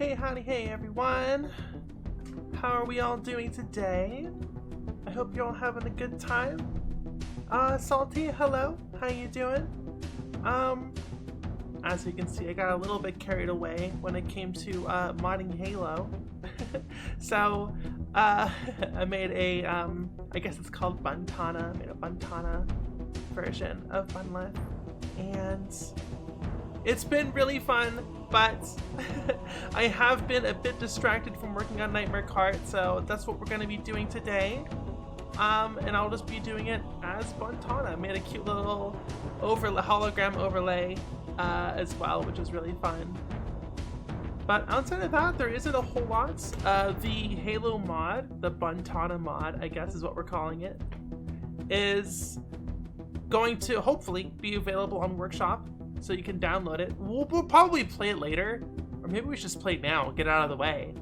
Hey, howdy, hey everyone. How are we all doing today? I hope you're all having a good time. Salty, hello. How you doing? As you can see, I got a little bit carried away when it came to modding Halo. So, I made a, I guess it's called Buntana. I made a Buntana version of Bunlift. And it's been really fun, but I have been a bit distracted from working on Nightmare Kart, so that's what we're going to be doing today. And I'll just be doing it as Buntana. I made a cute little hologram overlay as well, which is really fun. But outside of that, there isn't a whole lot. The Halo mod, the Buntana mod, I guess is what we're calling it, is going to hopefully be available on Workshop, so you can download it. We'll probably play it later, or maybe we should just play it now, get it out of the way.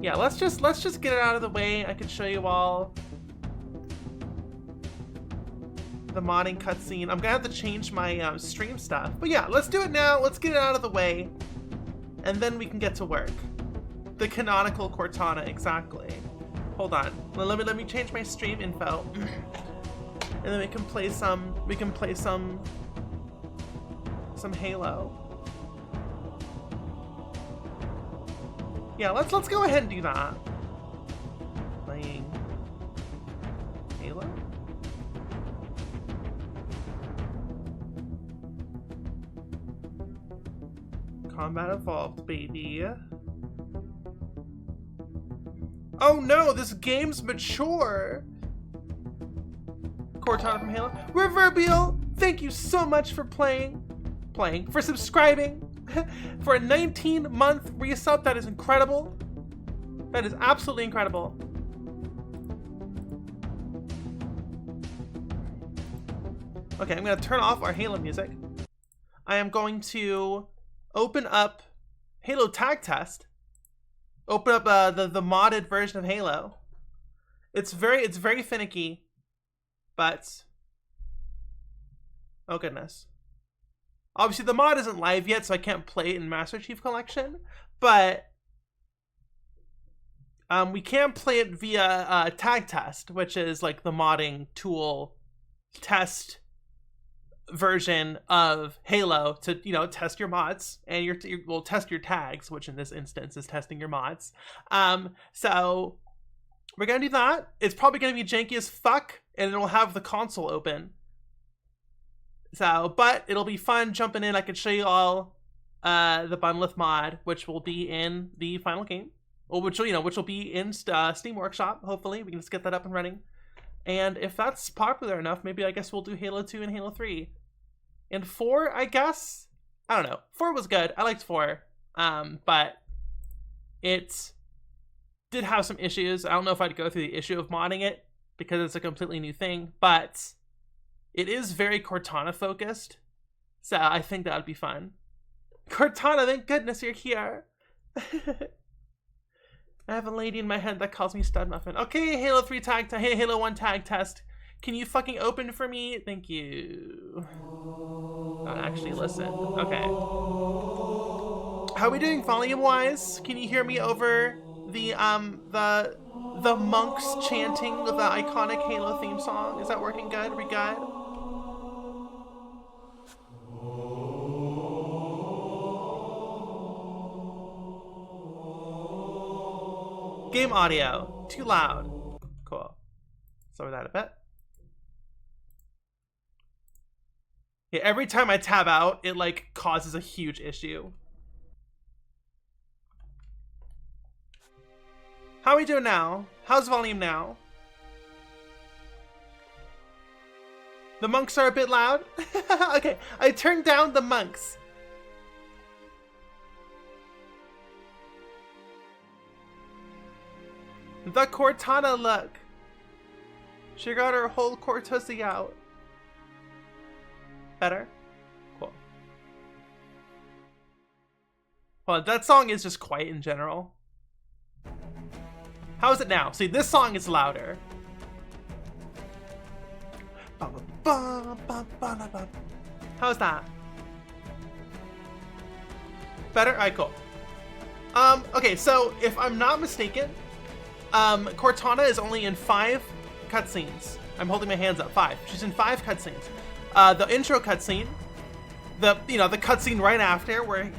Yeah, let's just get it out of the way. I can show you all the modding cutscene. I'm gonna have to change my stream stuff, but yeah, let's do it now. Let's get it out of the way, and then we can get to work. The canonical Cortana, exactly. Hold on, let me change my stream info, and then we can play some. Some Halo. Yeah, let's go ahead and do that. Playing Halo. Combat Evolved, baby. Oh no, this game's mature. Cortana from Halo. Reverbial, thank you so much for for subscribing, for a 19-month resub. That is incredible. That is absolutely incredible. Okay, I'm gonna turn off our Halo music. I am going to open up Halo Tag Test. Open up the modded version of Halo. It's very finicky, but oh goodness. Obviously, the mod isn't live yet, so I can't play it in Master Chief Collection, but we can play it via Tag Test, which is like the modding tool test version of Halo to, you know, test your mods, and we'll test your tags, which in this instance is testing your mods. So we're gonna do that. It's probably gonna be janky as fuck, and it'll have the console open. So, but it'll be fun jumping in. I can show you all the Bunlift mod, which will be in the final game, or which will be in Steam Workshop. Hopefully, we can just get that up and running. And if that's popular enough, maybe I guess we'll do Halo 2 and Halo 3, and 4. I guess I don't know. 4 was good. I liked 4, but it did have some issues. I don't know if I'd go through the issue of modding it because it's a completely new thing, but it is very Cortana focused, so I think that would be fun. Cortana, thank goodness you're here. I have a lady in my head that calls me Stud Muffin. Okay, Halo 3 tag test. Hey, Halo 1 tag test. Can you fucking open for me? Thank you. Not actually listen. Okay. How are we doing volume-wise? Can you hear me over the monks chanting the iconic Halo theme song? Is that working good? Are we good? Game audio, too loud. Cool. Lower that a bit. Yeah, every time I tab out, it like causes a huge issue. How are we doing now? How's volume now? The monks are a bit loud? Okay, I turned down the monks. The Cortana look. She got her whole Cortussy out. Better? Cool. Well, that song is just quiet in general. How is it now? See, this song is louder. How's that? Better? Alright, cool. Okay, so if I'm not mistaken, Cortana is only in 5 cutscenes. I'm holding my hands up, 5. She's in 5 cutscenes. The intro cutscene, the cutscene right after where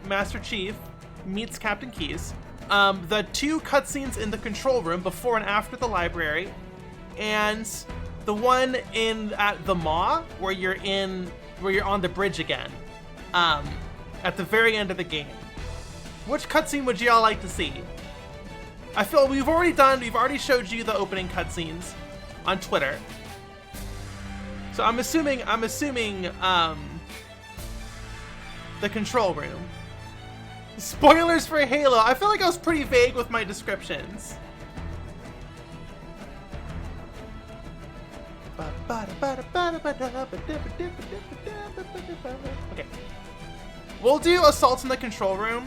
Master Chief meets Captain Keyes, the 2 cutscenes in the control room before and after the library, and the one at the Maw where you're on the bridge again, at the very end of the game. Which cutscene would y'all like to see? I feel we've already showed you the opening cutscenes on Twitter. So I'm assuming the control room. Spoilers for Halo. I feel like I was pretty vague with my descriptions. Okay. We'll do assaults in the control room.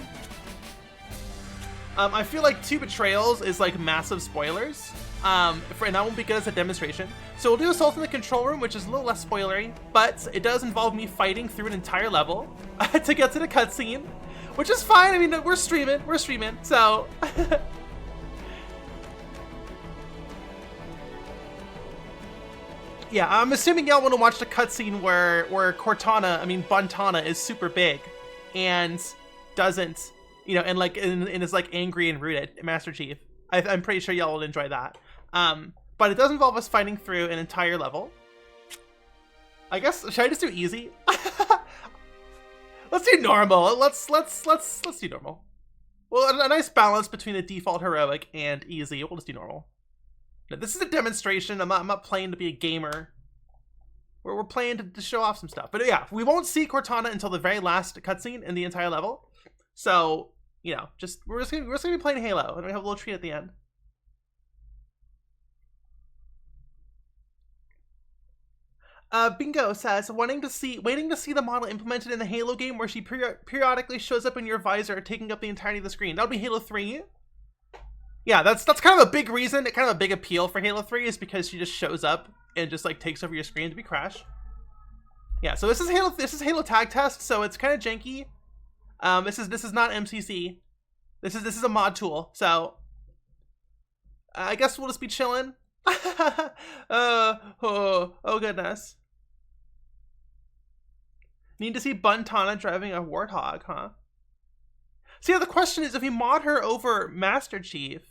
I feel like 2 betrayals is like massive spoilers. And that won't be good as a demonstration. So we'll do assault in the control room, which is a little less spoilery, but it does involve me fighting through an entire level to get to the cutscene, which is fine. I mean, we're streaming, so. Yeah, I'm assuming y'all want to watch the cutscene where Buntana is super big and doesn't, and is like angry and rude at Master Chief. I'm pretty sure y'all will enjoy that. But it does involve us fighting through an entire level. I guess, should I just do easy? Let's do normal. Let's do normal. Well, a nice balance between a default heroic and easy. We'll just do normal. Now, this is a demonstration. I'm not playing to be a gamer. We're playing to show off some stuff. But yeah, we won't see Cortana until the very last cutscene in the entire level. So, we're just gonna be playing Halo, and we have a little treat at the end. Bingo says, waiting to see the model implemented in the Halo game where she periodically shows up in your visor, taking up the entirety of the screen. That would be Halo 3. Yeah, that's kind of a big reason, kind of a big appeal for Halo 3 is because she just shows up and just like takes over your screen to be Crash. Yeah, so this is Halo Tag Test, so it's kind of janky. This is not MCC. This is a mod tool, so I guess we'll just be chilling. Oh goodness. Need to see Buntana driving a Warthog, huh? So yeah, the question is, if we mod her over Master Chief,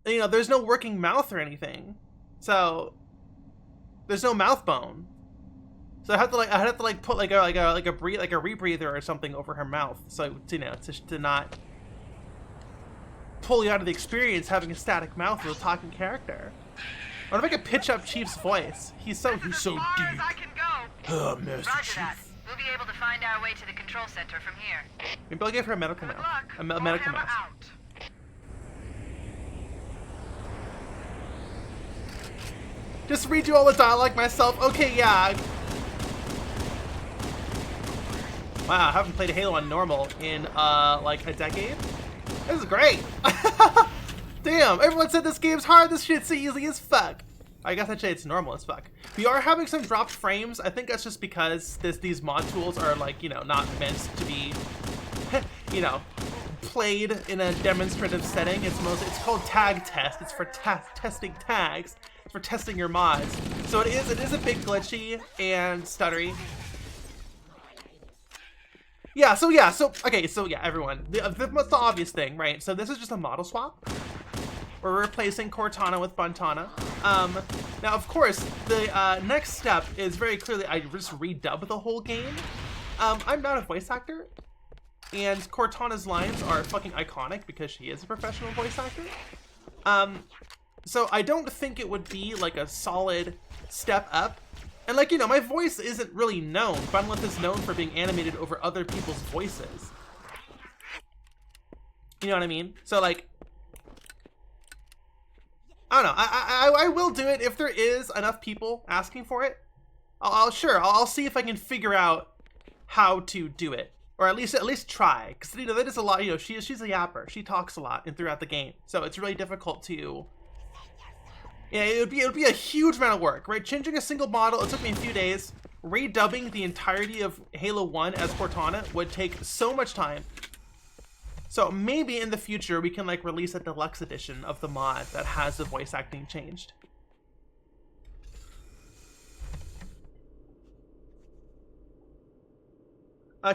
there's no working mouth or anything, so there's no mouth bone. So I have to put like a rebreather or something over her mouth, so to not pull you out of the experience having a static mouth with a talking character. What if I could pitch up Chief's voice? He's so deep. As I can go. Master Roger Chief. that. We'll be able to find our way to the control center from here. Maybe I'll give her a medical Good mouth. luck. A medical Warhammer mouth. out. Just redo all the dialogue myself. Okay, yeah. Wow, I haven't played Halo on normal in like a decade. This is great. Damn, everyone said this game's hard. This shit's easy as fuck. I guess I'd say it's normal as fuck. We are having some dropped frames. I think that's just because these mod tools are like, not meant to be, played in a demonstrative setting. It's called tag test. It's for testing tags. It's for testing your mods. So it is a bit glitchy and stuttery. Yeah, so everyone, the obvious thing, right? So this is just a model swap. We're replacing Cortana with Buntana. Now, of course, the next step is very clearly I just redub the whole game. I'm not a voice actor, and Cortana's lines are fucking iconic because she is a professional voice actor. So I don't think it would be like a solid step up. And like, my voice isn't really known. Bunleth is known for being animated over other people's voices. You know what I mean? So like, I don't know. I will do it if there is enough people asking for it. I'll see if I can figure out how to do it, or at least try. Because that is a lot. She's a yapper. She talks a lot and throughout the game, so it's really difficult to. Yeah, it would be a huge amount of work, right? Changing a single model, it took me a few days. Redubbing the entirety of Halo 1 as Cortana would take so much time. So maybe in the future we can like release a deluxe edition of the mod that has the voice acting changed.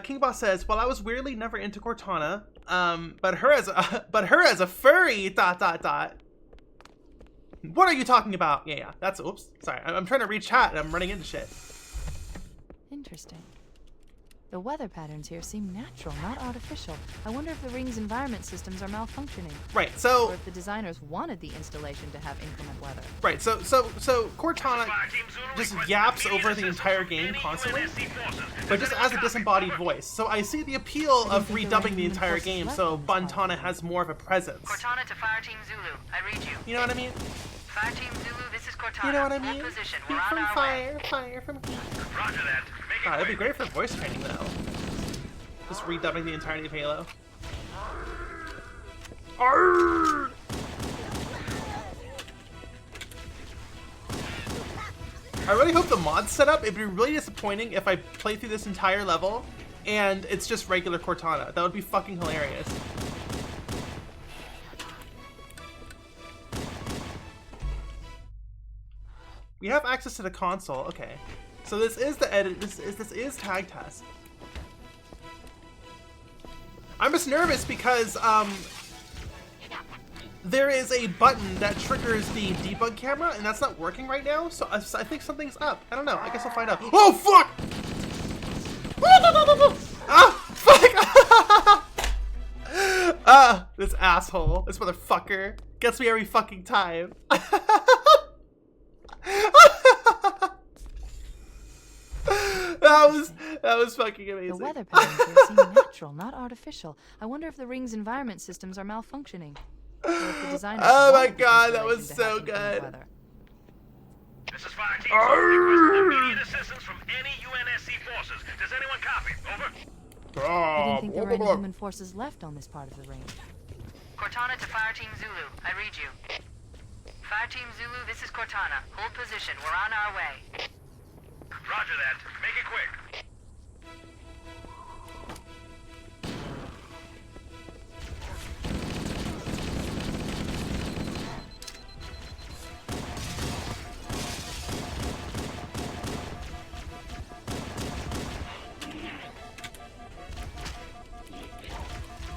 King Boss says, "Well, I was weirdly never into Cortana, but her as a furry. ... What are you talking about?" Yeah, that's oops. Sorry, I'm trying to read chat and I'm running into shit. Interesting. The weather patterns here seem natural, not artificial. I wonder if the ring's environment systems are malfunctioning. Right. So. Or if the designers wanted the installation to have inclement weather. Right. So Cortana just yaps over the entire game constantly, but just as a disembodied voice. So I see the appeal of redubbing the entire game, so Buntana has more of a presence. Cortana to Fire Team Zulu. I read you. You know what I mean? Fire Team Zulu, this is Cortana. You know what I mean? Hold position. Heat We're on from our fire, way. fire from heat. Roger that. Make it It'd be great for voice training though. Just redubbing the entirety of Halo. Arrgh! I really hope the mod's set up. It'd be really disappointing if I play through this entire level and it's just regular Cortana. That would be fucking hilarious. We have access to the console. Okay, so this is the edit. This is tag test. I'm just nervous because there is a button that triggers the debug camera, and that's not working right now. So I think something's up. I don't know. I guess I'll find out. Oh fuck! Ah fuck! This asshole, this motherfucker gets me every fucking time. That was fucking amazing. The weather patterns here seem natural, not artificial. I wonder if the ring's environment systems are malfunctioning. Or if the designers Oh my wanted the god, that was installation to so have inclement good. weather. This is Fire Team Zulu. Requesting immediate assistance from any UNSC forces. Does anyone copy? Over. I didn't think there were any human forces left on this part of the ring. Cortana to Fire Team Zulu. I read you. Fire Team Zulu, this is Cortana. Hold position. We're on our way. Roger that. Make it quick.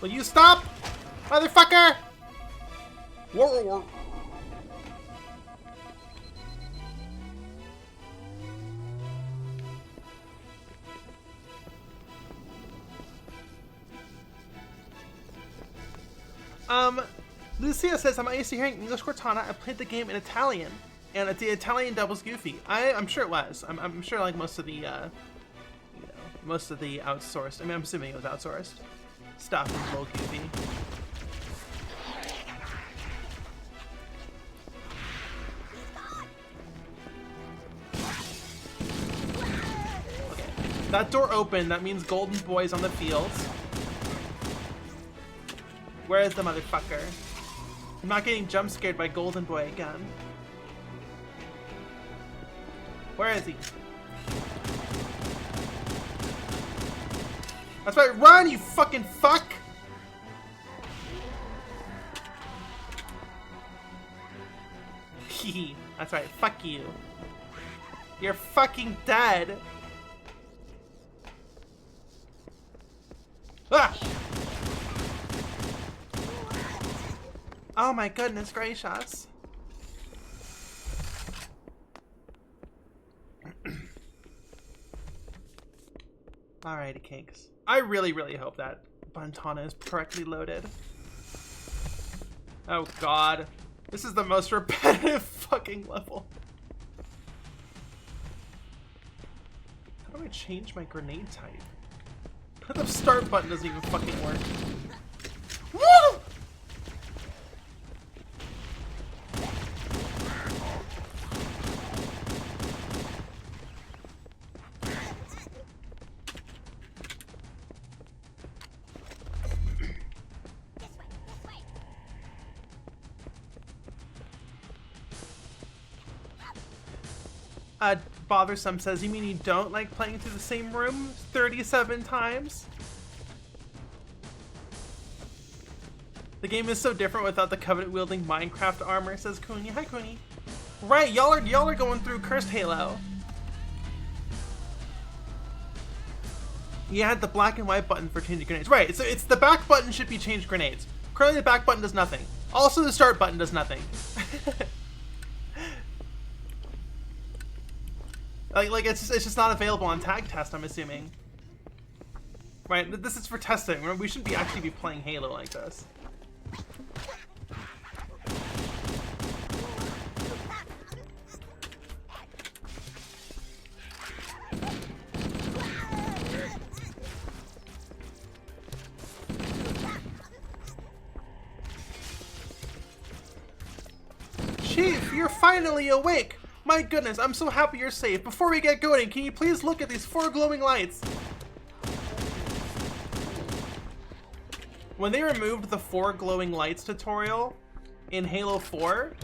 Will you stop, motherfucker? Whoa, whoa. Lucia says, I'm used to hearing English Cortana. I played the game in Italian, and the Italian dub's goofy. I'm sure it was. I'm sure like most of the, most of the outsourced. I mean, I'm assuming it was outsourced stuff is a little goofy. Okay, that door opened. That means Golden Boy's on the field. Where is the motherfucker? I'm not getting jump scared by Golden Boy again. Where is he? That's right, run, you fucking fuck! Hehe, that's right, fuck you. You're fucking dead! Ah! Oh my goodness gracious. Alrighty, kinks. I really, really hope that Buntana is correctly loaded. Oh god. This is the most repetitive fucking level. How do I change my grenade type? The start button doesn't even fucking work. Woo! Bothersome says, you mean you don't like playing through the same room 37 times? The game is so different without the Covenant-wielding Minecraft armor, says Cooney. Hi, Cooney. Right, y'all are going through Cursed Halo. You had the black and white button for changing grenades. Right, so it's the back button should be changed grenades. Currently the back button does nothing. Also the start button does nothing. like it's just not available on tag test, I'm assuming. Right, this is for testing. We shouldn't actually be playing Halo like this. Chief, you're finally awake! My goodness, I'm so happy you're safe. Before we get going, can you please look at these 4 glowing lights? When they removed the 4 glowing lights tutorial in Halo 4,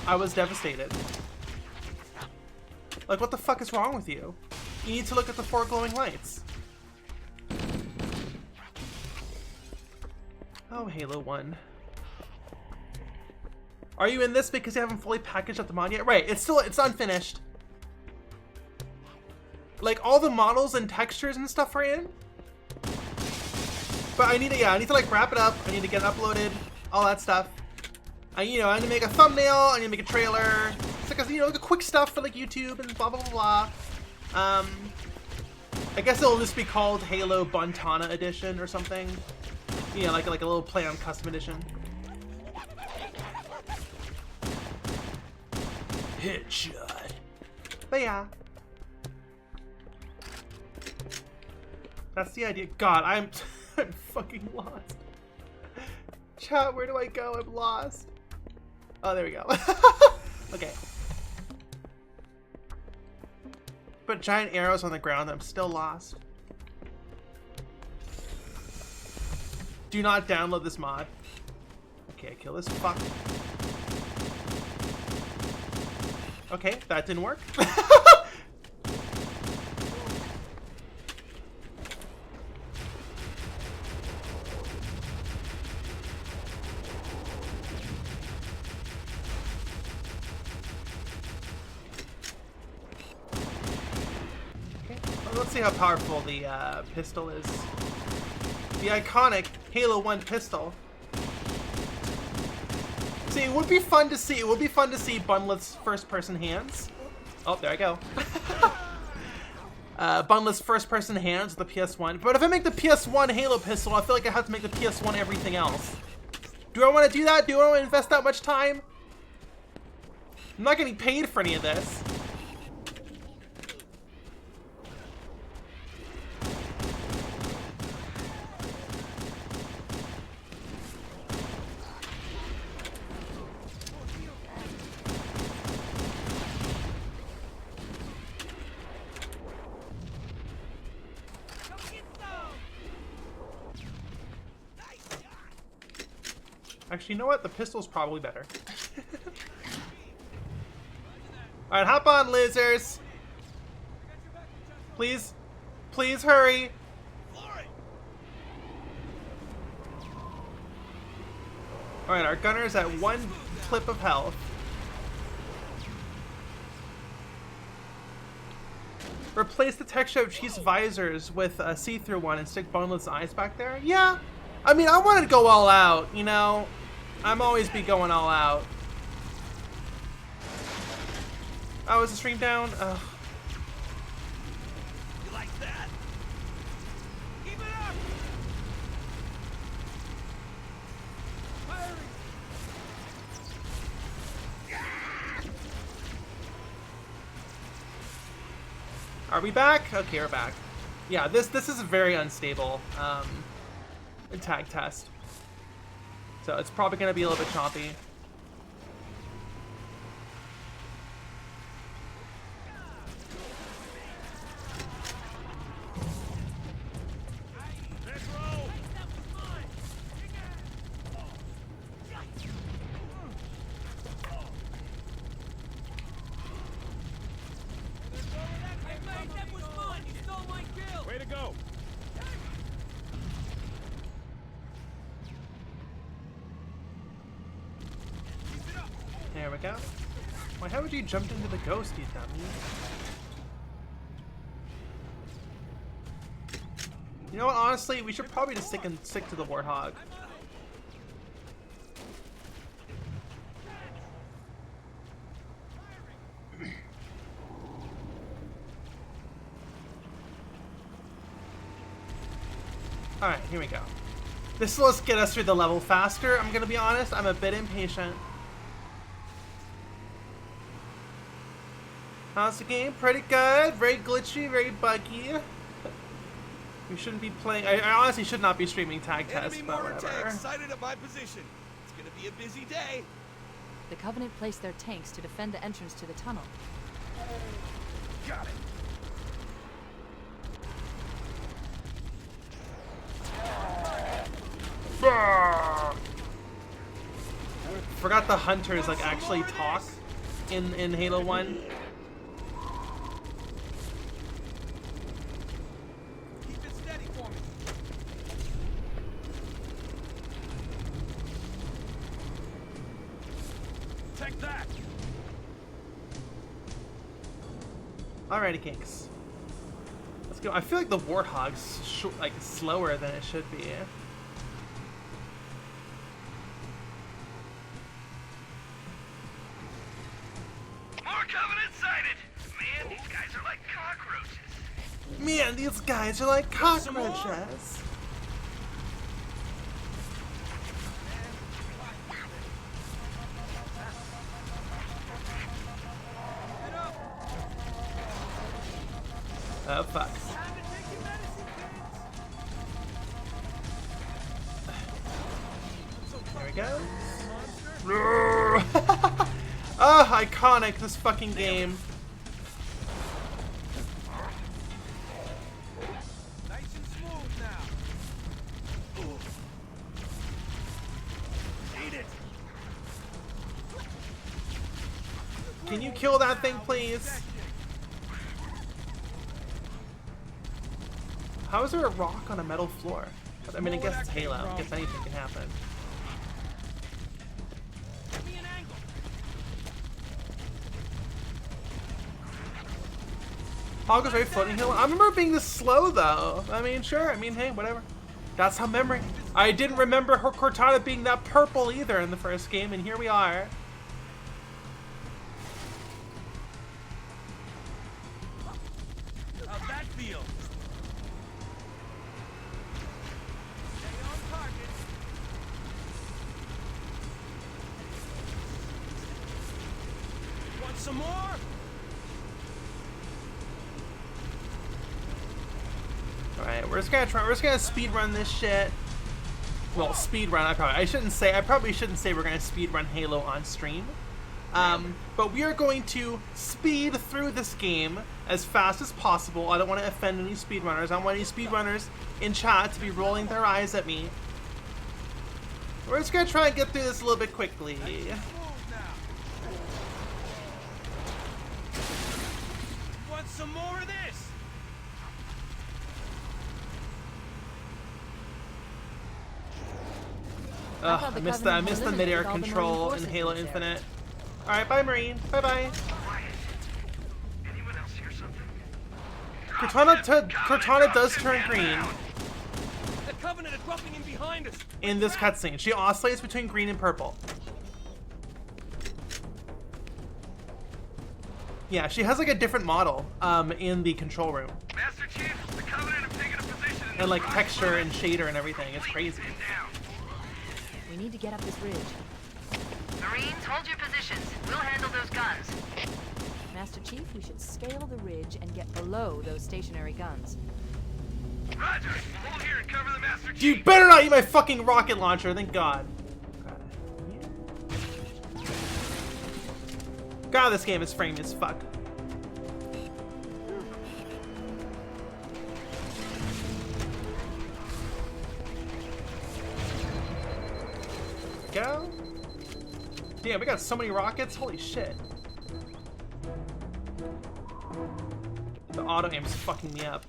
I was devastated. Like, what the fuck is wrong with you? You need to look at the 4 glowing lights. Oh, Halo 1. Are you in this because you haven't fully packaged up the mod yet? Right, it's unfinished. Like, all the models and textures and stuff are in. But I need to like wrap it up. I need to get it uploaded, all that stuff. I need to make a thumbnail. I need to make a trailer. It's like like a quick stuff for like YouTube and blah blah blah blah. I guess it'll just be called Halo Buntana Edition or something. Like a little play on custom edition. Headshot. But yeah. That's the idea. God, I'm fucking lost. Chat, where do I go? I'm lost. Oh, there we go. Okay. But giant arrows on the ground, I'm still lost. Do not download this mod. Okay, kill this fuck. Okay, that didn't work. Let's see how powerful the pistol is. The iconic Halo 1 pistol. See, it would be fun to see. It would be fun to see Bunleth's first-person hands. Oh, there I go. Bunleth's first-person hands with the PS1. But if I make the PS1 Halo pistol, I feel like I have to make the PS1 everything else. Do I want to do that? Do I want to invest that much time? I'm not getting paid for any of this. Actually, you know what? The pistol's probably better. Alright, hop on, losers. Please. Please hurry. Alright, our gunner's at 1 clip of health. Replace the texture of Chief's visors with a see-through one and stick Bunleth's eyes back there? Yeah. I mean, I wanted to go all out, you know? I'm always be going all out. Oh, is the stream down? Ugh. You like that? Keep it up! Firing! Are we back? Okay, we're back. Yeah, this is very unstable. Tag test. So it's probably going to be a little bit choppy. Let's roll! Way to go! There we go. Why haven't you jumped into the ghost, you dummy? You know what, honestly, we should probably just stick to the Warthog. Alright, here we go. This will just get us through the level faster. I'm gonna be honest, I'm a bit impatient. How's the game? Pretty good. Very glitchy, very buggy. We shouldn't be playing. I honestly should not be streaming tag tests, but whatever. Sighted at my position. It's gonna be a busy day. The Covenant placed their tanks to defend the entrance to the tunnel. Got it. Forgot the hunters like actually talk in Halo 1. Keep it steady for me. Take that. Alrighty, kinks. Let's go. I feel like the Warthog's like slower than it should be. Man, these guys are like cockroaches. Oh, fuck. There we go. Oh, iconic, this fucking game. Can you kill that thing, please? How is there a rock on a metal floor? I mean, I guess it's Halo. I guess anything can happen. Hog is very floating hill. I remember being this slow, though. I mean, sure. I mean, hey, whatever. That's how memory. I didn't remember her Cortana being that purple either in the first game, and here we are. How's that feel? Stay on target. Want some more? Alright, we're just gonna speed run this shit. Well, speed run, I probably shouldn't say we're gonna speed run Halo on stream. But we are going to speed through this game as fast as possible. I don't want to offend any speedrunners. I don't want any speedrunners in chat to be rolling their eyes at me. We're just gonna try and get through this a little bit quickly. Want some more of this? Ugh, I missed the mid-air control in Halo Infinite. Alright, bye Marine. Bye-bye. Anyone else hear something? Cortana does turn green The Covenant is dropping in behind us. in this cutscene. She oscillates between green and purple. Yeah, she has like a different model in the control room. Master Chief, the Covenant have taken a position in And like texture and shader and everything. It's crazy. down. We need to get up this ridge. Marines, hold your positions. We'll handle those guns. Master Chief, we should scale the ridge and get below those stationary guns. Roger, hold here and cover the Master Chief. You better not eat my fucking rocket launcher, thank God. God, this game is framed as fuck. Go. Damn, we got so many rockets. Holy shit. The auto aim is fucking me up.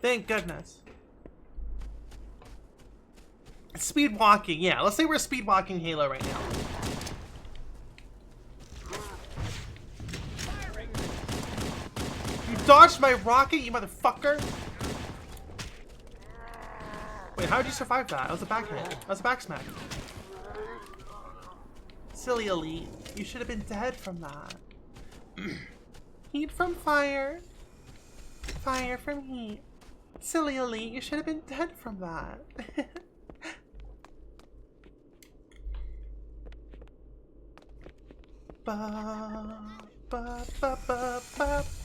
Thank goodness. Speed walking, yeah. Let's say we're speed walking Halo right now. You dodged my rocket, you motherfucker! Wait, how did you survive that? That was a backhand. That was a back smack. Silly elite. You should have been dead from that. Heat from fire. Fire from heat. Silly elite. You should have been dead from that.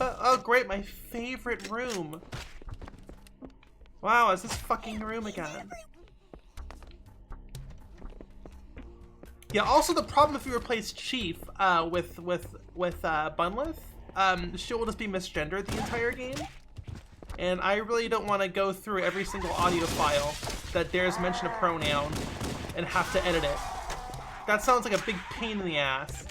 Oh great, my favorite room. Wow, it's this fucking room again. Yeah, also the problem if you replace Chief with Bunlith, she will just be misgendered the entire game. And I really don't want to go through every single audio file that dares mention a pronoun and have to edit it. That sounds like a big pain in the ass.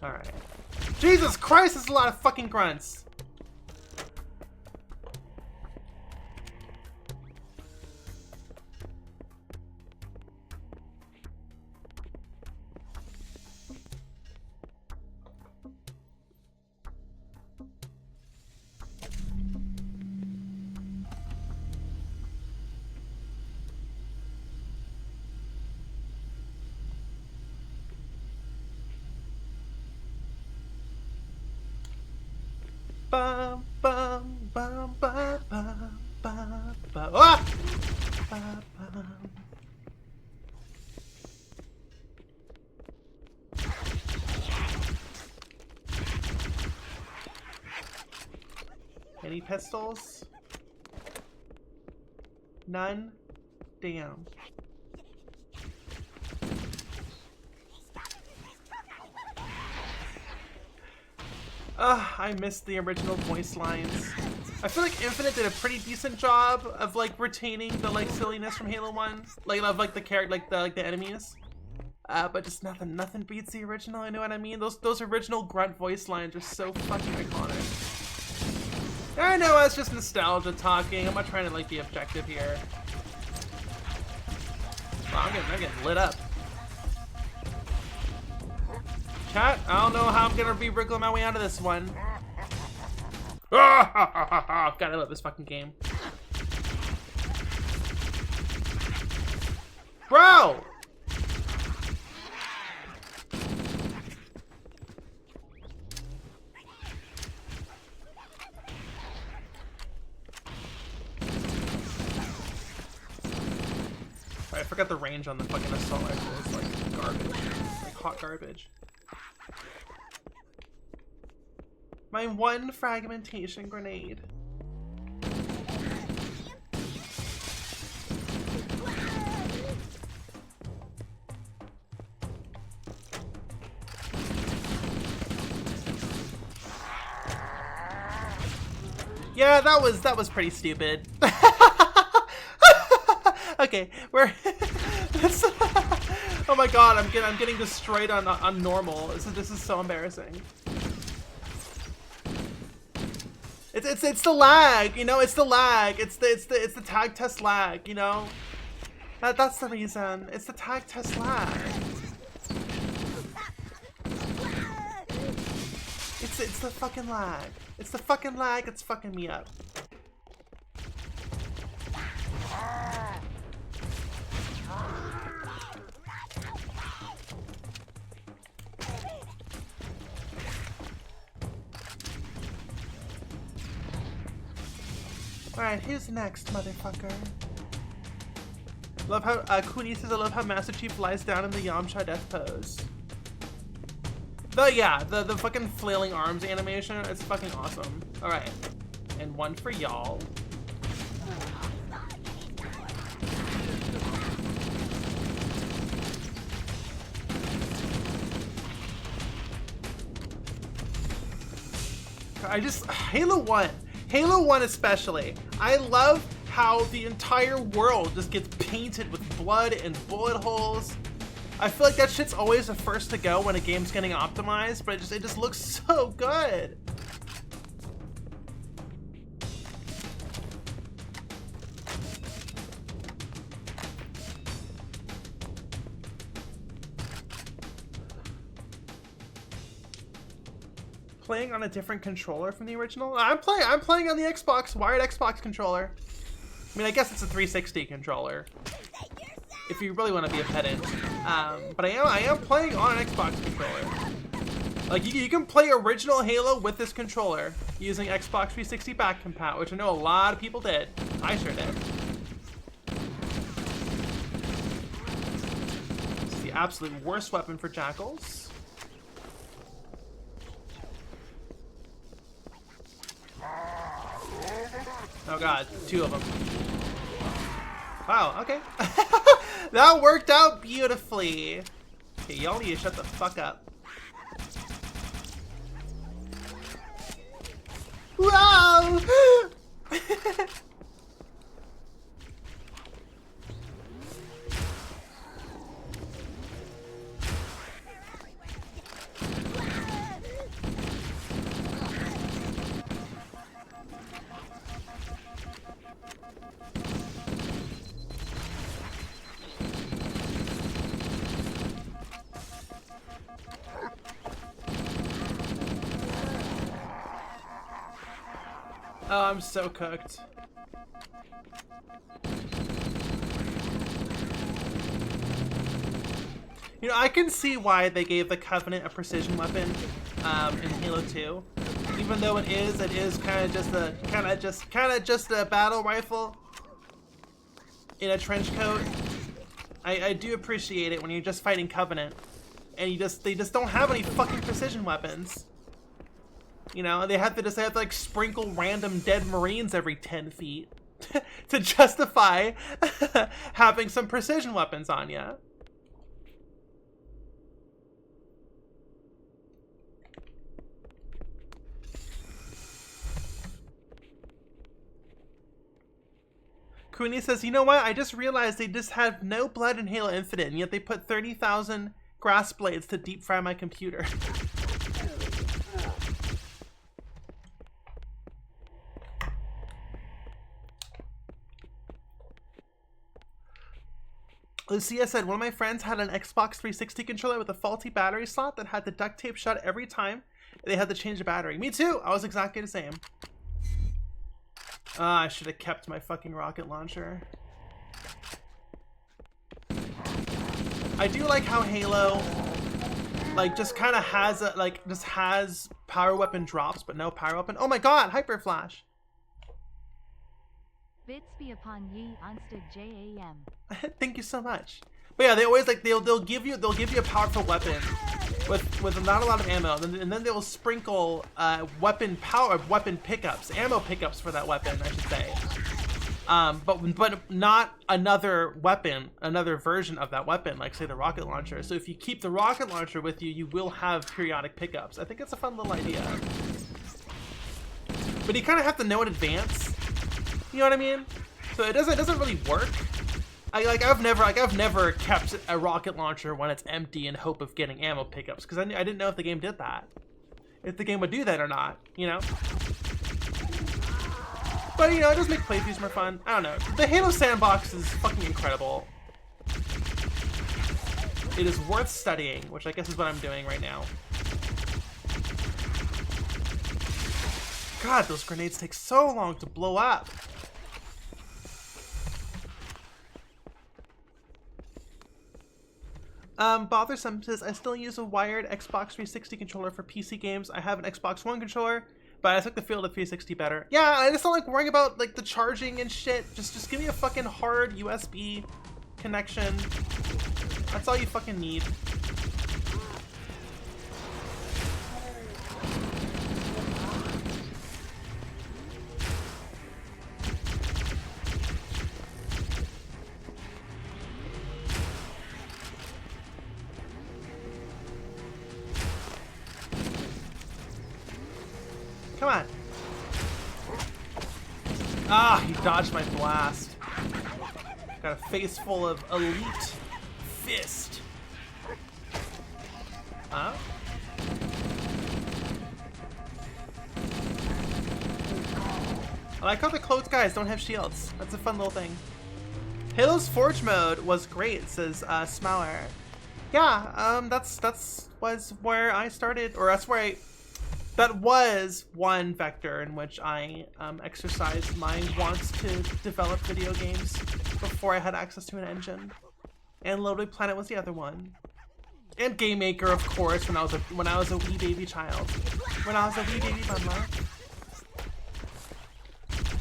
Alright. Jesus Christ, that's a lot of fucking grunts. Bum, bum, bum, bum, bum, bum, bum. Ah! Bum, bum. Any pistols? None? Damn. I missed the original voice lines. I feel like Infinite did a pretty decent job of like retaining the like silliness from Halo 1, like of like the character, like the enemies. But just nothing beats the original. You know what I mean? Those original grunt voice lines are so fucking iconic. I know it's just nostalgia talking. I'm not trying to like be objective here. Wow, I'm getting lit up. Chat, I don't know how I'm gonna be wriggling my way out of this one. God, I love this fucking game. Bro! I forgot the range on the fucking assault rifle. It's like garbage. Like hot garbage. My one fragmentation grenade. Yeah, that was pretty stupid. Okay, we're oh my god, I'm getting destroyed on normal. This is so embarrassing. It's the lag, you know. It's the lag. It's the tag test lag, you know. That's the reason. It's the tag test lag. It's the fucking lag. It's the fucking lag. It's fucking me up. Alright, who's next, motherfucker? Love how, Cooney says, I love how Master Chief lies down in the Yamcha death pose. The fucking flailing arms animation, it's fucking awesome. All right, and one for y'all. Halo 1 especially. I love how the entire world just gets painted with blood and bullet holes. I feel like that shit's always the first to go when a game's getting optimized, but it just looks so good. Playing on a different controller from the original? I'm playing on the Xbox, wired Xbox controller. I mean, I guess it's a 360 controller, if you really want to be a pedant. But I am playing on an Xbox controller. Like, you can play original Halo with this controller using Xbox 360 back compat, which I know a lot of people did. I sure did. It's the absolute worst weapon for jackals. Oh god, 2 of them. Wow, okay. That worked out beautifully. Okay, y'all need to shut the fuck up. Wow! Oh, I'm so cooked. You know, I can see why they gave the Covenant a precision weapon in Halo 2. Even though it is kind of just a battle rifle in a trench coat. I do appreciate it when you're just fighting Covenant and they just don't have any fucking precision weapons. You know, they have to like sprinkle random dead Marines every 10 feet to justify having some precision weapons on ya. Queenie says, you know what? I just realized they just have no blood in Halo Infinite, and yet they put 30,000 grass blades to deep fry my computer. Lucia said, one of my friends had an Xbox 360 controller with a faulty battery slot that had the duct tape shut every time they had to change the battery. Me too! I was exactly the same. I should have kept my fucking rocket launcher. I do like how Halo, like, just kind of has has power weapon drops, but no power weapon. Oh my god, Hyper Flash! Bits be upon ye onstead JAM. Thank you so much. But yeah, they always like they'll give you a powerful weapon with not a lot of ammo, and then they will sprinkle weapon pickups, ammo pickups for that weapon, I should say. But not another weapon, another version of that weapon, like say the rocket launcher. So if you keep the rocket launcher with you, you will have periodic pickups. I think it's a fun little idea. But you kind of have to know in advance. You know what I mean? So it doesn't really work. I've never kept a rocket launcher when it's empty in hope of getting ammo pickups, because I didn't know if the game did that, if the game would do that or not, you know. But you know, it does make playthroughs more fun. I don't know. The Halo sandbox is fucking incredible. It is worth studying, which I guess is what I'm doing right now. God, those grenades take so long to blow up. Bothersome says, I still use a wired Xbox 360 controller for PC games. I have an Xbox One controller, but I like the feel of the 360 better. Yeah, I just don't like worrying about like the charging and shit. Just give me a fucking hard USB connection. That's all you fucking need. Come on. Ah, he dodged my blast. Got a face full of elite fist. Huh? I like how the clothed guys don't have shields. That's a fun little thing. Halo's Forge mode was great, says Smaller. Yeah, that's was where I started, or that was one vector in which I exercised my wants to develop video games before I had access to an engine. And Little Big Planet was the other one. And Game Maker, of course, when I was a wee baby child. When I was a wee baby bundler.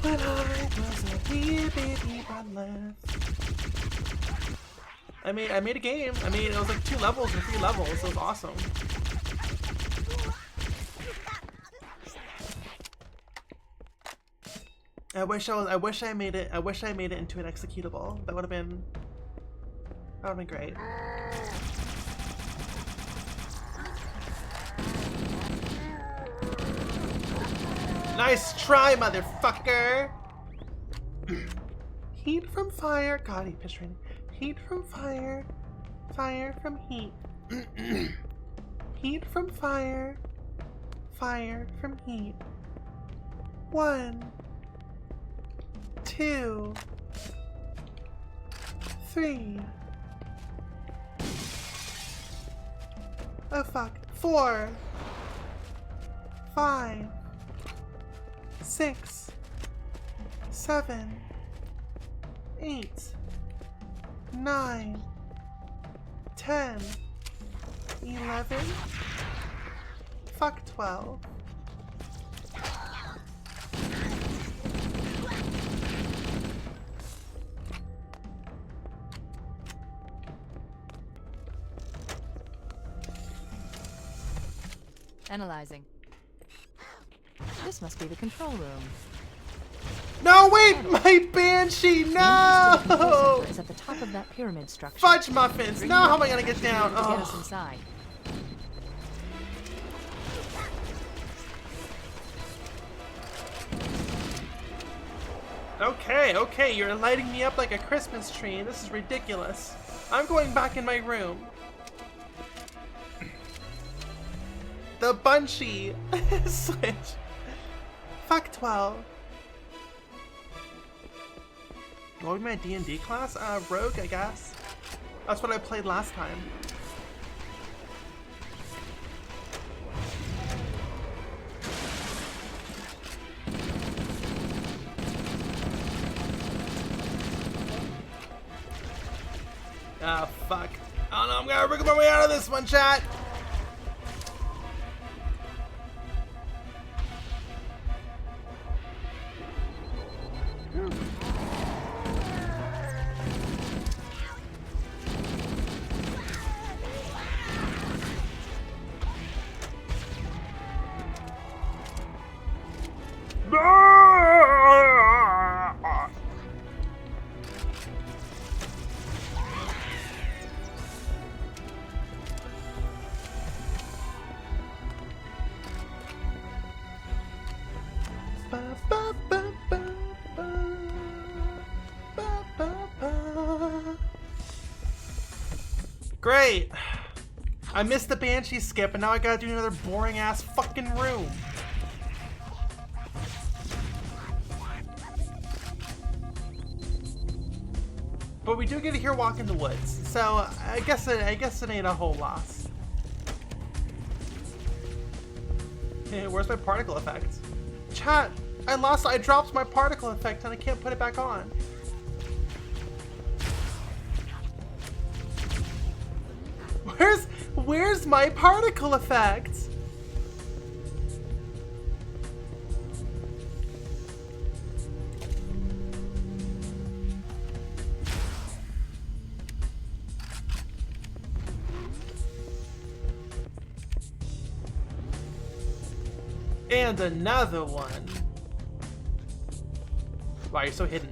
When I was a wee baby bundler. I made a game. I mean, it was like 2 levels or 3 levels. It was awesome. I wish I made it into an executable. That would have been great. Nice try, motherfucker. Heat from fire. God, he pitched training. Heat from fire. Fire from heat. Heat from fire. Fire from heat. 1, 2, 3. Oh fuck. 4, 5, 6, 7, 8, 9, 10, 11. Fuck 12. Analyzing. This must be the control room. No, wait! My Banshee! No! Is at the top of that pyramid structure. Fudge muffins! No, how am I gonna get down? Get us Oh. inside. Okay, you're lighting me up like a Christmas tree. This is ridiculous. I'm going back in my room. The Bunchy switch. Fuck 12. What would be my D&D class? Rogue, I guess. That's what I played last time. Ah, fuck. Oh no, I'm gonna wriggle my way out of this one, chat. Great! I missed the Banshee skip and now I gotta do another boring ass fucking room. But we do get to hear Walk in the Woods, so I guess it ain't a whole loss. Hey, where's my particle effect? Chat, I dropped my particle effect and I can't put it back on. Where's my particle effect? And another one. Wow, you're so hidden.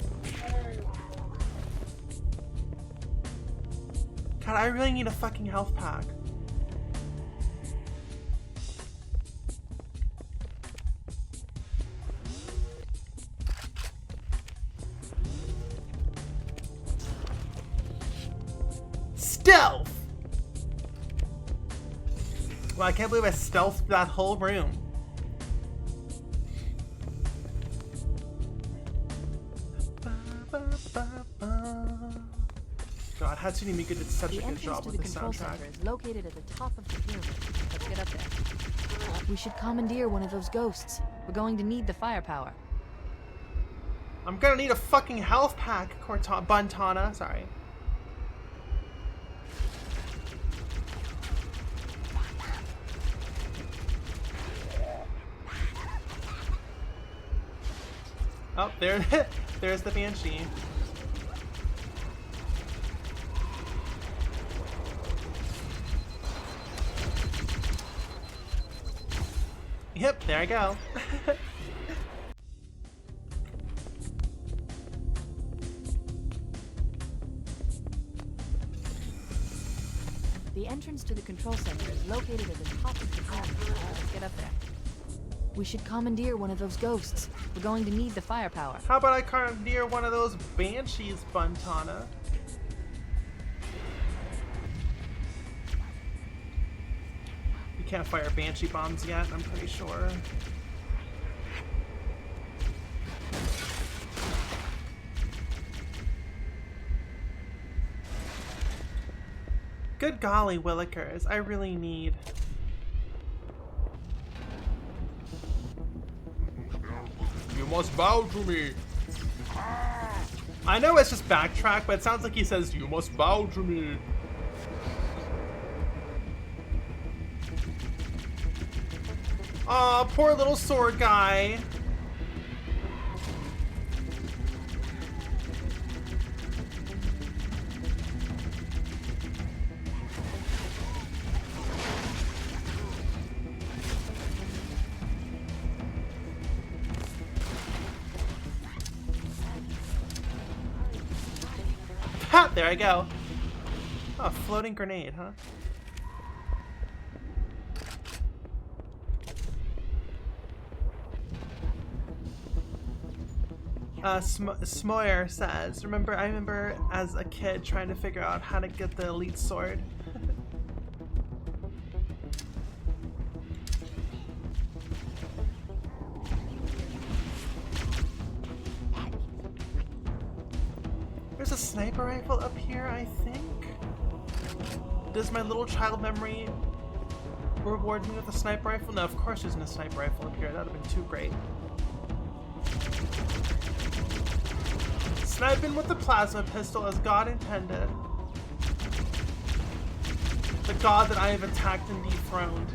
God, I really need a fucking health pack. Well, I can't believe I stealthed that whole room. God, Hatsune Miku did such a The good entrance job to with the the control soundtrack. center is located at the top of the pyramid. Let's get up there. We should commandeer one of those ghosts. We're going to need the firepower. I'm gonna need a fucking health pack, Buntana. Sorry. Oh, there's the Banshee. Yep, there I go. The entrance to the control center is located at the top of the pyramid. Let's get up there. We should commandeer one of those ghosts. We're going to need the firepower. How about I commandeer one of those Banshees, Buntana? You can't fire Banshee bombs yet, I'm pretty sure. Good golly, Willikers, I really need... You must bow to me. I know it's just backtrack, but it sounds like he says, you must bow to me. Aw, poor little sword guy. Ha! There I go. Oh, floating grenade, huh? Smoyer says, I remember as a kid trying to figure out how to get the elite sword. There's a sniper rifle up here, I think. Does my little child memory reward me with a sniper rifle? No, of course there's no sniper rifle up here. That would have been too great. Sniping with the plasma pistol as God intended. The God that I have attacked and dethroned.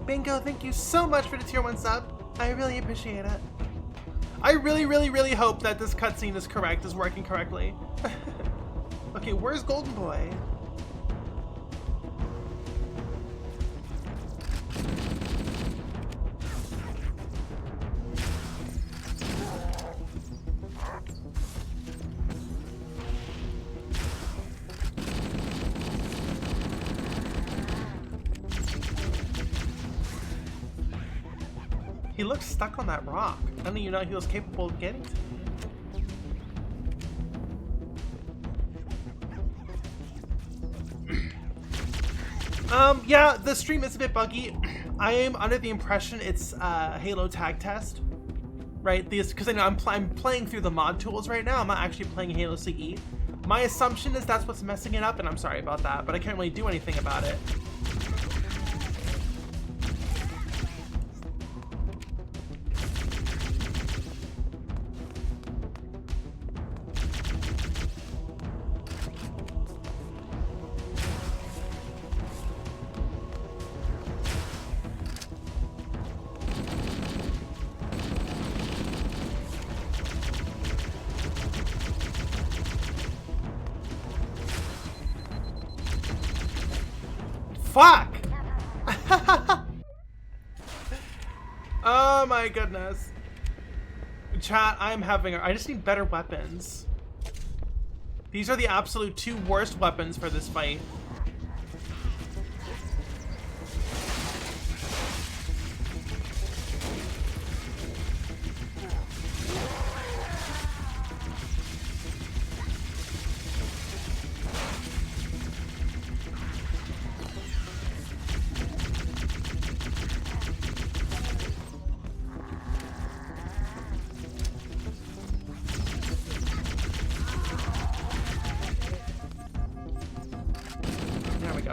Bingo, thank you so much for the tier 1 sub. I really appreciate it. I really hope that this cutscene is correct, is working correctly. Okay, where's Golden Boy? He looks stuck on that rock. I didn't even know he was capable of getting to it. Yeah, the stream is a bit buggy. I am under the impression it's Halo tag test, right? Because I know I'm playing through the mod tools right now. I'm not actually playing Halo CE. My assumption is that's what's messing it up, and I'm sorry about that, but I can't really do anything about it. fuck! Oh my goodness. Chat, I just need better weapons. These are the absolute 2 worst weapons for this fight.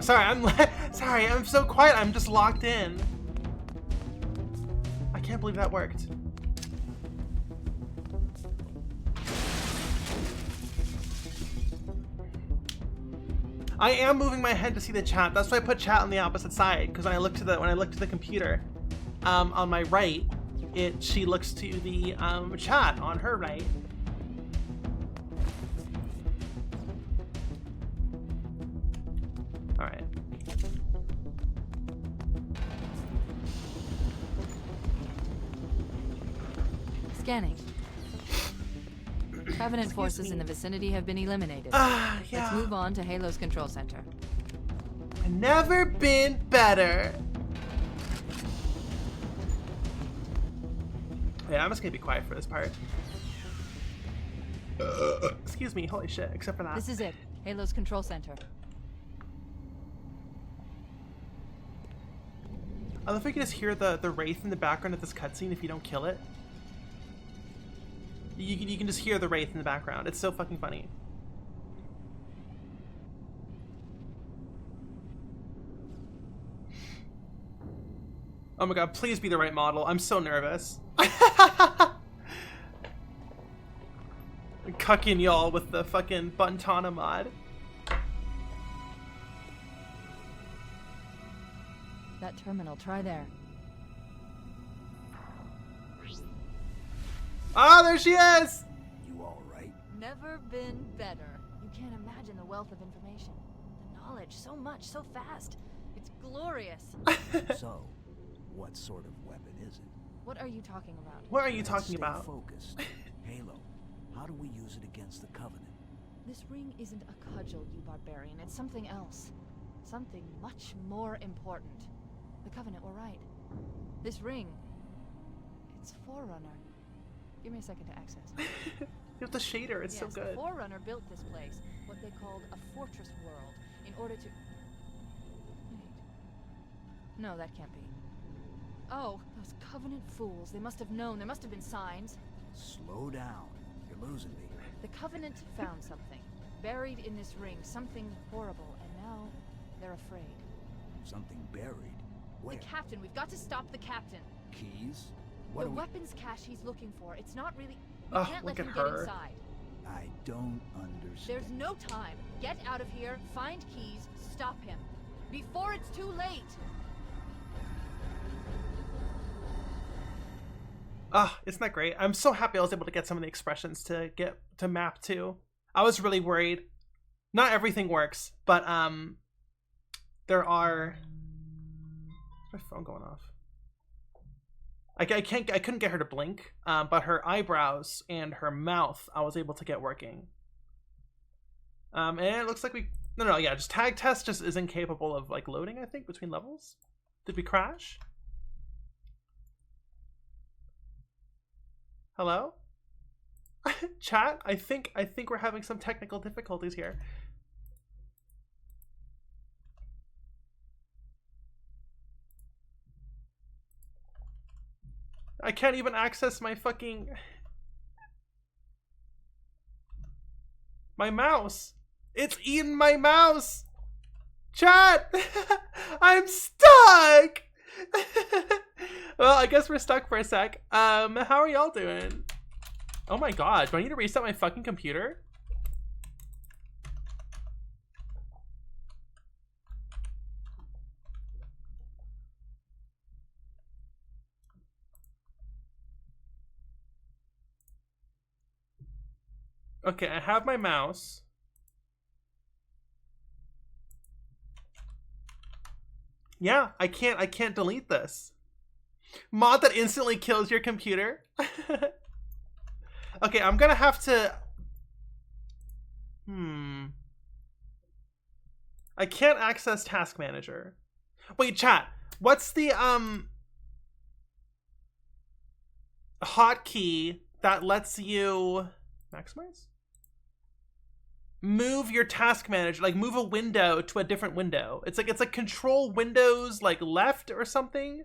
Sorry, sorry, I'm so quiet. I'm just locked in. I can't believe that worked. I am moving my head to see the chat. That's why I put chat on the opposite side, because when I look to the computer, on my right, she looks to the chat on her right. All right. Scanning. Covenant forces in the vicinity have been eliminated. Yeah. Let's move on to Halo's control center. Never been better. Yeah, I'm just gonna be quiet for this part. Excuse me, holy shit, except for that. This is it. Halo's control center. I love if you can just hear the wraith in the background of this cutscene if you don't kill it. You can just hear the wraith in the background. It's so fucking funny. Oh my god, please be the right model. I'm so nervous. Cucking y'all with the fucking Buntana mod. That terminal, try there. Ah, there she is! You all right? Never been better. You can't imagine the wealth of information. The knowledge, so much, so fast. It's glorious. So, what sort of weapon is it? What are you talking about? What are you Let's talking stay about? Focused. Halo, how do we use it against the Covenant? This ring isn't a cudgel, you barbarian. It's something else. Something much more important. The Covenant were right. This ring, it's Forerunner. Give me a second to access. You have the shader, it's so Yes, good. the Forerunner built this place, what they called a fortress world, in order to... Wait. No, that can't be. Oh, those Covenant fools. They must have known. There must have been signs. Slow down. You're losing me. The Covenant found something. Buried in this ring. Something horrible. And now, they're afraid. Something buried. Where? The captain. We've got to stop the captain. Keys? What The do we... weapons cache he's looking for. It's not really... We Oh, can't let look him at get her. inside. I don't understand. There's no time. Get out of here, find keys, stop him. Before it's too late! Ah, isn't that great? I'm so happy I was able to get some of the expressions to get to map to. I was really worried. Not everything works, but there are... Is my phone going off? I couldn't get her to blink, but her eyebrows and her mouth I was able to get working. And it looks like yeah, just tag test just isn't capable of like loading, I think, between levels. Did we crash? Hello? Chat? I think we're having some technical difficulties here. I can't even access my fucking... my mouse. It's eating my mouse. Chat! I'm stuck! Well, I guess we're stuck for a sec. How are y'all doing? Oh my god, do I need to reset my fucking computer? Okay, I have my mouse. Yeah, I can't delete this. Mod that instantly kills your computer. Okay, I'm gonna have to... I can't access Task Manager. Wait, chat. What's the hotkey that lets you maximize? Move your Task Manager, like move a window to a different window. It's like control windows like left or something.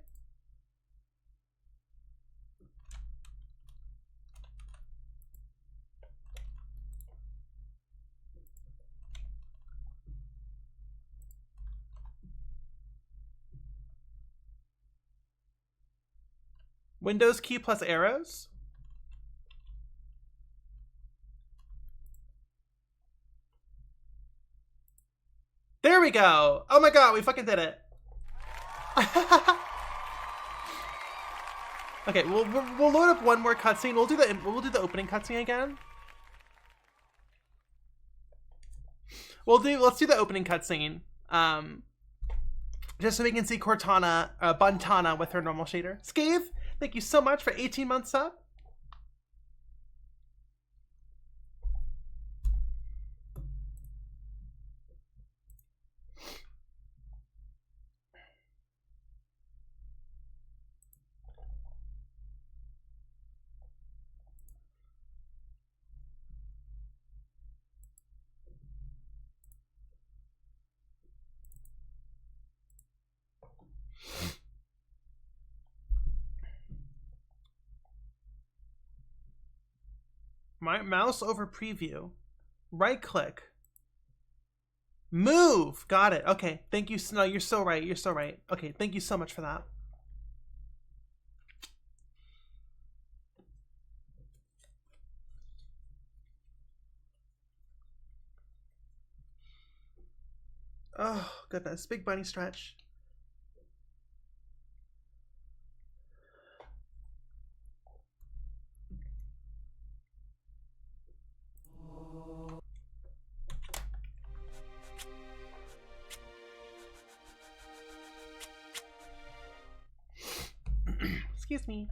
Windows key plus arrows. There we go. Oh my god, we fucking did it. Okay, we'll load up one more cutscene. We'll do the opening cutscene again. Let's do the opening cutscene. Just so we can see Cortana, Buntana with her normal shader. Scave, thank you so much for 18 months up. My mouse over preview. Right click. Move. Got it. Okay. Thank you. No, you're so right. You're so right. Okay. Thank you so much for that. Oh, goodness. Big bunny stretch. Excuse me.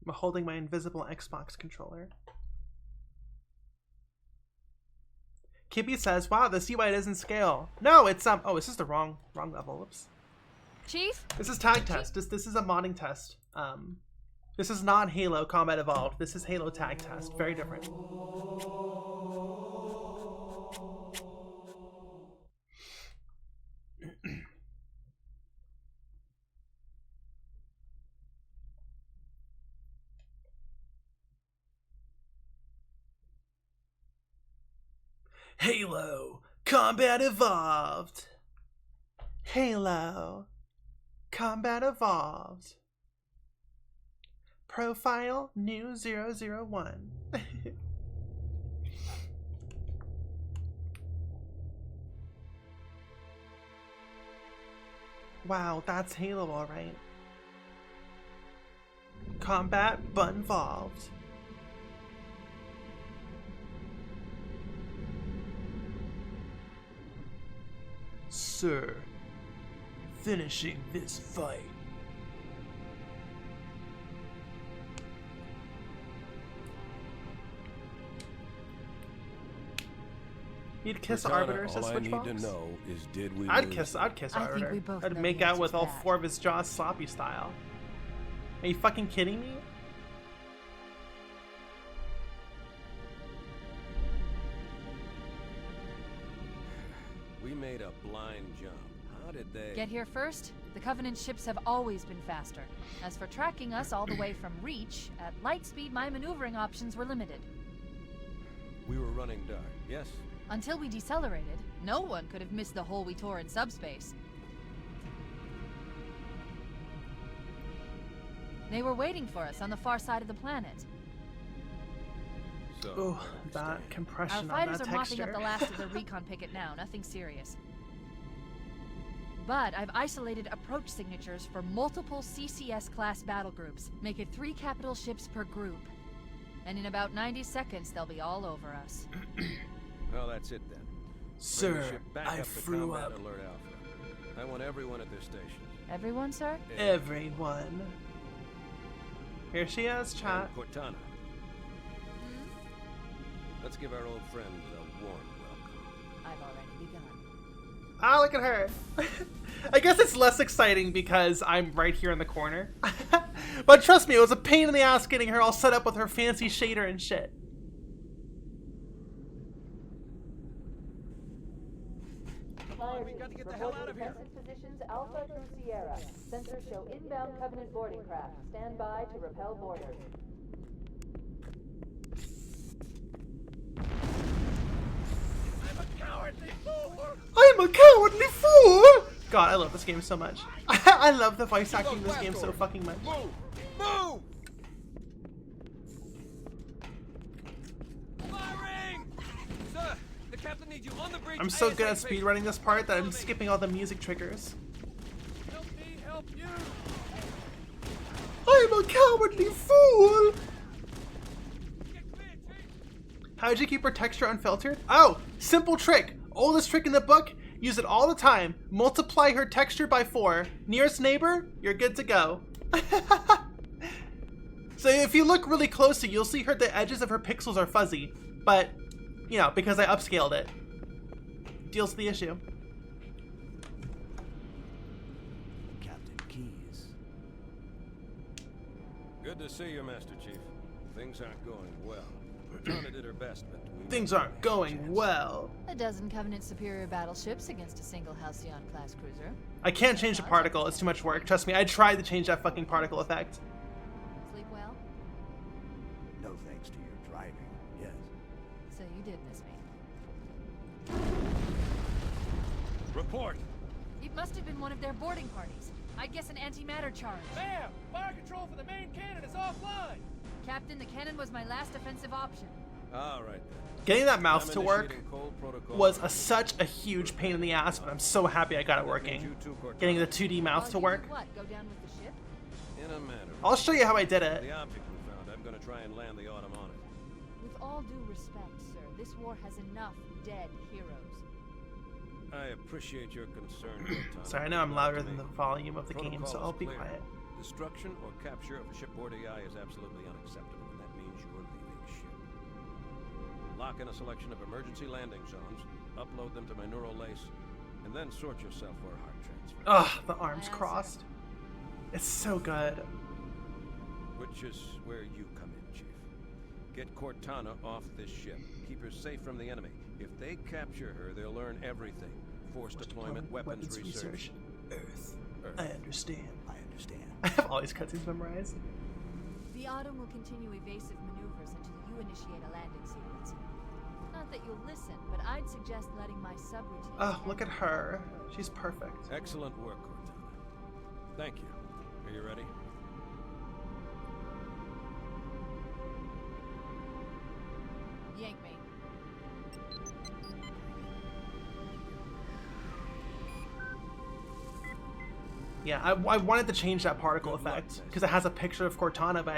I'm holding my invisible Xbox controller. Kippy says, wow, the UI doesn't scale. No, it's oh, this is the wrong level. Oops. Chief? This is tag test. This is a modding test. This is not Halo Combat Evolved. This is Halo Tag Test. Very different. Halo Combat Evolved. Halo Combat Evolved. Profile new 001. Wow, that's Halo, alright. Combat but involved. Sir, finishing this fight. You'd kiss Arbiter, says Switchbox. All I need to know is, did we I'd lose kiss them? Arbiter. think we both I'd know make the out with answer to all that. 4 of his jaws sloppy style. Are you fucking kidding me? We made a blind jump. How did they... Get here first? The Covenant ships have always been faster. As for tracking us all the way from Reach, at light speed my maneuvering options were limited. We were running dark, yes? Until we decelerated, no one could have missed the hole we tore in subspace. They were waiting for us on the far side of the planet. So, Oh, I that understand. compression Our on fighters that are mopping texture. up the last of the recon picket now, nothing serious. But I've isolated approach signatures for multiple CCS-class battle groups. Make it 3 capital ships per group. And in about 90 seconds, they'll be all over us. Well, that's it then. Bring the Sir, ship back I up to flew combat up. alert Alpha. I want everyone at their station. Everyone, sir? Everyone. Here she is, chat. And Cortana. Let's give our old friend a warm welcome. I've already begun. Ah, look at her. I guess it's less exciting because I'm right here in the corner. But trust me, it was a pain in the ass getting her all set up with her fancy shader and shit. We got to get the hell out of here. Positions Alpha through Sierra. Sensors show inbound Covenant boarding craft. Stand by to repel boarders. I'm a cowardly fool! God, I love this game so much. I love the voice acting in this game so fucking much. Move! Move! Firing! Sir, the captain needs you on the bridge. I'm so good at ASAP. speedrunning this part that I'm skipping all the music triggers. Help me, help you! I'm a cowardly fool! Get clear, Chief! How'd you keep her texture unfiltered? Oh, simple trick. Oldest trick in the book. Use it all the time. Multiply her texture by 4. Nearest neighbor, you're good to go. So if you look really closely, you'll see the edges of her pixels are fuzzy. But, you know, because I upscaled it. Deals with the issue. Captain Keyes. Good to see you, Master Chief. Things aren't going well. Cortana did her best, but Things aren't going well. A dozen Covenant superior battleships against a single Halcyon-class cruiser. I can't change the particle. It's too much work. Trust me, I tried to change that fucking particle effect. Sleep well? No thanks to your driving, yes. So you did miss me. report. It must have been one of their boarding parties. I guess an antimatter charge. Ma'am! Fire control for the main cannon is offline! Captain, the cannon was my last offensive option. All right then. Getting that mouse I'm to work initiating cold protocol. was such a huge pain in the ass, but I'm so happy I got it working. Getting the 2D mouse to Well, you work. did what? Go down with the ship? In a manner. I'll show you how I did it. The object we found, I'm going to try and land the Autumn on it. With all due respect, sir, this war has enough dead heroes. I appreciate your concern, Cortana. Sorry, I know I'm louder than the volume of the game, so Protocol I'll is be clear. quiet. Destruction or capture of a shipboard AI is absolutely unacceptable, and that means you're leaving ship. Lock in a selection of emergency landing zones, upload them to my neural lace, and then sort yourself for a heart transfer. Ugh, the arms crossed. It's so good. Which is where you come in, Chief. Get Cortana off this ship. Keep her safe from the enemy. If they capture her, they'll learn everything. Force deployment, weapons research. Earth. Earth. I understand. I understand. I have all these cutscenes memorized. The Autumn will continue evasive maneuvers until you initiate a landing sequence. Not that you'll listen, but I'd suggest letting my subroutine... Oh, look at her. She's perfect. Excellent work, Cortana. Thank you. Are you ready? Yank me. Yeah, I wanted to change that particle Good luck, effect Master. because it has a picture of Cortana, but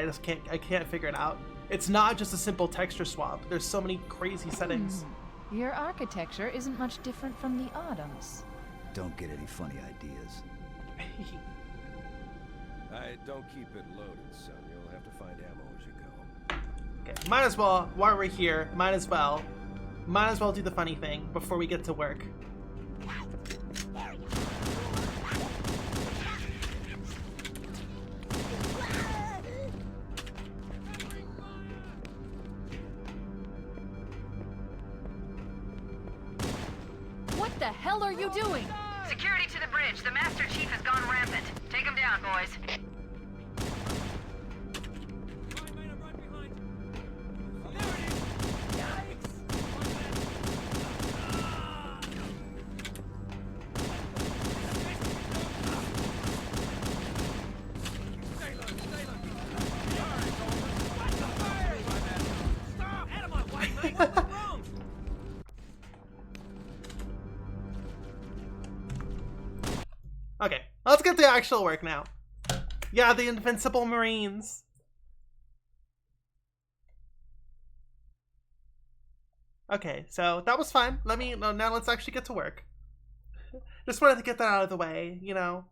I can't figure it out. It's not just a simple texture swap. There's so many crazy settings. Your architecture isn't much different from the Autumn's. Don't get any funny ideas. I don't keep it loaded, son. You'll have to find ammo as you go. Okay, might as well, while we're here, might as well do the funny thing before we get to work. What the hell are you doing? Security to the bridge. The Master Chief has gone rampant. Take him down, boys. Fine, mate, I'm right behind you. There it is! Yikes! Stay low, stay low. What the fire? Stop! Out of my way, mate! What went wrong? Okay, let's get to actual work now. Yeah, the Invincible Marines. Okay, so that was fun. Now let's actually get to work. Just wanted to get that out of the way, you know.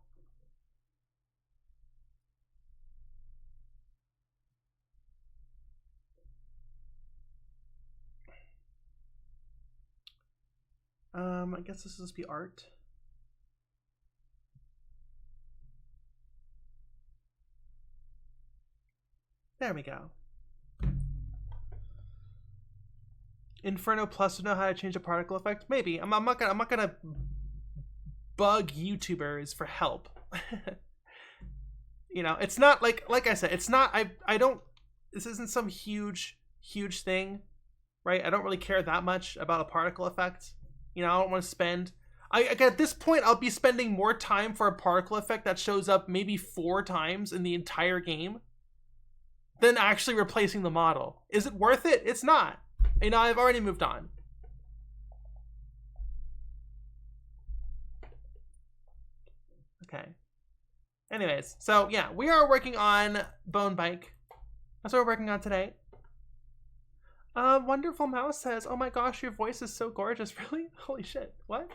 I guess this will just be art. There we go. Inferno Plus would know how to change a particle effect. Maybe. I'm not gonna bug YouTubers for help. You know, it's not like I said, it's not. I don't. This isn't some huge thing, right? I don't really care that much about a particle effect. You know, I don't want to spend. At this point, I'll be spending more time for a particle effect that shows up maybe 4 times in the entire game than actually replacing the model. Is it worth it? It's not. You know, I've already moved on. Okay. Anyways, so yeah, we are working on Bone Bike. That's what we're working on today. Wonderful Mouse says, "Oh my gosh, your voice is so gorgeous." Really? Holy shit. What?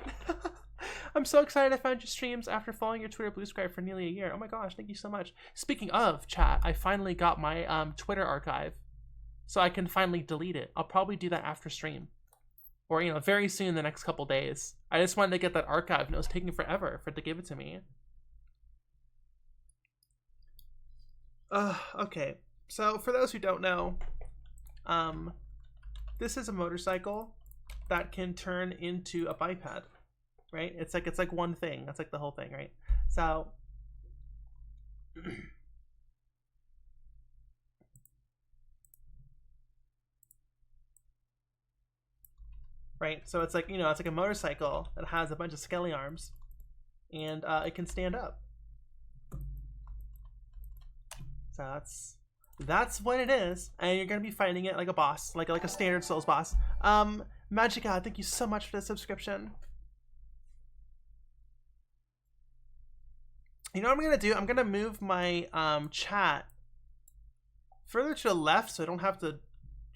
I'm so excited I found your streams after following your Twitter blue sky for nearly a year. Oh my gosh, thank you so much. Speaking of chat, I finally got my Twitter archive, so I can finally delete it. I'll probably do that after stream, or you know, very soon, the next couple days. I just wanted to get that archive, and it was taking forever for it to give it to me. Okay. So for those who don't know, this is a motorcycle that can turn into a biped, right? It's like one thing. That's like the whole thing, right? So right, so it's like, you know, it's like a motorcycle that has a bunch of skelly arms, and it can stand up. So that's what it is, and you're gonna be fighting it like a boss, like a standard Souls boss. Magic God, thank you so much for the subscription. You know what I'm gonna do? I'm gonna move my chat further to the left so I don't have to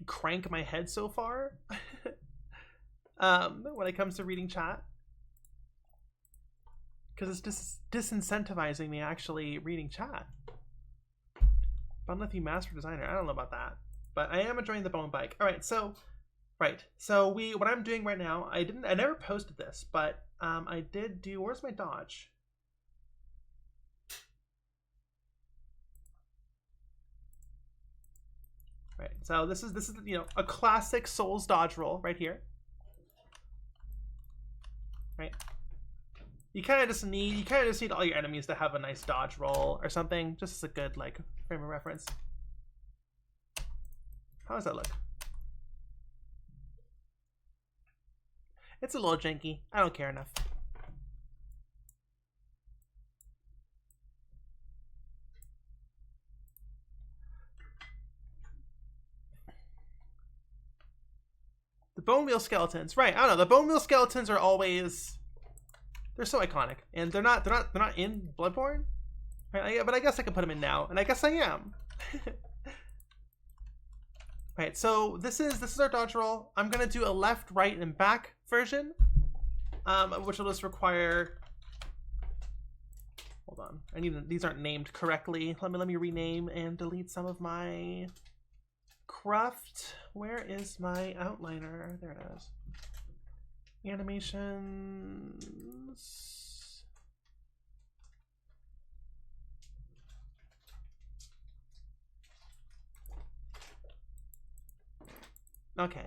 crank my head so far when it comes to reading chat, because it's disincentivizing me actually reading chat. Unless you master designer, I don't know about that, but I am enjoying the Bone Bike. All right, so what I'm doing right now, I never posted this, but I did do. Where's my dodge? Right, so this is you know, a classic Souls dodge roll right here. Right. You kind of just need all your enemies to have a nice dodge roll or something, just as a good like frame of reference. How does that look? It's a little janky. I don't care enough. The bone wheel skeletons, right? I don't know. The bone wheel skeletons are always. They're so iconic, and they're not in Bloodborne, right? But I guess I can put them in now, and I guess I am. Right, so this is our dodge roll. I'm gonna do a left, right, and back version, which will just require. Hold on, these aren't named correctly. Let me rename and delete some of my craft. Where is my outliner? There it is. Animations. Okay.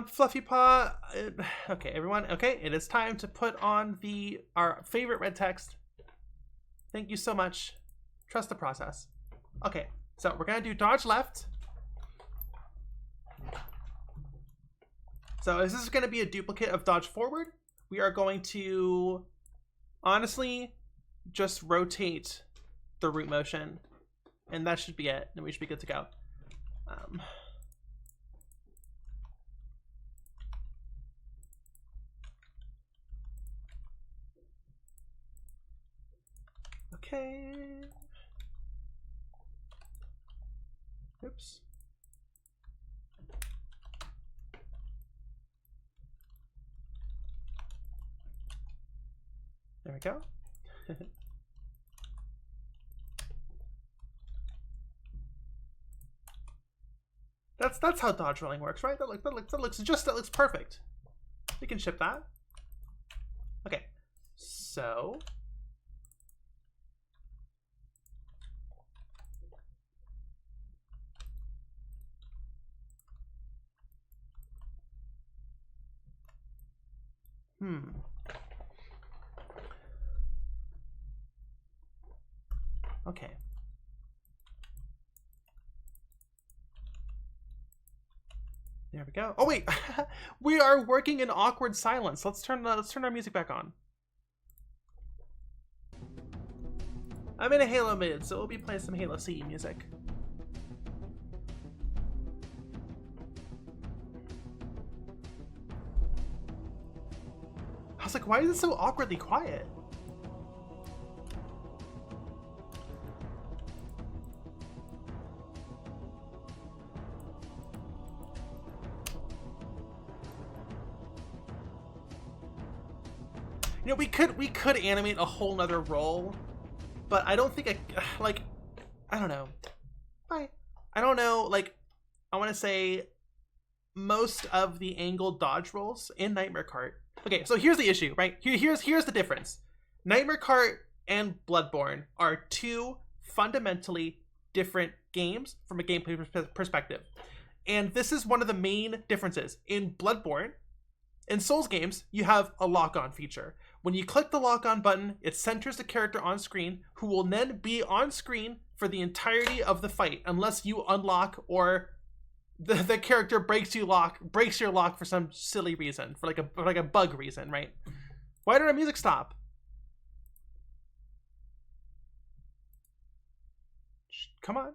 Fluffy Paw. Okay, everyone. Okay, it is time to put on our favorite red text. Thank you so much. Trust the process. Okay, so we're gonna do dodge left. So this is gonna be a duplicate of dodge forward. We are going to honestly just rotate the root motion and that should be it. Then we should be good to go. Okay. Oops. There we go. That's how dodge rolling works, right? That looks perfect. We can ship that. Okay. So okay. There we go. Oh wait, we are working in awkward silence. Let's turn our music back on. I'm in a Halo mood, so we'll be playing some Halo CE music. I was like, why is it so awkwardly quiet? You know, we could animate a whole nother role, but I don't think I don't know. I don't know, like, I want to say most of the angled dodge rolls in Nightmare Kart. Okay, so here's the issue, right? Here's the difference. Nightmare Kart and Bloodborne are two fundamentally different games from a gameplay perspective. And this is one of the main differences. In Bloodborne, in Souls games, you have a lock-on feature. When you click the lock-on button, it centers the character on screen, who will then be on screen for the entirety of the fight, unless you unlock or the character breaks your lock for some silly reason, for like a bug reason, right? Why did our music stop? Come on,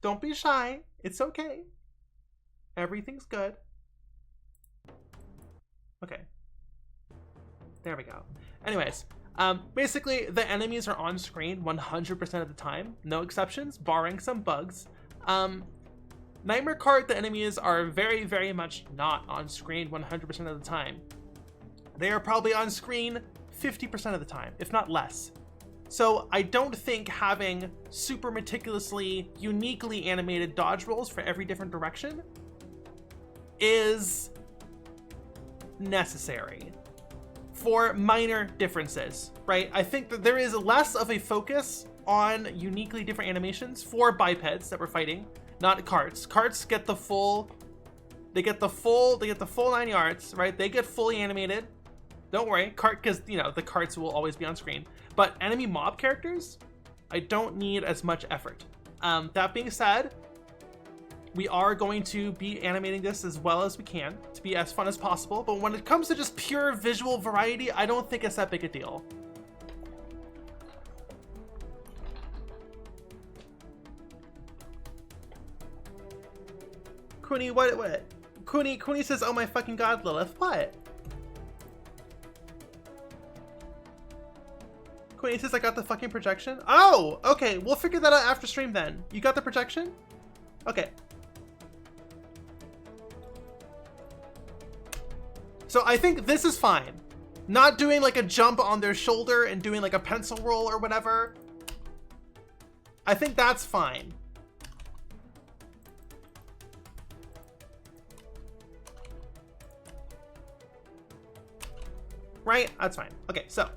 don't be shy. It's okay. Everything's good. Okay. There we go. Anyways, basically the enemies are on screen 100% of the time, no exceptions, barring some bugs. Nightmare Kart, the enemies are very, very much not on screen 100% of the time. They are probably on screen 50% of the time, if not less. So I don't think having super meticulously, uniquely animated dodge rolls for every different direction is necessary for minor differences, right? I think that there is less of a focus on uniquely different animations for bipeds that we're fighting, not carts. Carts get the full 9 yards, right? They get fully animated. Don't worry, cart, because you know the carts will always be on screen. But enemy mob characters, I don't need as much effort. That being said, we are going to be animating this as well as we can to be as fun as possible. But when it comes to just pure visual variety, I don't think it's that big a deal. Cooney, what? Cooney says, oh my fucking god, Lilith. What? Cooney says, I got the fucking projection. Oh, okay. We'll figure that out after stream then. You got the projection? Okay. So I think this is fine. Not doing like a jump on their shoulder and doing like a pencil roll or whatever. I think that's fine. Right? That's fine. Okay, so.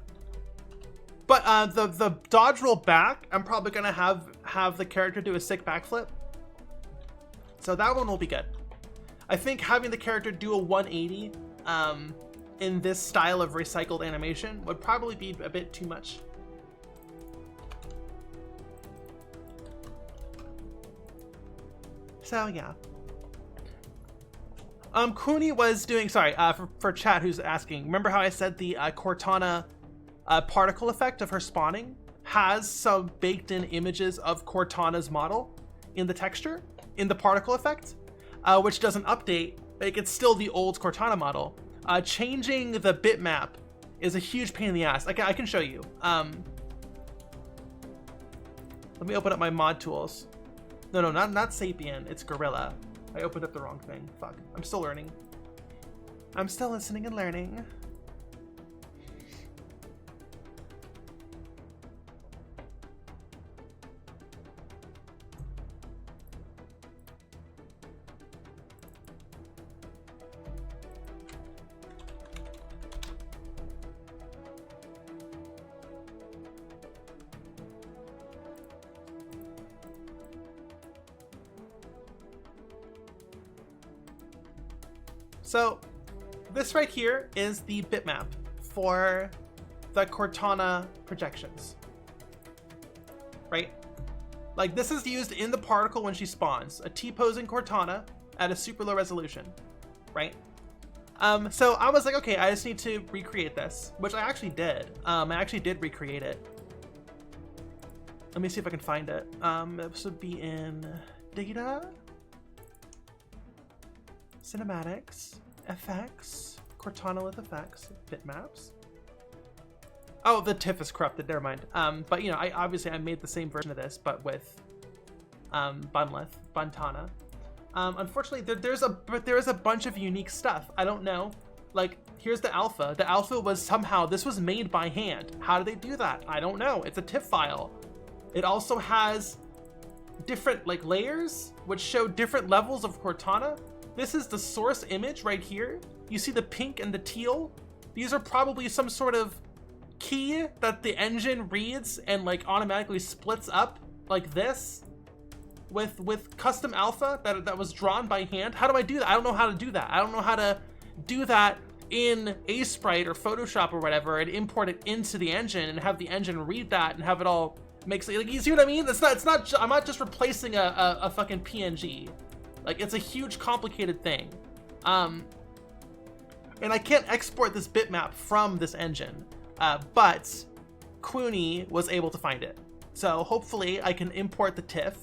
But the dodge roll back, I'm probably gonna have the character do a sick backflip. So that one will be good. I think having the character do a 180 in this style of recycled animation would probably be a bit too much. So yeah. Cooney was doing, sorry, for chat who's asking, remember how I said the Cortana particle effect of her spawning has some baked in images of Cortana's model in the texture, in the particle effect, which doesn't update. Like, it's still the old Cortana model. Changing the bitmap is a huge pain in the ass. I can show you. Let me open up my mod tools. No, not Sapien. It's Gorilla. I opened up the wrong thing. Fuck. I'm still learning. I'm still listening and learning. So this right here is the bitmap for the Cortana projections, right? Like, this is used in the particle when she spawns, a T-posing Cortana at a super low resolution, right? So I was like, okay, I just need to recreate this, which I actually did. I actually did recreate it. Let me see if I can find it. This would be in data, cinematics, FX, Cortana with effects, bitmaps. Oh, the TIFF is corrupted, never mind. But you know, I made the same version of this, but with Buntana. Unfortunately, there is a bunch of unique stuff. I don't know. Like, here's the alpha. The alpha was somehow, this was made by hand. How did they do that? I don't know. It's a TIFF file. It also has different like layers, which show different levels of Cortana. This is the source image right here. You see the pink and the teal. These are probably some sort of key that the engine reads and like automatically splits up like this with custom alpha that was drawn by hand. How do I do that? I don't know how to do that. I don't know how to do that in Sprite or Photoshop or whatever and import it into the engine and have the engine read that and have it all make sense. Like, you see what I mean? It's not I'm not just replacing a fucking PNG. Like, it's a huge complicated thing. And I can't export this bitmap from this engine, but Quooney was able to find it. So hopefully I can import the TIFF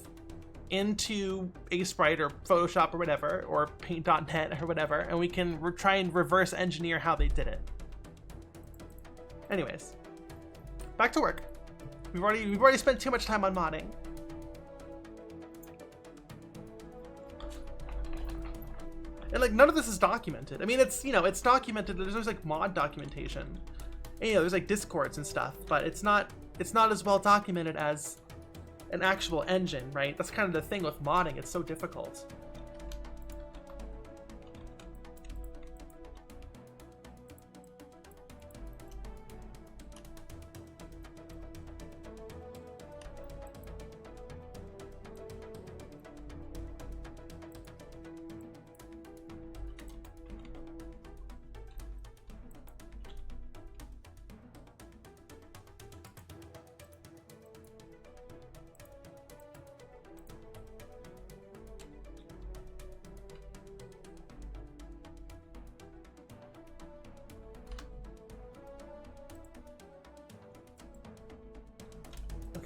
into Sprite or Photoshop or whatever, or Paint.net or whatever, and we can try and reverse engineer how they did it. Anyways, back to work. We've already spent too much time on modding. And like, none of this is documented. I mean, it's, you know, it's documented. There's like mod documentation, and, you know, there's like discords and stuff, but it's not as well documented as an actual engine, right? That's kind of the thing with modding. It's so difficult.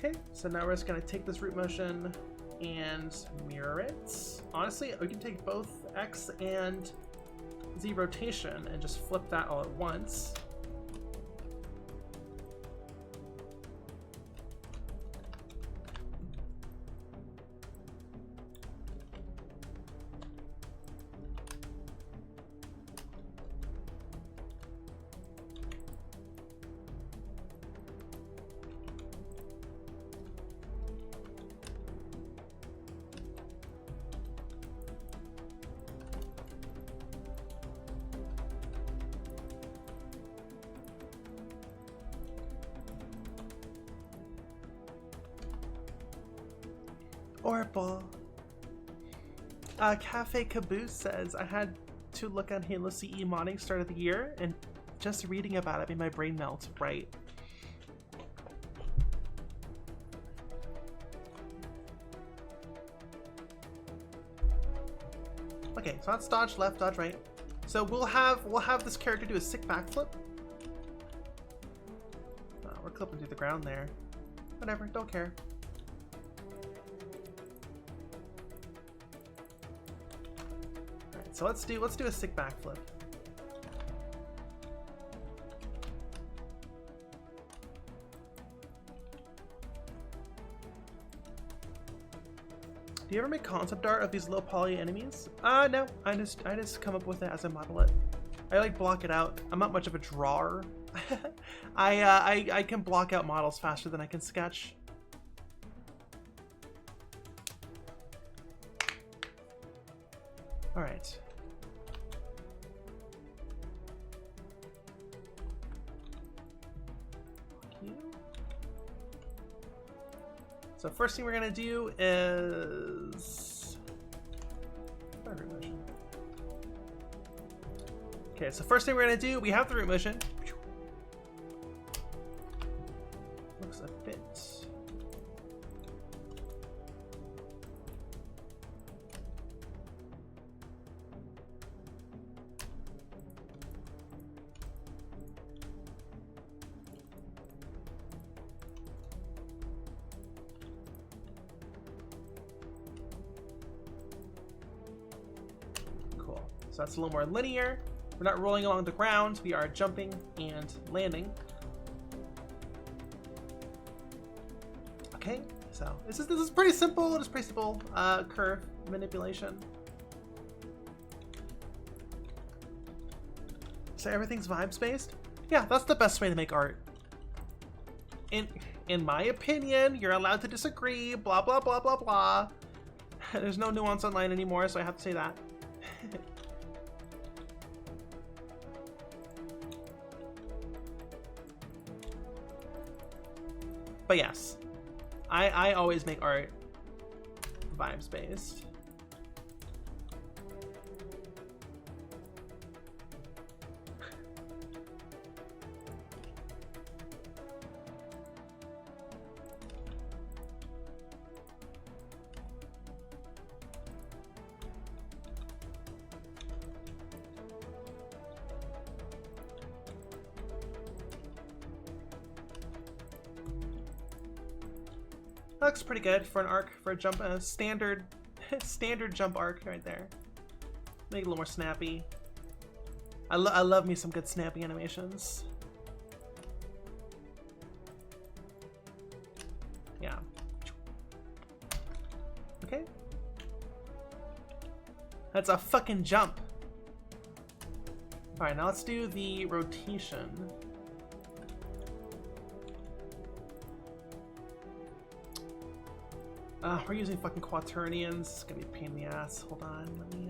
Okay, so now we're just gonna take this root motion and mirror it. Honestly, we can take both X and Z rotation and just flip that all at once. Orpal. Cafe Caboose says, I had to look on Halo CE modding start of the year, and just reading about it made my brain melt. Right. Okay, so that's dodge left, dodge right. So we'll have this character do a sick backflip. We're clipping through the ground there. whatever, don't care. Alright, so let's do a sick backflip. Do you ever make concept art of these low poly enemies? No. I just come up with it as I model it. I like block it out. I'm not much of a drawer. I can block out models faster than I can sketch. All right. So first thing we're gonna do is okay. So first thing we're gonna do, we have the root motion. Looks a bit. So that's a little more linear. We're not rolling along the ground. We are jumping and landing. Okay, so this is pretty simple. It's pretty simple curve manipulation. So everything's vibes based. Yeah, that's the best way to make art. In my opinion, you're allowed to disagree. Blah blah blah blah blah. There's no nuance online anymore, so I have to say that. But yes, I always make art vibes based. That looks pretty good for an arc, for a jump, standard jump arc right there. Make it a little more snappy. I love me some good snappy animations. Yeah. Okay. That's a fucking jump. All right, now let's do the rotation. We're using fucking quaternions. It's gonna be a pain in the ass. Hold on, let me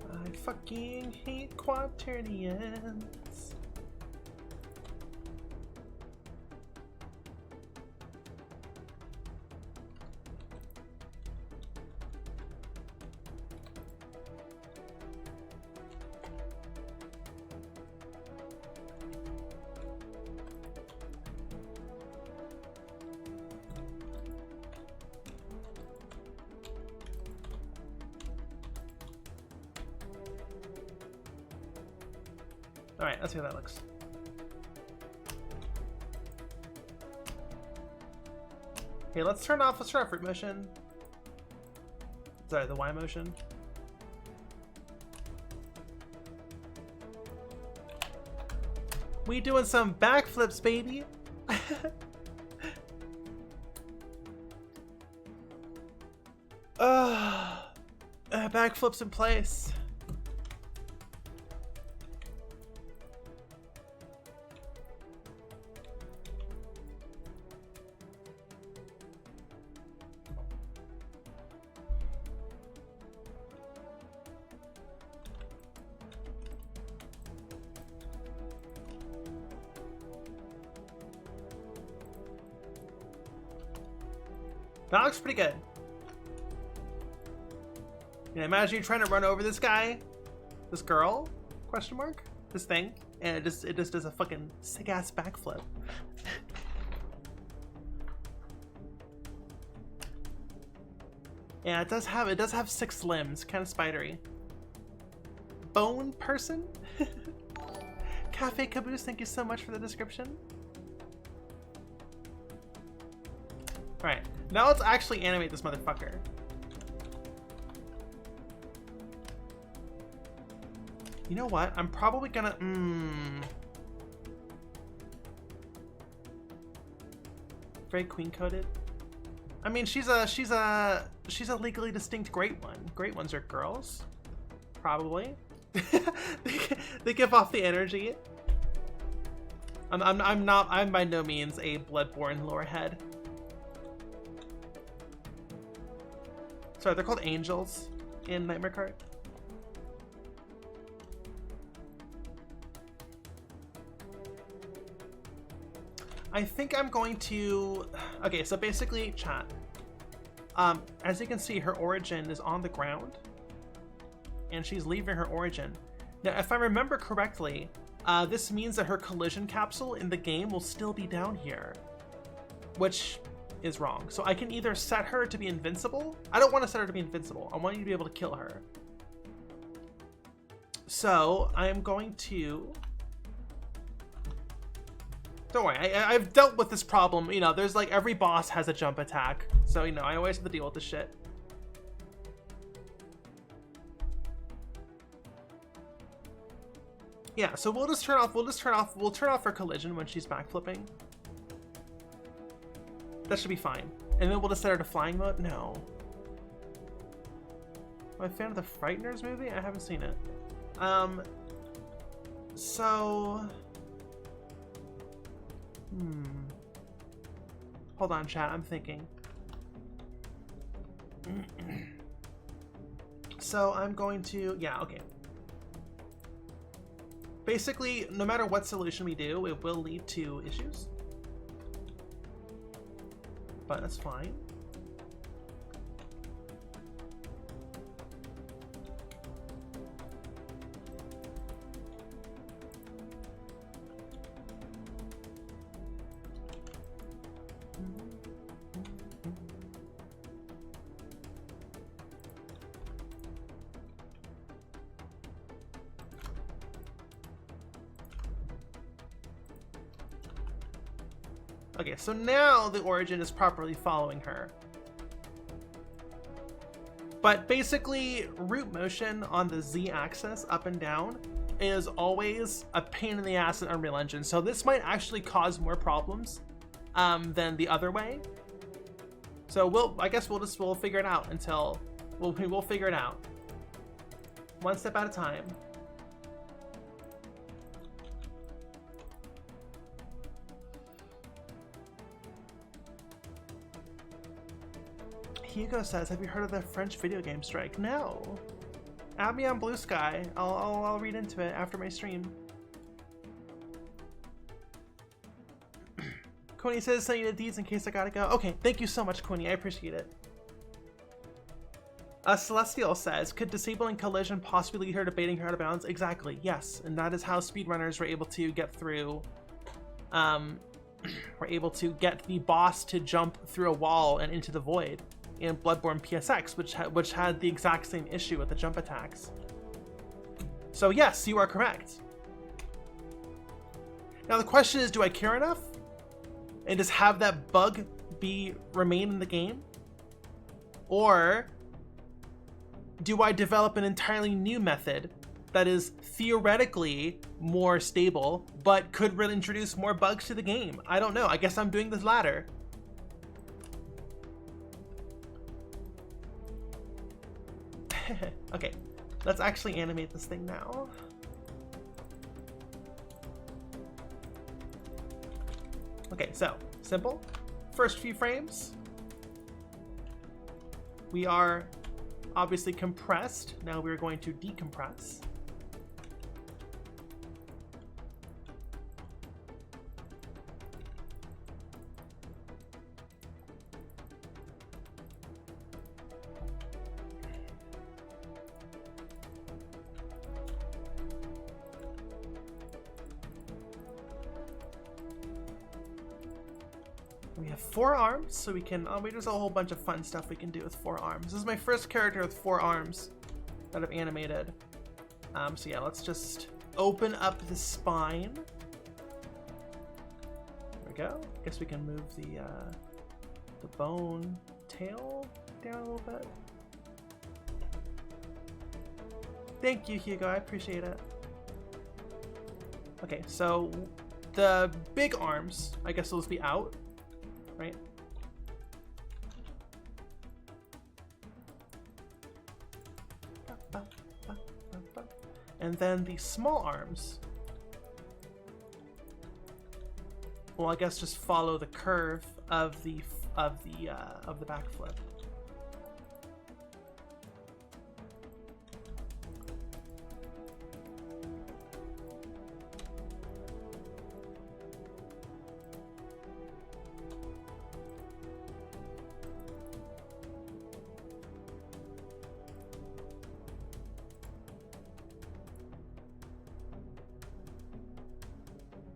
I fucking hate quaternions. Alright, let's see how that looks. Okay, let's turn off root motion. Sorry, the Y motion. We doing some backflips, baby. Backflips in place. That looks pretty good. You know, imagine you're trying to run over this guy, this girl, question mark, this thing, and it just does a fucking sick ass backflip. Yeah, it does have 6 limbs, kind of spidery. Bone person? Cafe Caboose, thank you so much for the description. Alright, now let's actually animate this motherfucker. You know what? I'm probably gonna... Very queen-coded. I mean, she's a legally distinct great one. Great ones are girls. Probably. They give off the energy. I'm by no means a Bloodborne lorehead. Sorry, they're called angels in Nightmare Kart. I think I'm going to... Okay, so basically, chat. As you can see, her origin is on the ground. And she's leaving her origin. Now, if I remember correctly, this means that her collision capsule in the game will still be down here. Which is wrong. So I can either set her to be invincible. I don't want to set her to be invincible. I want you to be able to kill her. So I am going to... Don't worry, I've dealt with this problem. You know, there's like every boss has a jump attack. So, you know, I always have to deal with this shit. Yeah, so we'll turn off her collision when she's backflipping. That should be fine. And then we'll just set her to flying mode? No. Am I a fan of the Frighteners movie? I haven't seen it. So... Hold on, chat, I'm thinking. So I'm going to... Yeah, okay. Basically, no matter what solution we do, it will lead to issues. But that's fine. Okay, so now the origin is properly following her. But basically, root motion on the Z-axis, up and down, is always a pain in the ass in Unreal Engine. So this might actually cause more problems than the other way. So I guess we'll figure it out until we'll figure it out. One step at a time. Hugo says, have you heard of the French video game strike? No. Add me on Blue Sky. I'll read into it after my stream. Quinny says, send you the deeds in case I gotta go. Okay, thank you so much, Quinny. I appreciate it. Celestial says, could disabling collision possibly lead her to baiting her out of bounds? Exactly, yes. And that is how speedrunners were able to get through... were able to get the boss to jump through a wall and into the void in Bloodborne PSX, which had the exact same issue with the jump attacks. So yes, you are correct. Now the question is, do I care enough? And just have that bug remain in the game? Or do I develop an entirely new method that is theoretically more stable, but could really introduce more bugs to the game? I don't know. I guess I'm doing this latter. Okay, let's actually animate this thing now. Okay, so simple. First few frames. We are obviously compressed. Now we're going to decompress. We have 4 arms, so we can, there's a whole bunch of fun stuff we can do with 4 arms. This is my first character with 4 arms that I've animated. So yeah, let's just open up the spine. There we go. Guess we can move the bone tail down a little bit. Thank you, Hugo, I appreciate it. Okay, so the big arms, I guess those be out, right? And then the small arms, well, I guess just follow the curve of the backflip.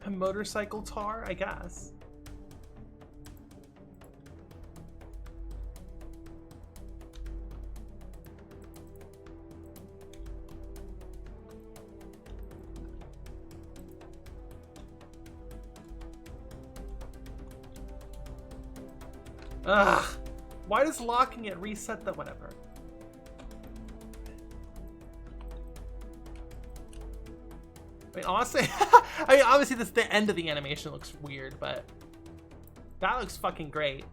A motorcycle tar, I guess. Ugh! Why does locking it reset the whatever? I mean, honestly, I mean, obviously the end of the animation looks weird, but that looks fucking great.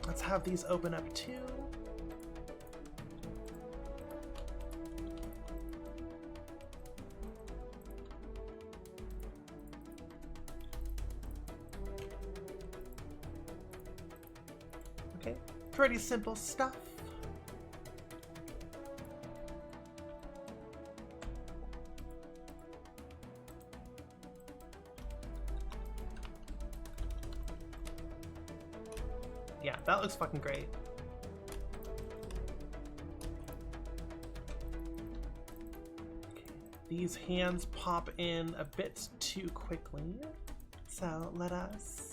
Let's have these open up too. Okay, pretty simple stuff. Yeah, that looks fucking great. Okay, these hands pop in a bit too quickly, so let us...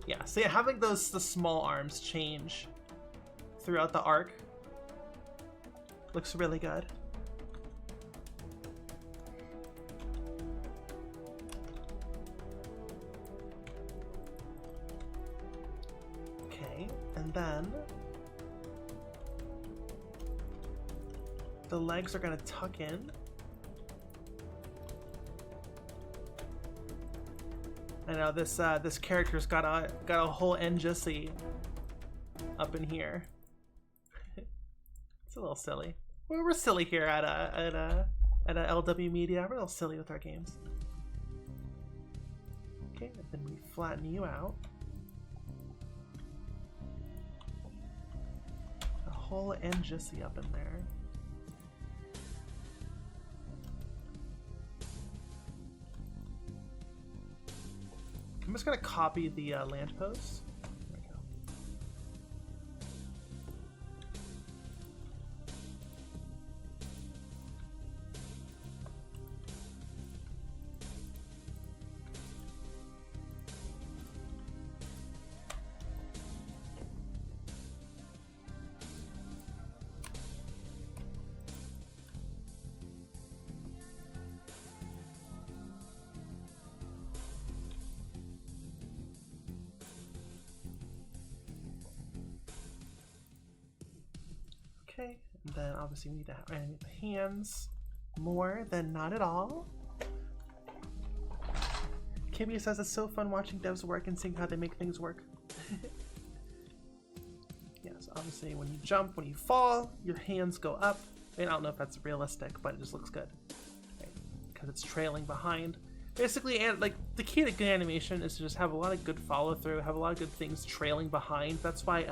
Yeah, so yeah, having the small arms change throughout the arc looks really good. Okay, and then the legs are gonna tuck in. I know this this character's got a whole Njussi up in here. It's a little silly. We're silly here at a LWMedia. We're a little silly with our games. Okay, and then we flatten you out. A whole Njussi up in there. I'm just gonna copy the lamppost. There we go. Okay, and then obviously we need to animate the hands more than not at all. Kimmy says it's so fun watching devs work and seeing how they make things work. Yes, obviously when you jump, when you fall, your hands go up. I mean, I don't know if that's realistic, but it just looks good. Because it's trailing behind. Basically, and like the key to good animation is to just have a lot of good follow through, have a lot of good things trailing behind. That's why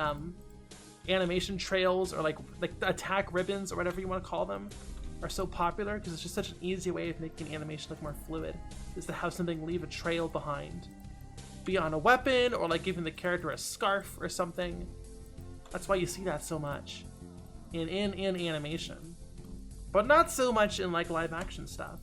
animation trails or like attack ribbons or whatever you want to call them are so popular because it's just such an easy way of making animation look more fluid, is to have something leave a trail behind. Be on a weapon, or like giving the character a scarf or something. That's why you see that so much in animation. But not so much in like live action stuff.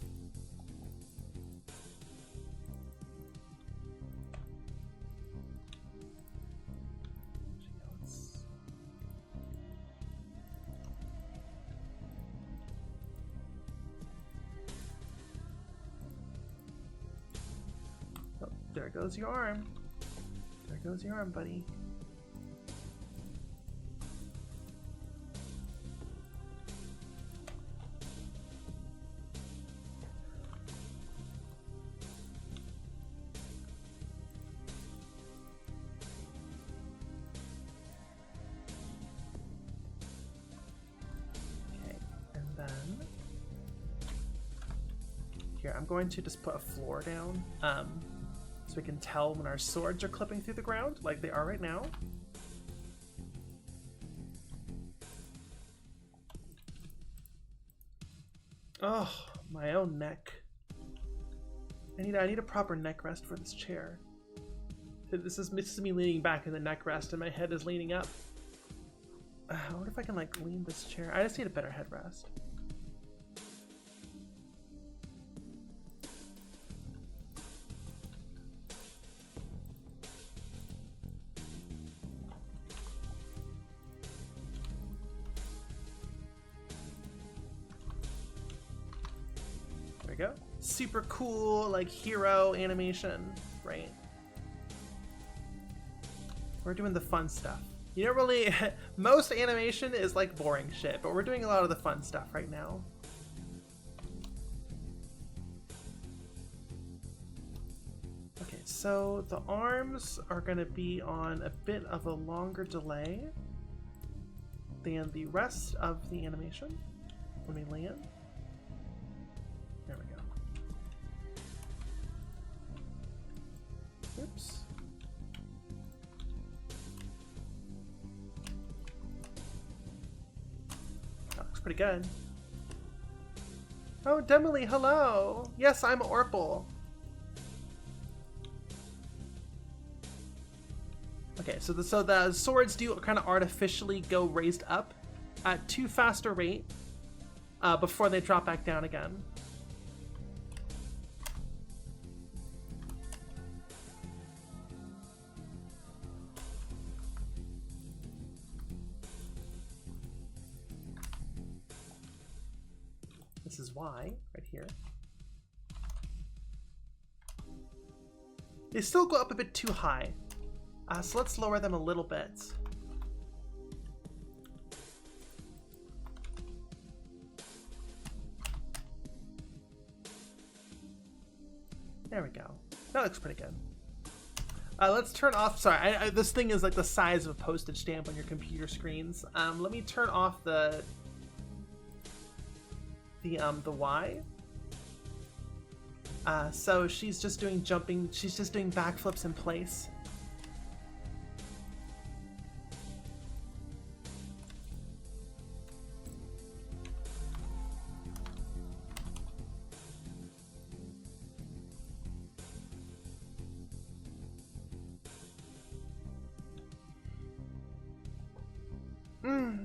Oh, there goes your arm. There goes your arm, buddy. Here, I'm going to just put a floor down so we can tell when our swords are clipping through the ground like they are right now. Oh, my own neck. I need a proper neck rest for this chair. This is me leaning back in the neck rest and my head is leaning up. I wonder if I can like lean this chair. I just need a better headrest. Go. Super cool, like hero animation, right? We're doing the fun stuff. You don't really, most animation is like boring shit, but we're doing a lot of the fun stuff right now. Okay, so the arms are gonna be on a bit of a longer delay than the rest of the animation when we land. There we go. Oops. That looks pretty good. Oh, Demily, hello! Yes, I'm Orpal. Okay, so the swords do kind of artificially go raised up at too fast a rate before they drop back down again. This is why, right here. They still go up a bit too high. So let's lower them a little bit. There we go. That looks pretty good. Let's turn off, sorry, this thing is like the size of a postage stamp on your computer screens. Let me turn off the Y. So she's just doing jumping, she's just doing backflips in place.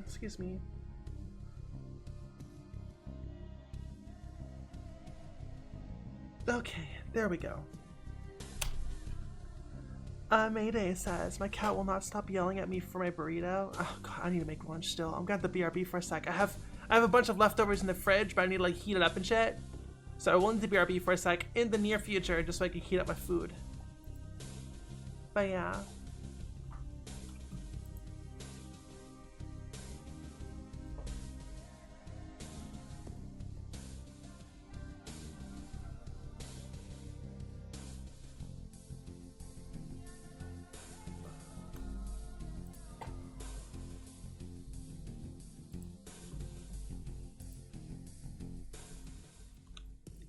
Excuse me. Okay, there we go. Mayday says, my cat will not stop yelling at me for my burrito. Oh god, I need to make lunch still. I'm gonna have the BRB for a sec. I have a bunch of leftovers in the fridge, but I need to like heat it up and shit. So I will need the BRB for a sec in the near future, just so I can heat up my food. But yeah.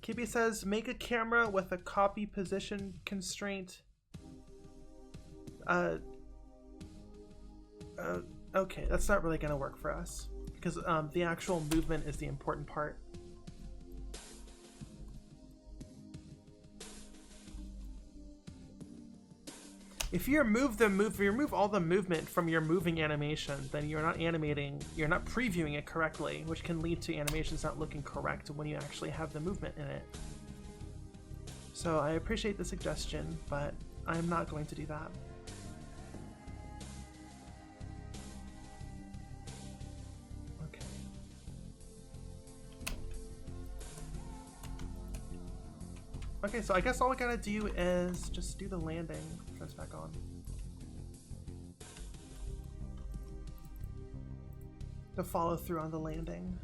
Kibby says, make a camera with a copy position constraint. Okay, that's not really gonna work for us because the actual movement is the important part. If you remove all the movement from your moving animation, then you're not previewing it correctly, which can lead to animations not looking correct when you actually have the movement in it. So I appreciate the suggestion, but I'm not going to do that. Okay. Okay, so I guess all we gotta do is just do the landing. Turn this back on. To follow through on the landing.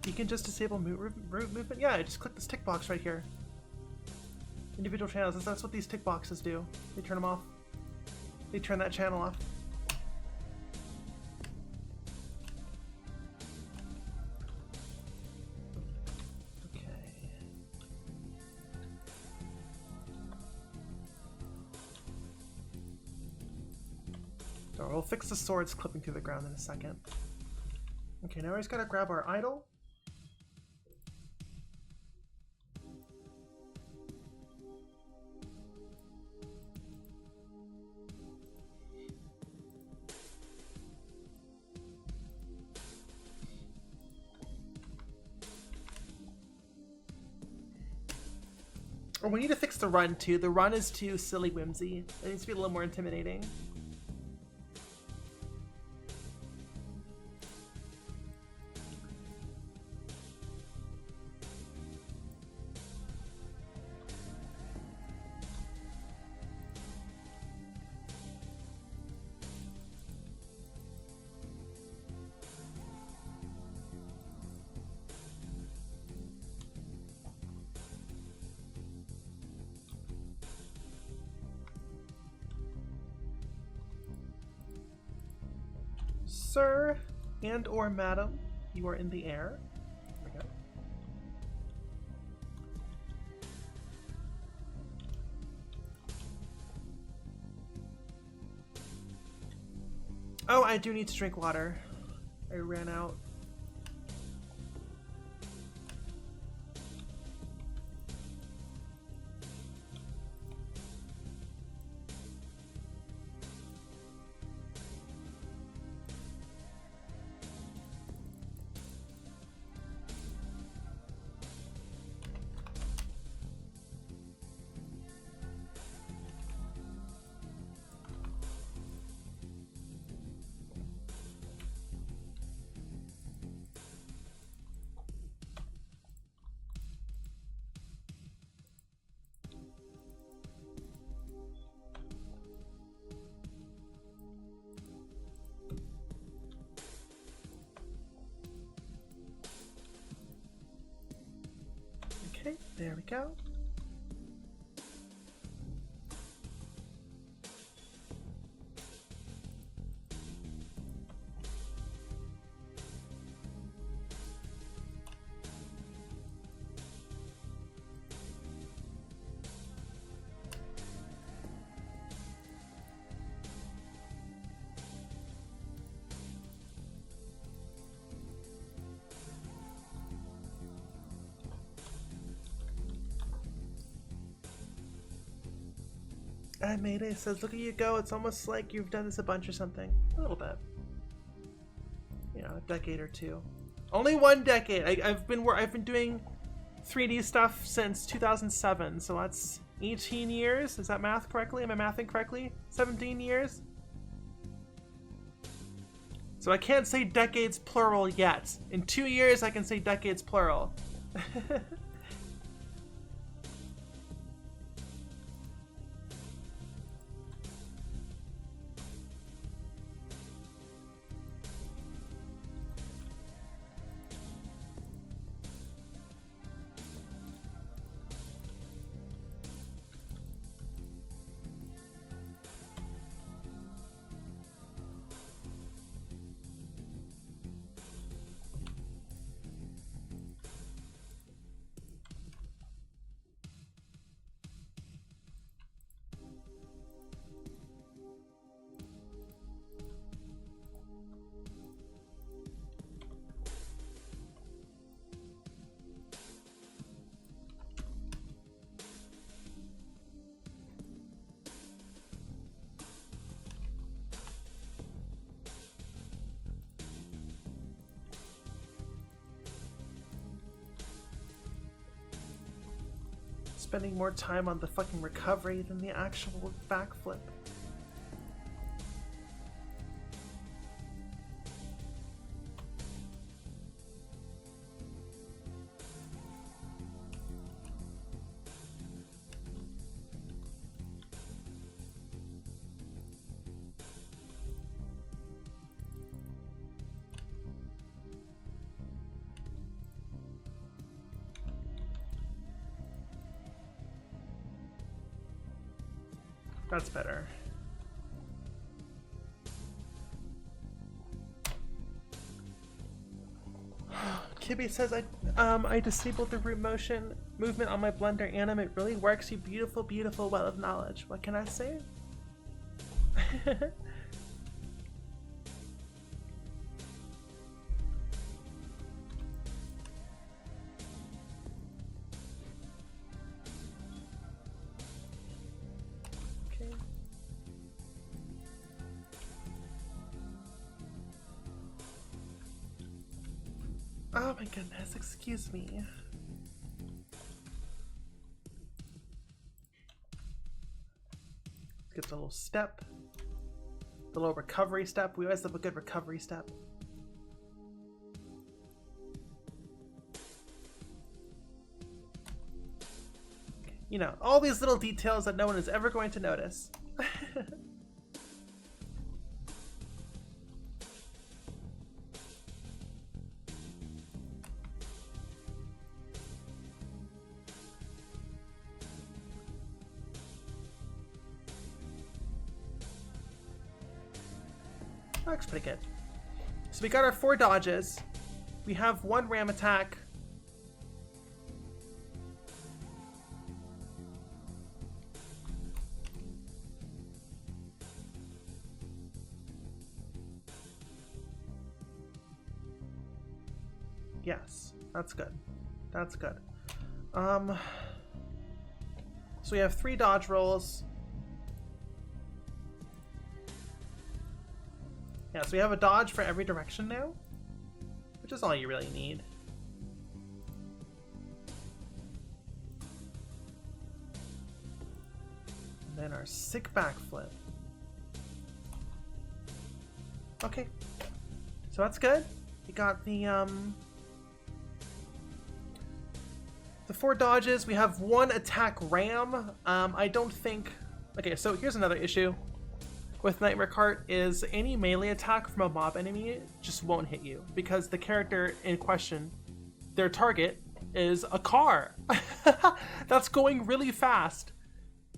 You can just disable root movement? Yeah, just click this tick box right here. Individual channels, that's what these tick boxes do. They turn them off. They turn that channel off. Okay. So we'll fix the swords clipping through the ground in a second. Okay, now we just gotta grab our idol. Oh, we need to fix the run too. The run is too silly whimsy. It needs to be a little more intimidating. Sir and or madam, you are in the air. There we go. Oh, I do need to drink water. I ran out. Okay, there we go. And Mayday says, look at you go, it's almost like you've done this a bunch or something. A little bit. You know, a decade or two. Only 1 decade. I've been doing 3D stuff since 2007, so that's 18 years. Is that math correctly? Am I mathing correctly? 17 years? So I can't say decades plural yet. In 2 years, I can say decades plural. spending more time on the fucking recovery than the actual backflip. That's better. Kibby says I disabled the root motion movement on my blender anim. It really works, you beautiful, beautiful well of knowledge. What can I say? Oh my goodness, excuse me. Let's get the little step. The little recovery step. We always have a good recovery step. You know, all these little details that no one is ever going to notice. Looks pretty good. So we got our 4 dodges. We have 1 ram attack. Yes, that's good. That's good. So we have 3 dodge rolls. Yeah, so we have a dodge for every direction now, which is all you really need. And then our sick backflip. Okay, so that's good. We got the 4 dodges. We have 1 attack ram. I don't think. Okay, so here's another issue with Nightmare Kart is any melee attack from a mob enemy just won't hit you because the character in question, their target, is a car that's going really fast.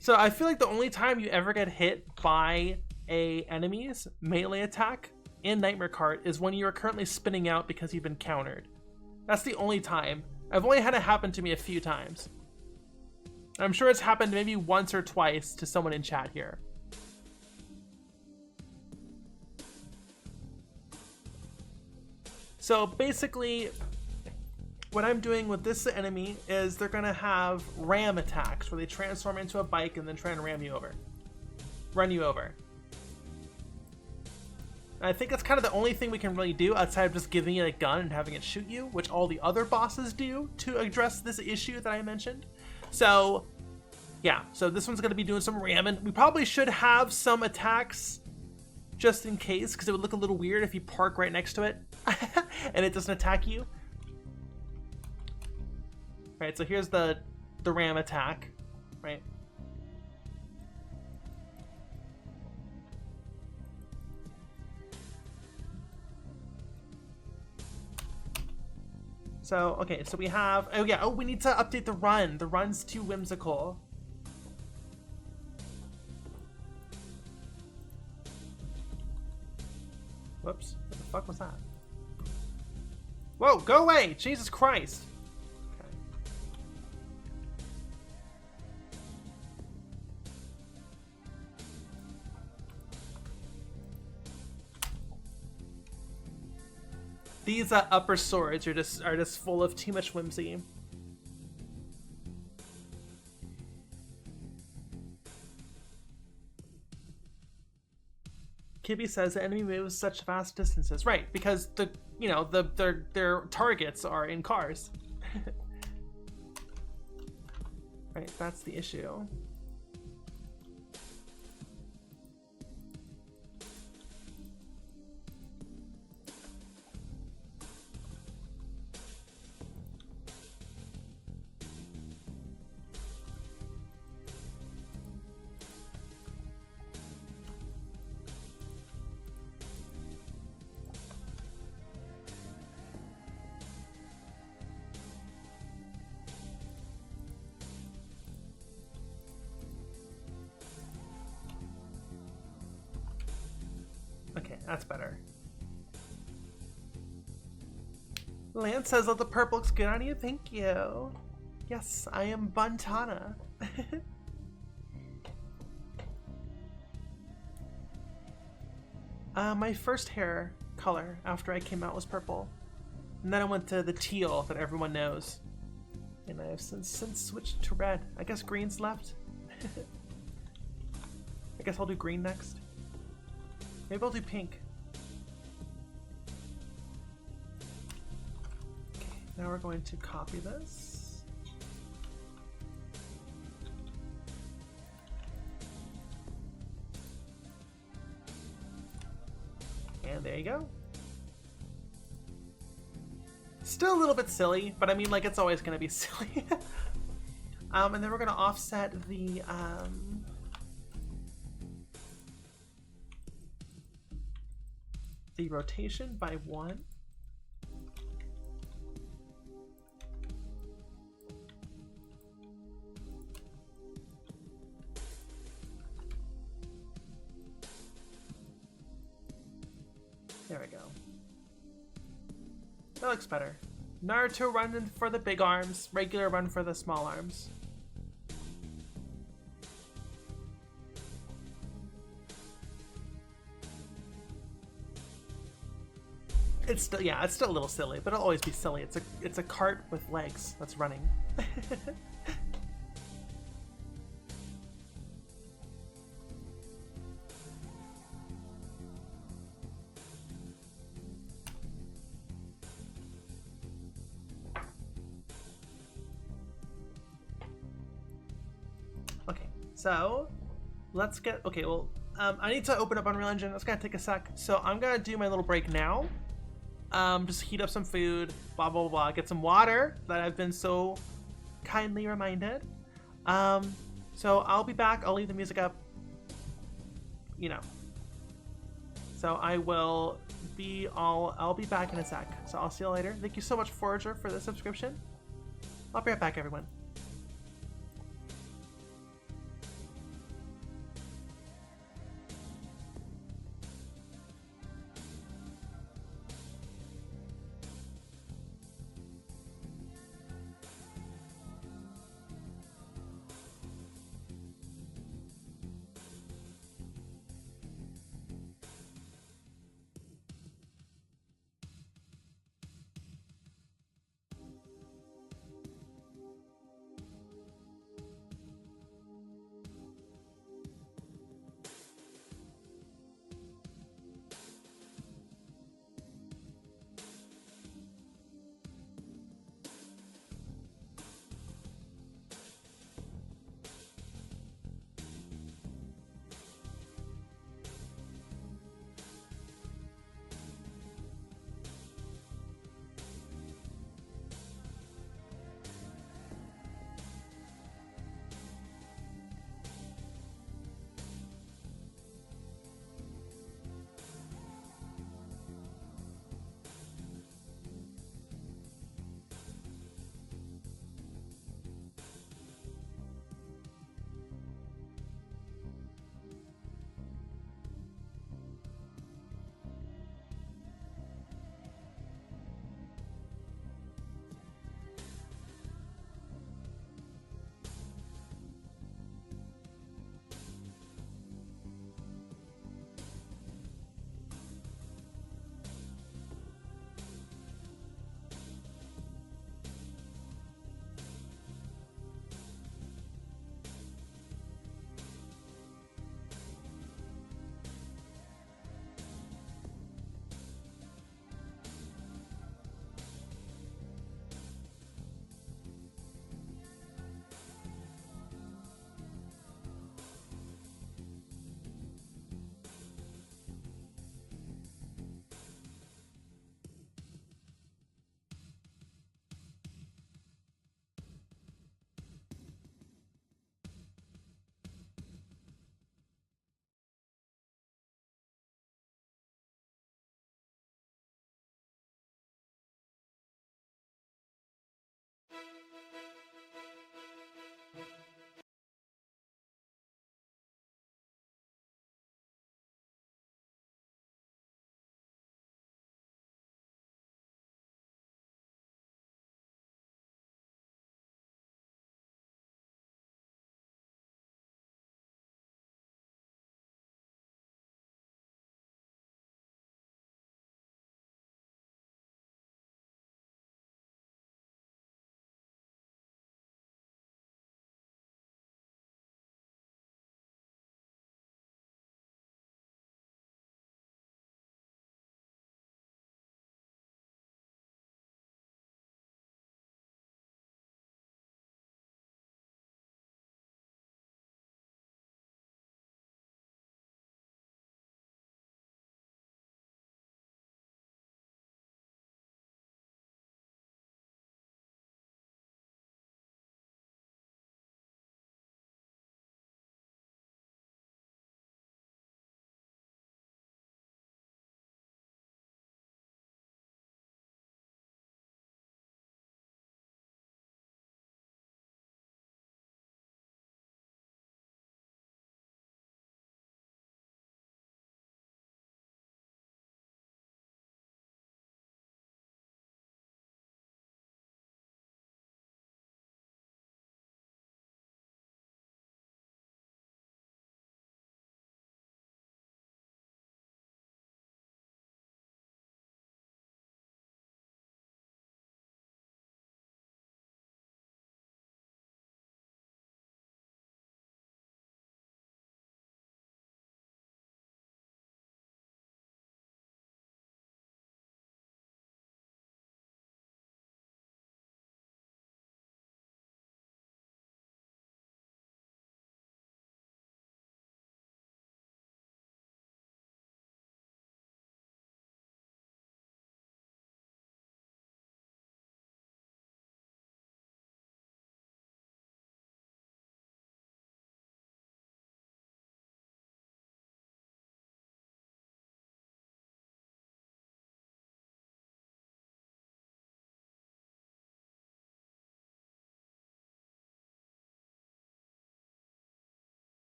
So I feel like the only time you ever get hit by a enemy's melee attack in Nightmare Kart is when you are currently spinning out because you've been countered. That's the only time. I've only had it happen to me a few times. I'm sure it's happened maybe once or twice to someone in chat here. So basically, what I'm doing with this enemy is they're gonna have ram attacks where they transform into a bike and then try and ram you over. Run you over. And I think that's kind of the only thing we can really do outside of just giving it a gun and having it shoot you, which all the other bosses do to address this issue that I mentioned. So, yeah, so this one's gonna be doing some ramming. We probably should have some attacks just in case, because it would look a little weird if you park right next to it and it doesn't attack you. Right, so here's the ram attack, right? So, okay, so we have, oh yeah, oh, we need to update the run. The run's too whimsical. Whoops, what the fuck was that? Whoa, go away! Jesus Christ! Okay. These upper swords are just full of too much whimsy. Kibby says the enemy moves such vast distances. Right, because their targets are in cars. Right, that's the issue. Okay, that's better. Lance says that the purple looks good on you. Thank you. Yes, I am Buntana. My first hair color after I came out was purple. And then I went to the teal that everyone knows. And I have since switched to red. I guess green's left. I guess I'll do green next. Maybe I'll do pink. Okay, now we're going to copy this. And there you go. Still a little bit silly, but I mean, like, it's always going to be silly. And then we're going to offset the rotation by 1. There we go. That looks better. Naruto running for the big arms, regular run for the small arms. It's still, yeah, it's still a little silly, but it'll always be silly. It's a cart with legs that's running. Okay, so let's get, okay, well, I need to open up Unreal Engine. That's gonna take a sec. So I'm gonna do my little break now. Just heat up some food, blah, blah, blah, get some water that I've been so kindly reminded. So I'll be back. I'll leave the music up, you know. So I'll be back in a sec. So I'll see you later. Thank you so much, Forager, for the subscription. I'll be right back, everyone.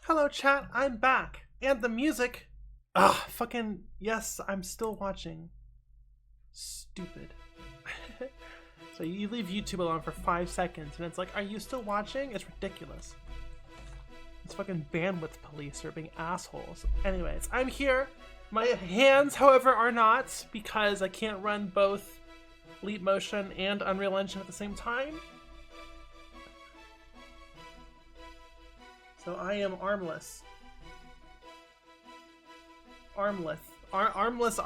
Hello, chat. I'm back. And the music. Ah, fucking yes, I'm still watching. Stupid. So you leave YouTube alone for 5 seconds, and it's like, are you still watching? It's ridiculous. It's fucking bandwidth police are being assholes. Anyways, I'm here. My hands, however, are not, because I can't run both Leap Motion and Unreal Engine at the same time. So I am armless. Armless. Armless.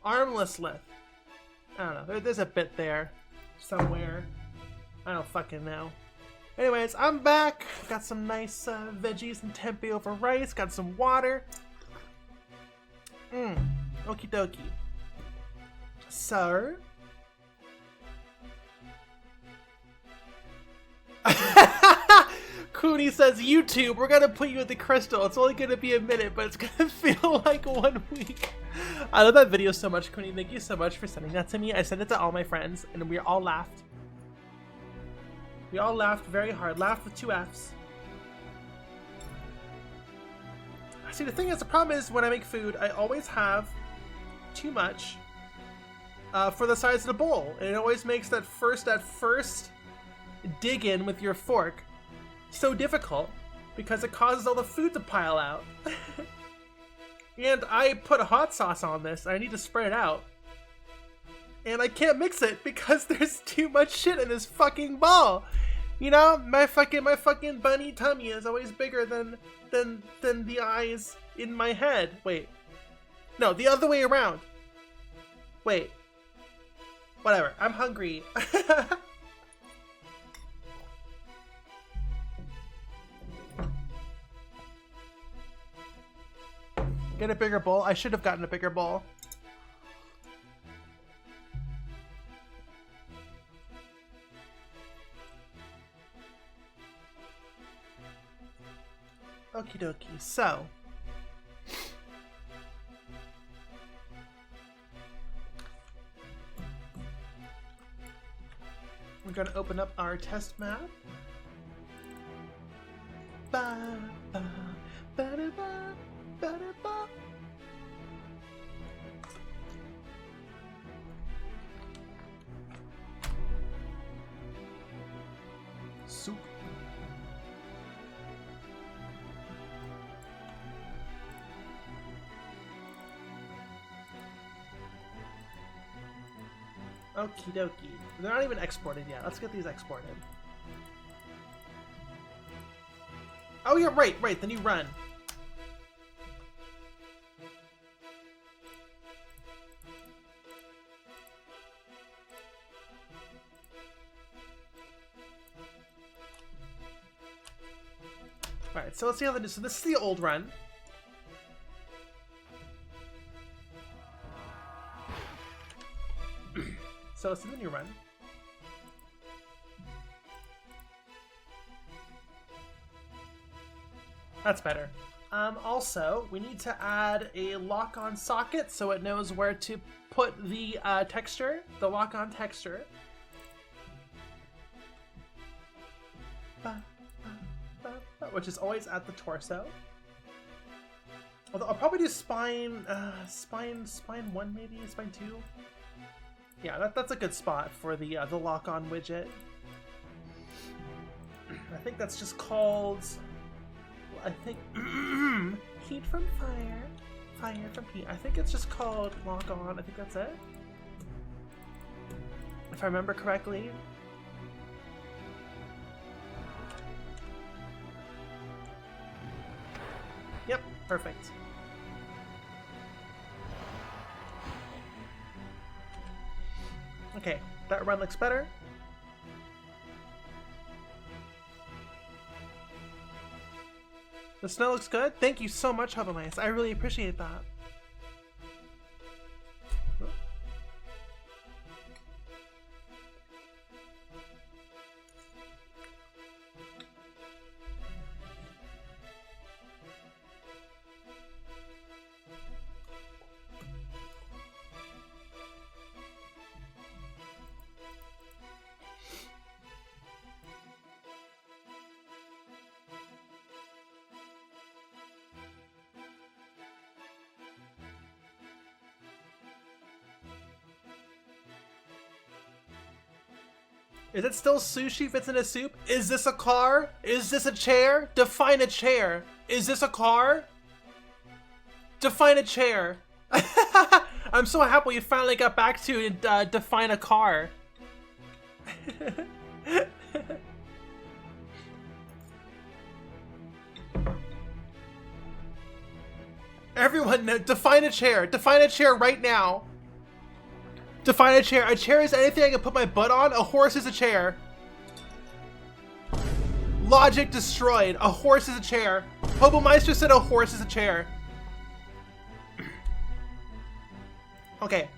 Armless lift. I don't know. There's a bit there somewhere. I don't fucking know. Anyways, I'm back. Got some nice veggies and tempeh over rice. Got some water. Okie dokie. So. Cooney says, YouTube, we're gonna put you in the crystal. It's only gonna be a minute, but it's gonna feel like 1 week. I love that video so much, Cooney. Thank you so much for sending that to me. I sent it to all my friends, and we all laughed. We all laughed very hard. Laughed with 2 Fs. See, the thing is, the problem is when I make food, I always have too much for the size of the bowl. And it always makes that first dig in with your fork so difficult because it causes all the food to pile out. And I put a hot sauce on this, and I need to spread it out. And I can't mix it because there's too much shit in this fucking ball. You know, my fucking bunny tummy is always bigger than the eyes in my head. Wait. No, the other way around. Wait. Whatever. I'm hungry. Get a bigger bowl? I should have gotten a bigger bowl. Okie dokie, so. We're gonna open up our test map. Ba, ba, ba, da, ba, ba, da, ba. Soup. Okie dokie. They're not even exported yet. Let's get these exported. Oh yeah, right. Then you run. Alright, so let's see how they do. So this is the old run. So it's the new run. That's better. Also, we need to add a lock-on socket so it knows where to put the texture, the lock-on texture. Which is always at the torso. Although I'll probably do spine 1 maybe, spine 2. Yeah, that's a good spot for the lock-on widget. I think that's just called, I think, heat from fire, fire from heat. I think it's just called lock-on. I think that's it, if I remember correctly. Yep, perfect. Okay, that run looks better. The snow looks good. Thank you so much, Hubble Nice. I really appreciate that. Is it still sushi if it's in a soup? Is this a car? Is this a chair? Define a chair. Is this a car? Define a chair. I'm so happy you finally got back to define a car. Everyone, define a chair. Define a chair right now. Define a chair. A chair is anything I can put my butt on. A horse is a chair. Logic destroyed. A horse is a chair. Hobomeister said a horse is a chair. Okay.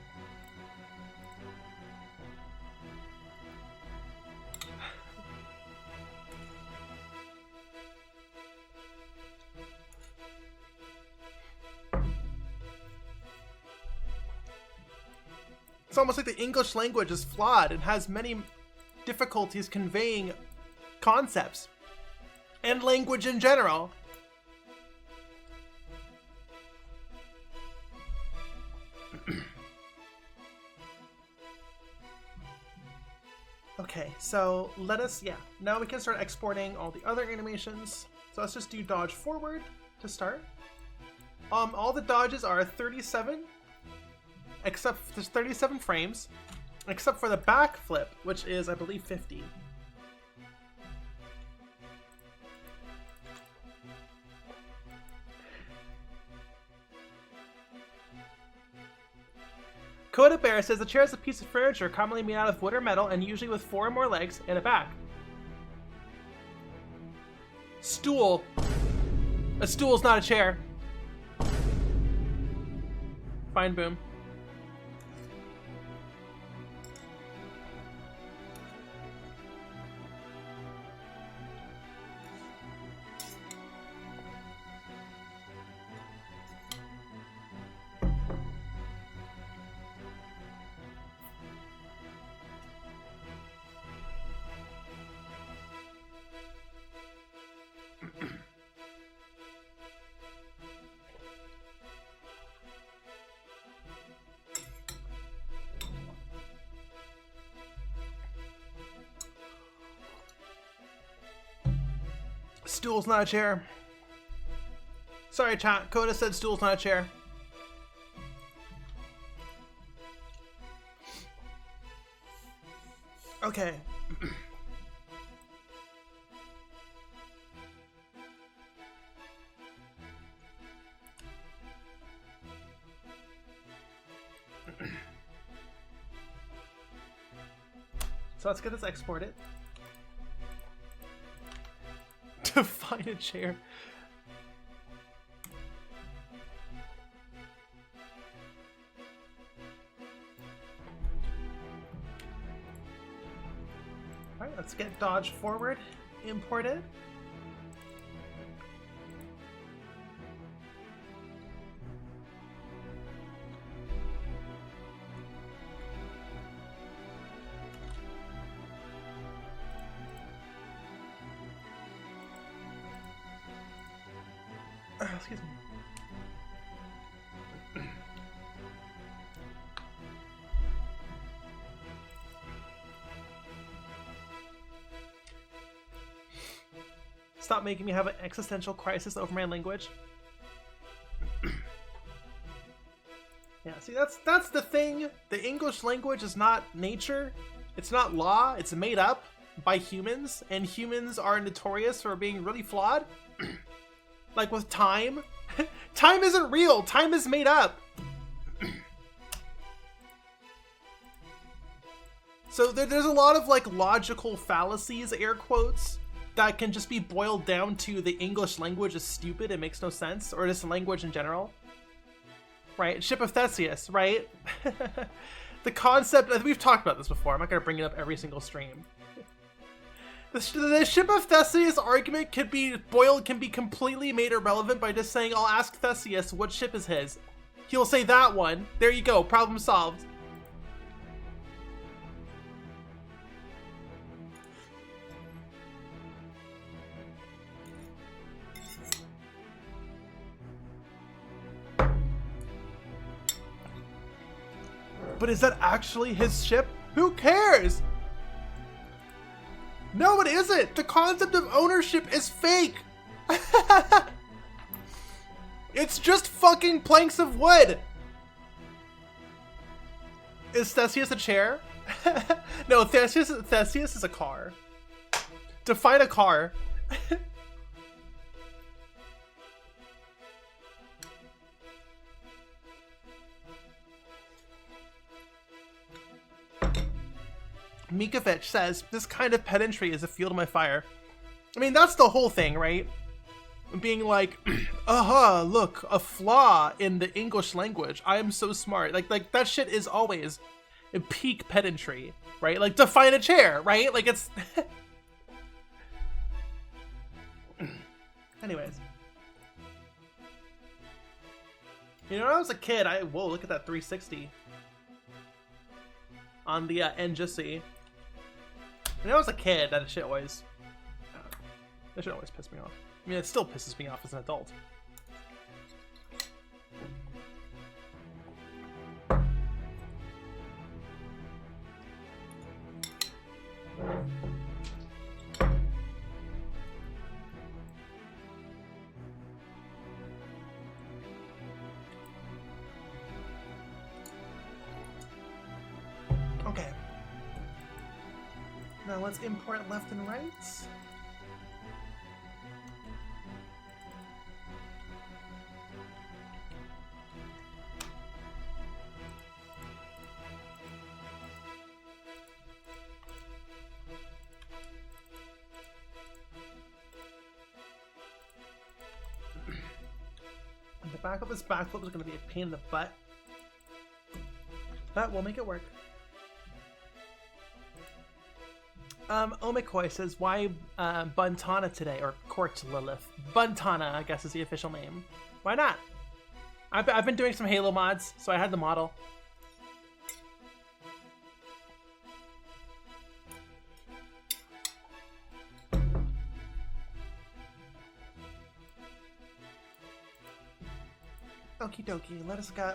It's almost like the English language is flawed and has many difficulties conveying concepts and language in general. Okay, so let us, now we can start exporting all the other animations. So let's just do dodge forward to start. All the dodges are 37, except there's 37 frames, except for the back flip, which is, I believe, 50. Coda Bear says the chair is a piece of furniture commonly made out of wood or metal and usually with 4 or more legs and a back. Stool. A stool is not a chair. Fine, Boom. Stool's not a chair. Sorry, chat. Coda said stool's not a chair. Okay. So let's get this exported. Define a chair. Alright, let's get dodge forward imported. Excuse me. Stop making me have an existential crisis over my language. Yeah, see, that's the thing. The English language is not nature. It's not law. It's made up by humans, and humans are notorious for being really flawed. Like with time. Time isn't real. Time is made up. So there's a lot of like logical fallacies, air quotes, that can just be boiled down to the English language is stupid, it makes no sense, or just language in general. Right? Ship of Theseus, right? The concept, we've talked about this before, I'm not going to bring it up every single stream. The Ship of Theseus argument can be completely made irrelevant by just saying, I'll ask Theseus what ship is his. He'll say that one. There you go, problem solved. But is that actually his ship? Who cares? No, it isn't. The concept of ownership is fake. It's just fucking planks of wood. Is Theseus a chair? No, Theseus is a car. Define a car. Mikovich says, this kind of pedantry is a fuel to my fire. I mean, that's the whole thing, right? Being like, aha, look, a flaw in the English language. I am so smart. Like that shit is always a peak pedantry, right? Like, define a chair, right? Like, it's... Anyways. You know, when I was a kid, whoa, look at that 360. On the NGC. When I was a kid, that shit always pissed me off. I mean, it still pisses me off as an adult. Okay. Now let's import left and right. And the back of this backflip is going to be a pain in the butt. But we'll make it work. Omikoi says, why Buntana today? Or Court Lilith. Buntana, I guess, is the official name. Why not? I've been doing some Halo mods, so I had the model. Okie dokie, let us go.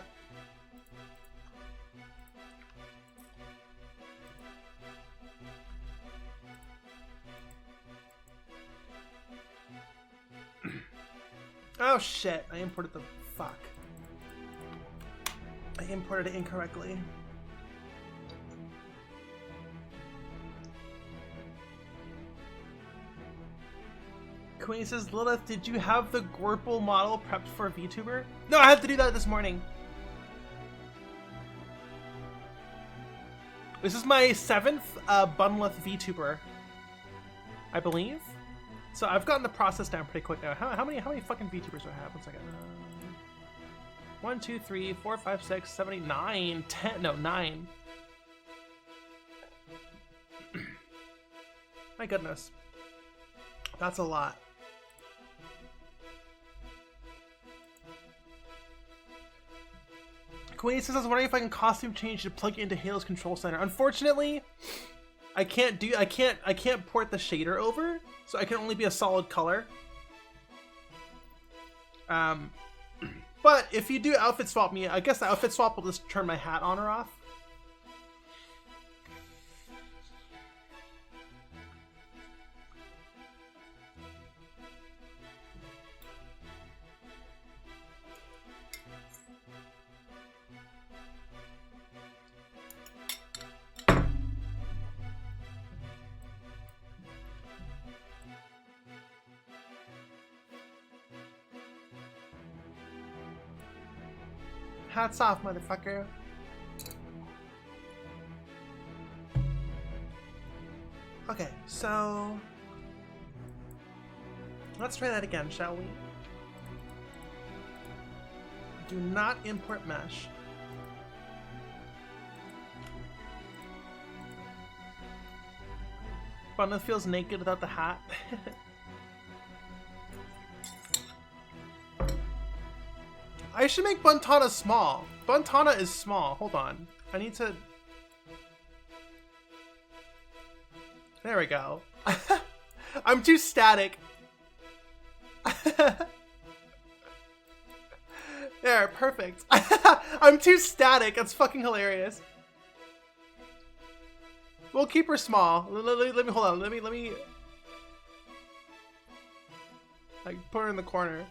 Oh shit, I imported the fuck. I imported it incorrectly. Queen says, Lilith, did you have the Gorple model prepped for a VTuber? No, I had to do that this morning. This is my 7th Bunlith VTuber, I believe. So I've gotten the process down pretty quick now. How many fucking VTubers do I have? 1 second. 1, 2, 3, 4, 5, 6, 7, 8, 9, 10. No, 9. My goodness. That's a lot. Queen says, I was wondering if I can costume change to plug into Halo's control center. Unfortunately, I can't port the shader over, so I can only be a solid color. But if you do outfit swap me, I guess the outfit swap will just turn my hat on or off. Hats off, motherfucker. Okay, so let's try that again, shall we? Do not import mesh. Bunlith feels naked without the hat. I should make Buntana small. Buntana is small. Hold on. I need to... There we go. I'm too static. There, perfect. I'm too static. That's fucking hilarious. We'll keep her small. Let me hold on. Let me like put her in the corner.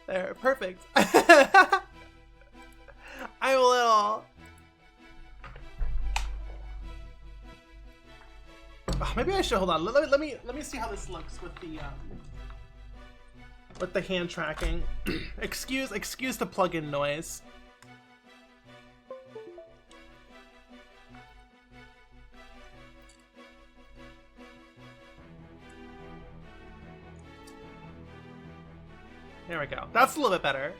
There, perfect. I'm a little. Oh, maybe I should hold on. Let me see how this looks with the hand tracking. excuse the plug-in noise. There we go. That's a little bit better.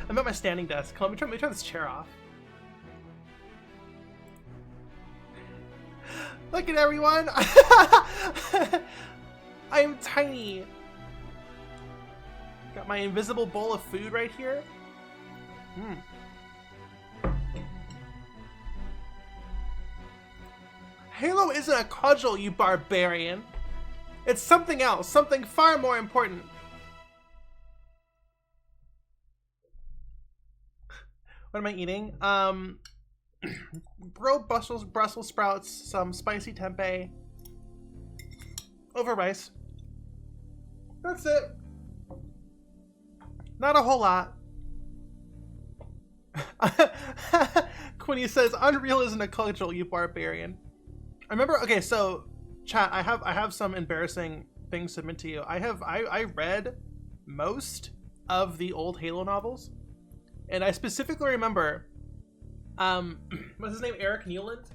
I'm at my standing desk. Let me turn this chair off. Look at everyone! I am tiny. Got my invisible bowl of food right here. Halo isn't a cudgel, you barbarian. It's something else, something far more important. What am I eating? Grilled Brussels sprouts, some spicy tempeh, over rice. That's it. Not a whole lot. Quinny says, Unreal isn't a cudgel, you barbarian. I remember, okay, so chat, I have some embarrassing things to submit to you. I read most of the old Halo novels, and I specifically remember, what's his name, Eric Newland,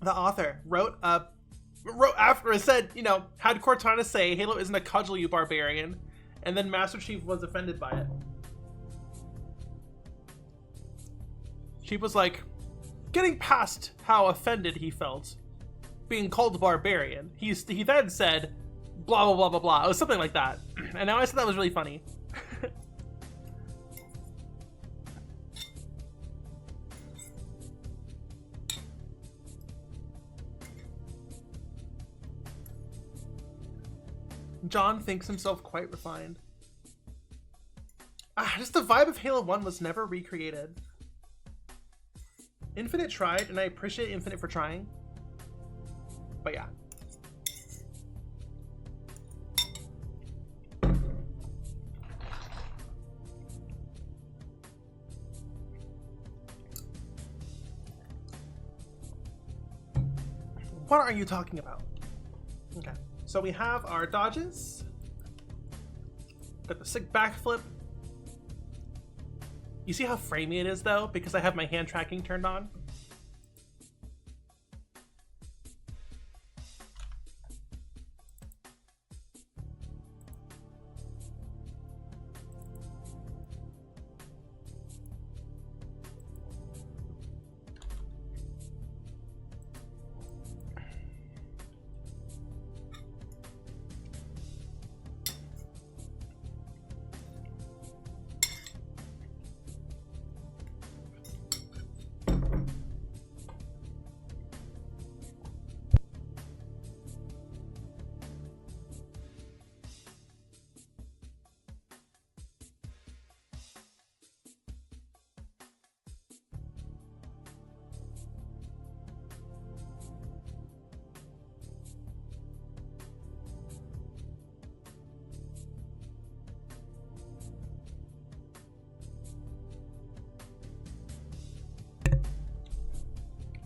the author, wrote after it said, you know, had Cortana say, Halo isn't a cudgel, you barbarian, and then Master Chief was offended by it. Chief was like, getting past how offended he felt being called barbarian, he then said, blah, blah, blah, blah, blah. It was something like that. And now I said that was really funny. John thinks himself quite refined. Just the vibe of Halo 1 was never recreated. Infinite tried, and I appreciate Infinite for trying. But yeah. What are you talking about? Okay. So we have our dodges. Got the sick backflip. You see how framey it is though, because I have my hand tracking turned on?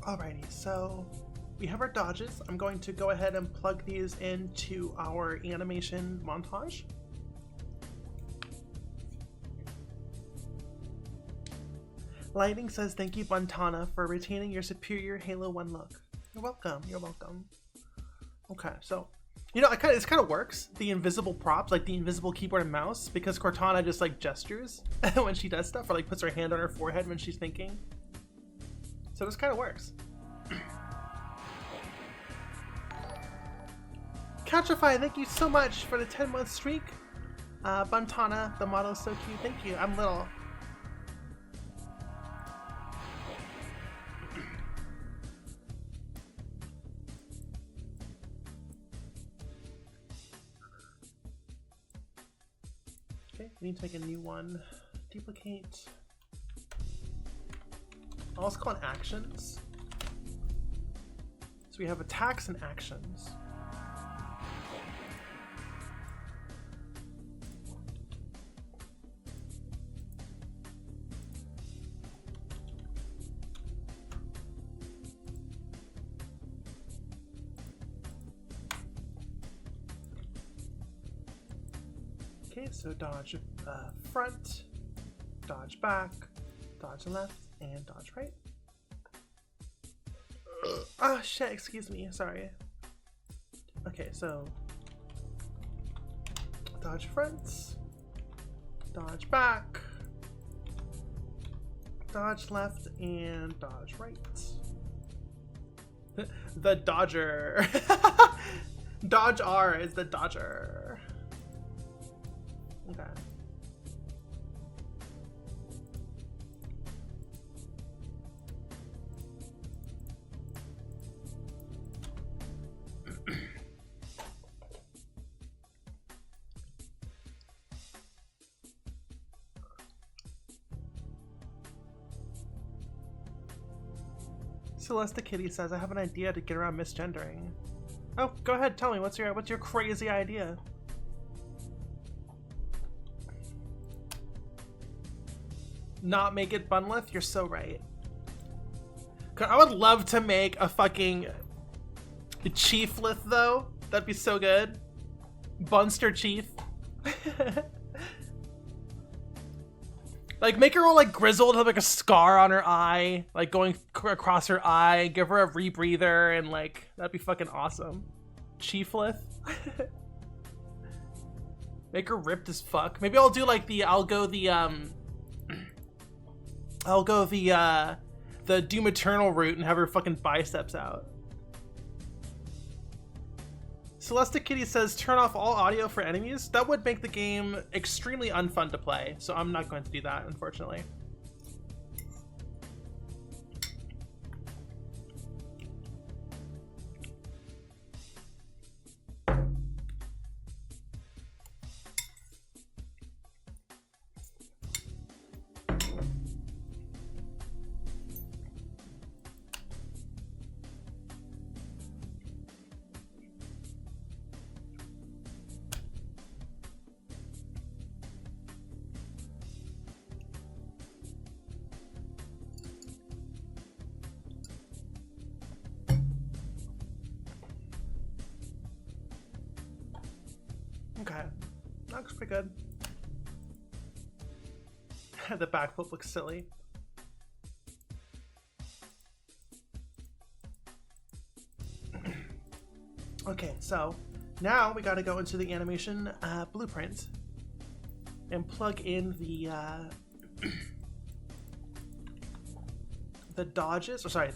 Alrighty, so we have our dodges. I'm going to go ahead and plug these into our animation montage. Lightning says, thank you, Buntana, for retaining your superior Halo 1 look. You're welcome, you're welcome. Okay, so, you know, it kind of works, the invisible props, like the invisible keyboard and mouse, because Cortana just, like, gestures when she does stuff, or, like, puts her hand on her forehead when she's thinking. So this kind of works. Catchify, thank you so much for the 10-month streak. Buntana, the model is so cute. Thank you. I'm little. Okay, we need to make a new one. Duplicate. Oh, let's call it actions. So we have attacks and actions. Okay, so dodge front, dodge back, dodge left, and dodge right. Ah, shit, excuse me, sorry. Okay, so dodge front, dodge back, dodge left, and dodge right. The Dodger. Dodge R is the Dodger. Okay. Celesta Kitty says, I have an idea to get around misgendering. Oh, go ahead, tell me, what's your crazy idea? Not make it bunleth? You're so right. I would love to make a fucking chiefleth though. That'd be so good. Bunster chief. Like, make her all like grizzled, have like a scar on her eye, like going across her eye, give her a rebreather, and like, that'd be fucking awesome. Chiefleth. Make her ripped as fuck. Maybe I'll do like I'll go the Doom Eternal route and have her fucking biceps out. Celesta Kitty says, turn off all audio for enemies. That would make the game extremely unfun to play, so I'm not going to do that, unfortunately. Okay, that looks pretty good. The backflip looks silly. Okay, so now we got to go into the animation blueprint and plug in the dodges. Or sorry,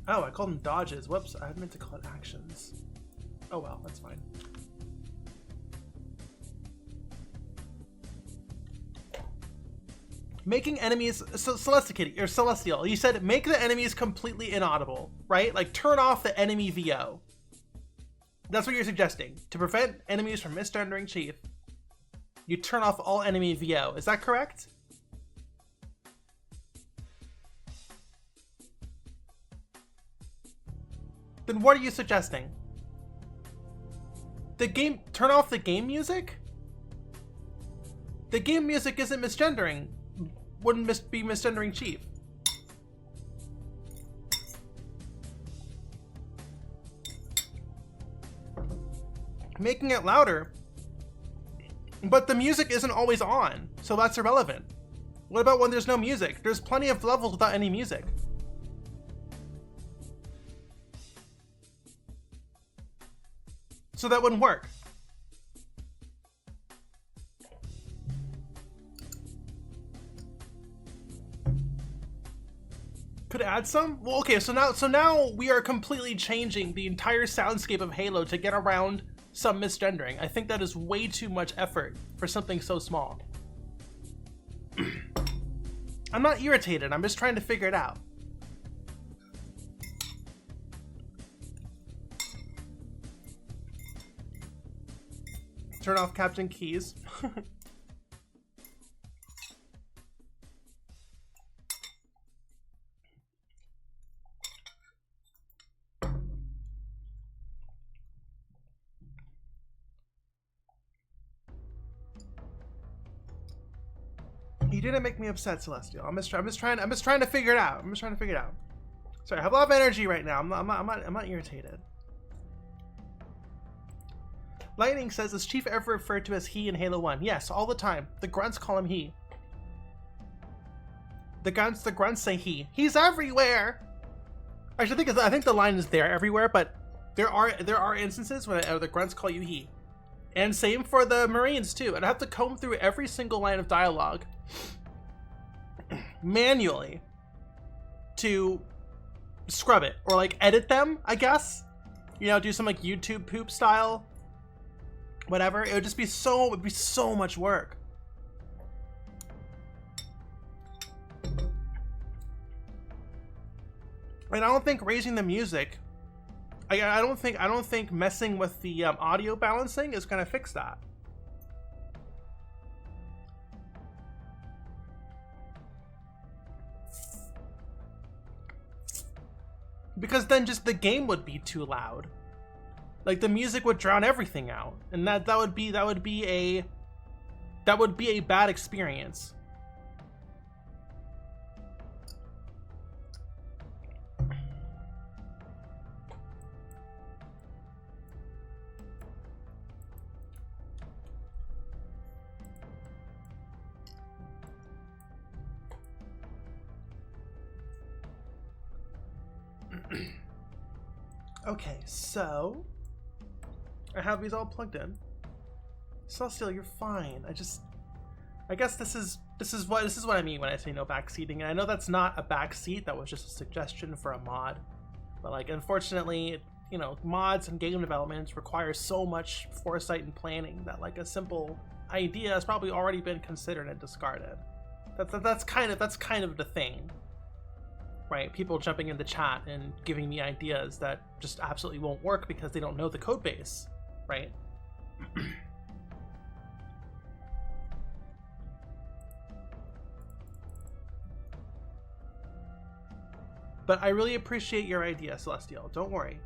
Oh, I called them dodges. Whoops, I meant to call it actions. Oh well, that's fine. Making enemies, so Celestial, you said make the enemies completely inaudible, right? Like turn off the enemy VO. That's what you're suggesting. To prevent enemies from misgendering Chief, you turn off all enemy VO. Is that correct? Then what are you suggesting? Turn off the game music? The game music isn't misgendering. Wouldn't be misgendering Chief. Making it louder, but the music isn't always on, so that's irrelevant. What about when there's no music? There's plenty of levels without any music. So that wouldn't work. Could add some? Well, okay, so now we are completely changing the entire soundscape of Halo to get around some misgendering. I think that is way too much effort for something so small. I'm not irritated, I'm just trying to figure it out. Turn off Captain Keys. didn't make me upset, Celestial. I'm just trying to figure it out. Sorry, I have a lot of energy right now. I'm not irritated. Lightning says, is Chief ever referred to as he in Halo 1? Yes, all the time. The grunts call him he. The grunts say he. He's everywhere. Actually, I think the line is there everywhere, but there are instances where the grunts call you he. And same for the Marines too. I'd have to comb through every single line of dialogue manually to scrub it or like edit them, I guess. You know, do some like YouTube poop style, whatever. It would just be so much work. And I don't think raising the music, I don't think messing with the audio balancing is gonna fix that. Because then just the game would be too loud. Like the music would drown everything out, and that would be a bad experience. Okay, so I have these all plugged in. Celestial, you're fine. I guess this is what I mean when I say no backseating. And I know that's not a backseat, that was just a suggestion for a mod. But like, unfortunately, you know, mods and game development require so much foresight and planning that like a simple idea has probably already been considered and discarded. That's kind of the thing. Right, people jumping in the chat and giving me ideas that just absolutely won't work because they don't know the code base, right? But I really appreciate your idea, Celestial. Don't worry.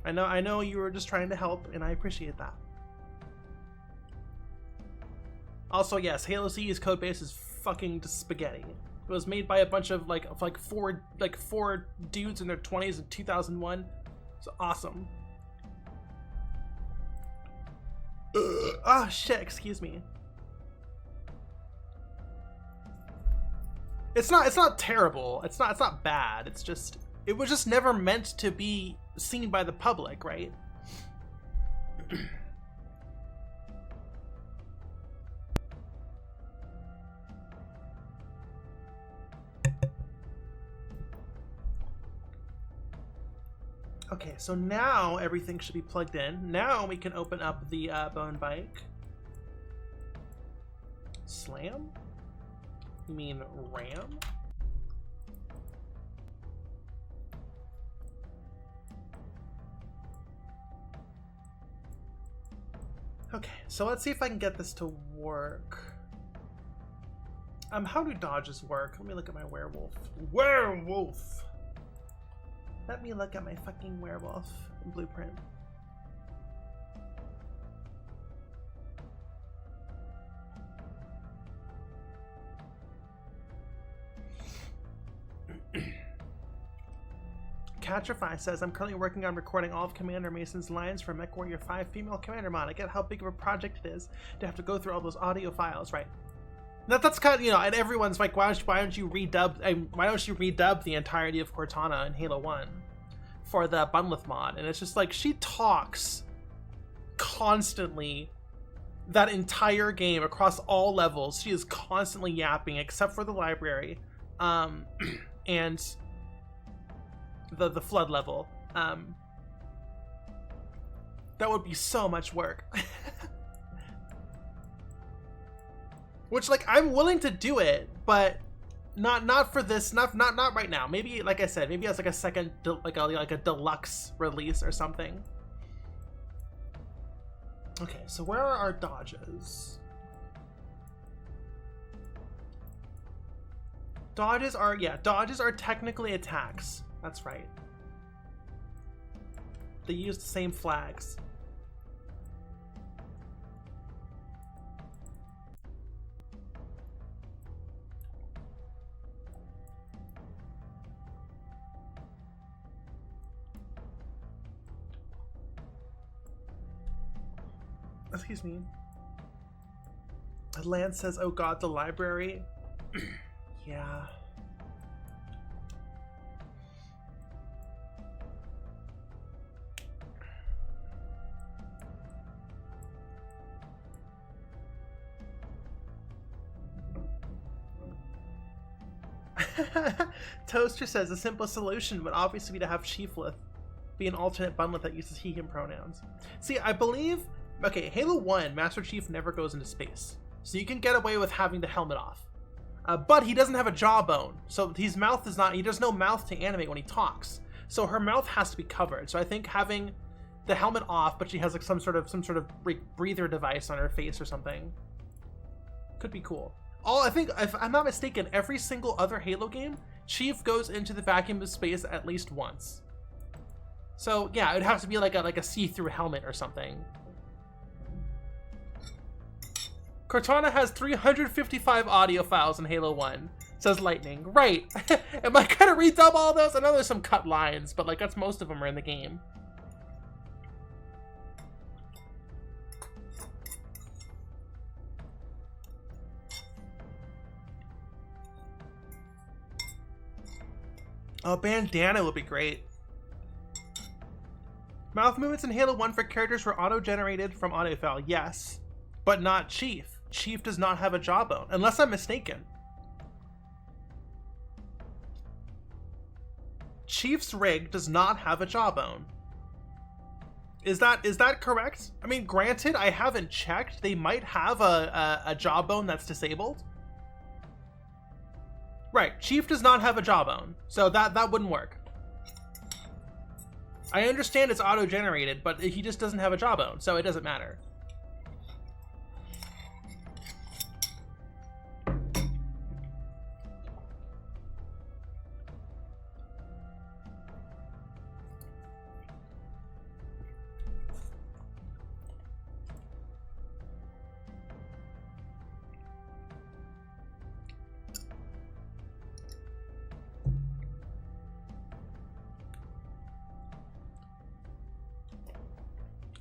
I know you were just trying to help, and I appreciate that. Also, yes, Halo CE's code base is fucking spaghetti. It was made by a bunch of four dudes in their 20s in 2001. It's awesome. Ah, shit, excuse me. It's not terrible. It's not bad. It was just never meant to be seen by the public, right? Okay, so now everything should be plugged in. Now we can open up the bone bike. Slam? You mean RAM? Okay, so let's see if I can get this to work. How do dodges work? Let me look at my werewolf. Werewolf! Let me look at my fucking werewolf blueprint. Catrify says, I'm currently working on recording all of Commander Mason's lines for MechWarrior 5 female commander mod. I get how big of a project it is to have to go through all those audio files, right? That's kind of, you know, and everyone's like, why don't you redub the entirety of Cortana in Halo 1 for the Bunlith mod? And it's just like, she talks constantly that entire game across all levels. She is constantly yapping, except for the library, and the flood level. That would be so much work. Which, like, I'm willing to do it, but not for this, not right now. Maybe, like I said, maybe as like a second, like a deluxe release or something. Okay, so where are our dodges? Dodges are technically attacks. That's right. They use the same flags. Excuse me. Lance says, oh god, the library. Yeah. Toaster says the simplest solution would obviously be to have Chieflith be an alternate bundlet that uses he, him pronouns. See, I believe, okay, Halo 1, Master Chief never goes into space. So you can get away with having the helmet off. But he doesn't have a jawbone. So his mouth is not, he does no mouth to animate when he talks. So her mouth has to be covered. So I think having the helmet off, but she has like some sort of breather device on her face or something could be cool. I think, if I'm not mistaken, every single other Halo game, Chief goes into the vacuum of space at least once. So yeah, it'd have to be like a see-through helmet or something. Cortana has 355 audio files in Halo 1, says Lightning. Right. Am I gonna redub all those? I know there's some cut lines, but like that's most of them are in the game. Oh, bandana would be great. Mouth movements in Halo 1 for characters were auto-generated from audio file, yes. But not Chief. Chief does not have a jawbone, unless I'm mistaken. Chief's rig does not have a jawbone. Is that correct? I mean, granted, I haven't checked. They might have a jawbone that's disabled. Right, Chief does not have a jawbone, so that wouldn't work. I understand it's auto-generated, but he just doesn't have a jawbone, so it doesn't matter.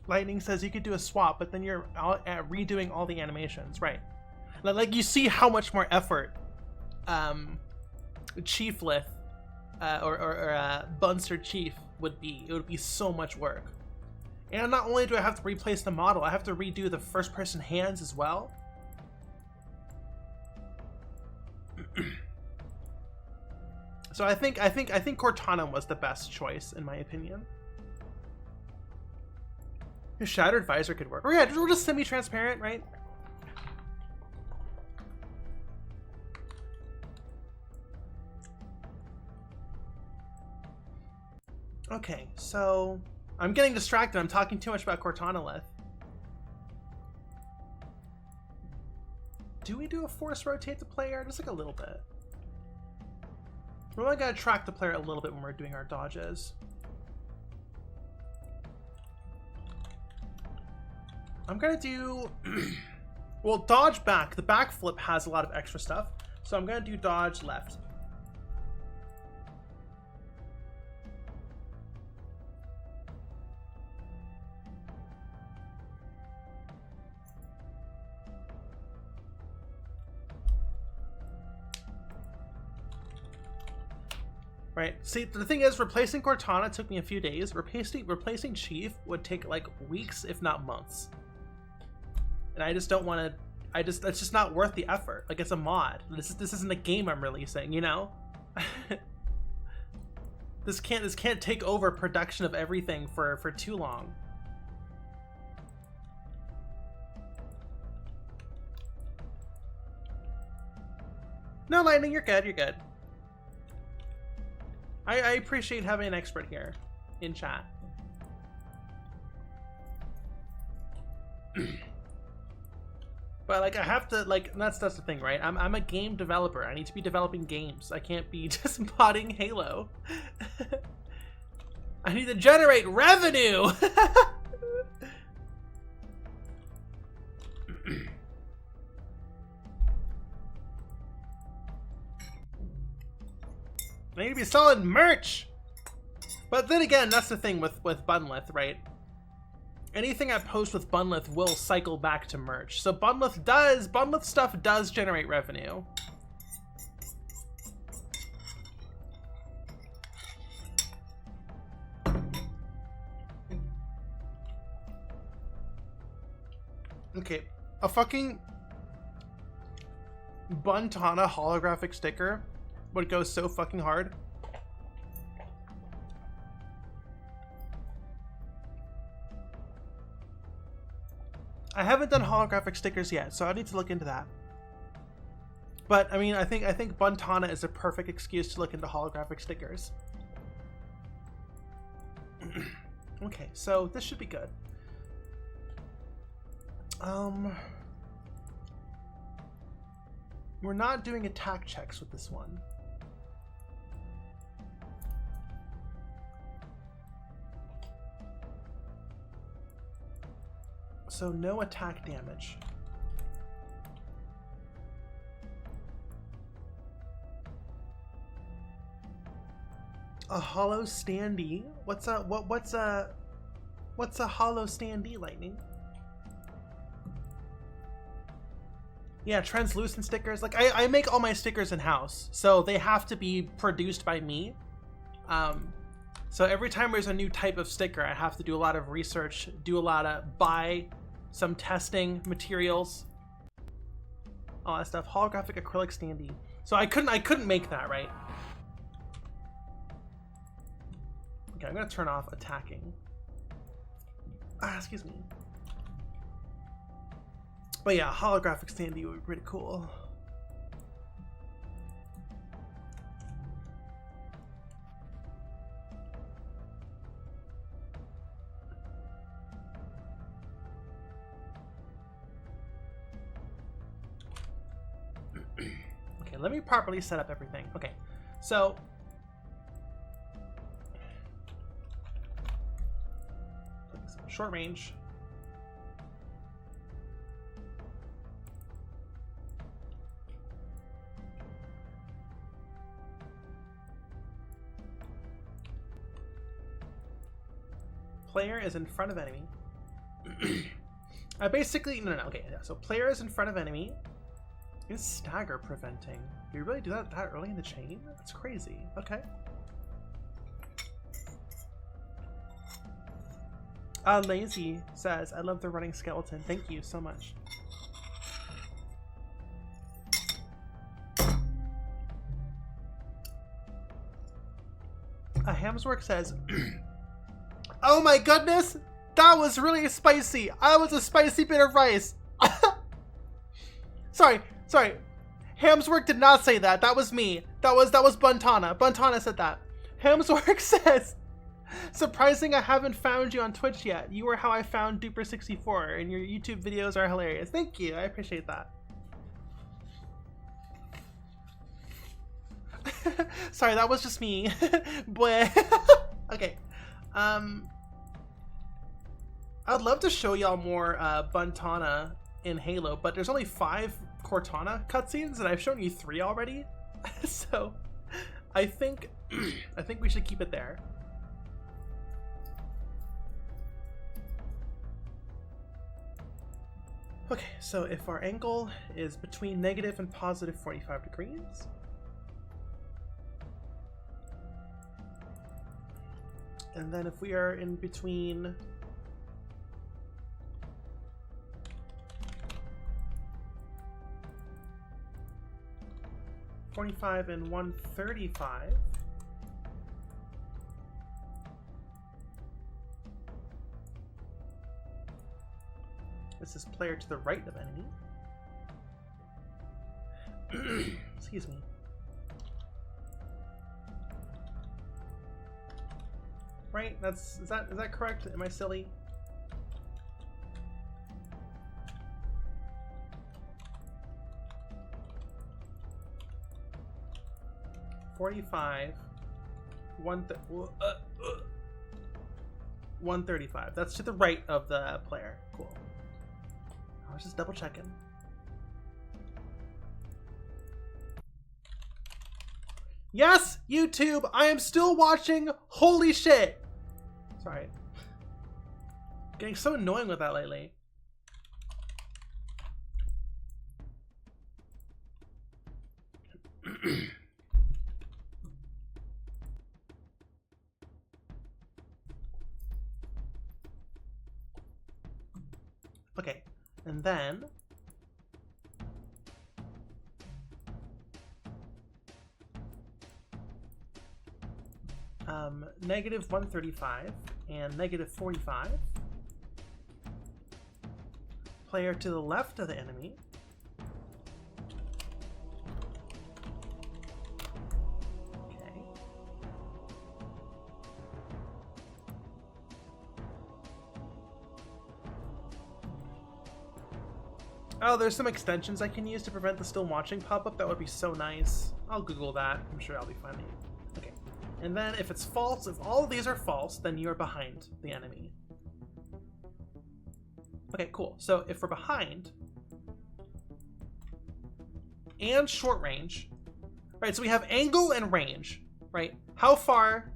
Lightning says you could do a swap, but then you're redoing all the animations, right? Like you see how much more effort Chieflith or Bunster Chief would be. It would be so much work. And not only do I have to replace the model, I have to redo the first-person hands as well. So I think Cortana was the best choice in my opinion. Your shattered visor could work. Or yeah, we're just semi-transparent, right? Okay, so I'm getting distracted. I'm talking too much about Cortana-lith. Do we do a force rotate the player? Just like a little bit. We're only gonna track the player a little bit when we're doing our dodges. I'm gonna do, well, dodge back. The back flip has a lot of extra stuff, so I'm gonna do dodge left. Right, see, the thing is, replacing Cortana took me a few days. Replacing Chief would take like weeks, if not months. And I just don't want to, it's just not worth the effort. Like, it's a mod. This isn't a game I'm releasing, you know? This can't take over production of everything for too long. No, Lightning, you're good, you're good. I appreciate having an expert here in chat. But like I have to, like, that's the thing, right? I'm a game developer. I need to be developing games. I can't be just modding Halo. I need to generate revenue. I need to be selling merch. But then again, that's the thing with Bunlith, right? anything I post with Bunlith will cycle back to merch. So Bunlith stuff does generate revenue. Okay, a fucking Buntana holographic sticker would go so fucking hard. I haven't done holographic stickers yet, so I need to look into that. But I mean, I think Buntana is a perfect excuse to look into holographic stickers. Okay, so this should be good. We're not doing attack checks with this one. So no attack damage. A hollow standee? What's a hollow standee, Lightning? Yeah, translucent stickers. Like I make all my stickers in house, so they have to be produced by me. So every time there's a new type of sticker, I have to do a lot of research, buy some testing materials, all that stuff. Holographic acrylic standee. So I couldn't make that, right? Okay, I'm gonna turn off attacking. Excuse me. But yeah, holographic standee would be pretty cool. Okay, let me properly set up everything. Okay, so short range. Player is in front of enemy. I basically no. Okay, yeah, so player is in front of enemy. Is stagger preventing? Do you really do that early in the chain? That's crazy. Okay. Lazy says, I love the running skeleton. Thank you so much. Hamswork says, oh my goodness, that was really spicy. I was a spicy bit of rice. Sorry. Hamswork did not say that. That was me. That was Buntana. Buntana said that. Hamswork says, surprising I haven't found you on Twitch yet. You were how I found Duper64, and your YouTube videos are hilarious. Thank you. I appreciate that. Sorry, that was just me. Boy. Okay. I'd love to show y'all more Buntana in Halo, but there's only 5 Cortana cutscenes, and I've shown you 3 already. So I think we should keep it there. Okay, so if our angle is between negative and positive 45 degrees, and then if we are in between .45 and 135, this is player to the right of enemy. Excuse me. Right? Is that correct? Am I silly? .45, 135. That's to the right of the player. Cool. I was just double checking. Yes, YouTube, I am still watching. Holy shit. Sorry. Getting so annoying with that lately. Okay, and then negative 135 and negative 45. Player to the left of the enemy. Okay. Oh, there's some extensions I can use to prevent the still watching pop-up. That would be so nice. I'll Google that. I'm sure I'll be finding it. Okay. And then if it's false, if all of these are false, then you're behind the enemy. Okay, cool. So if we're behind and short range, right? So we have angle and range, right? How far?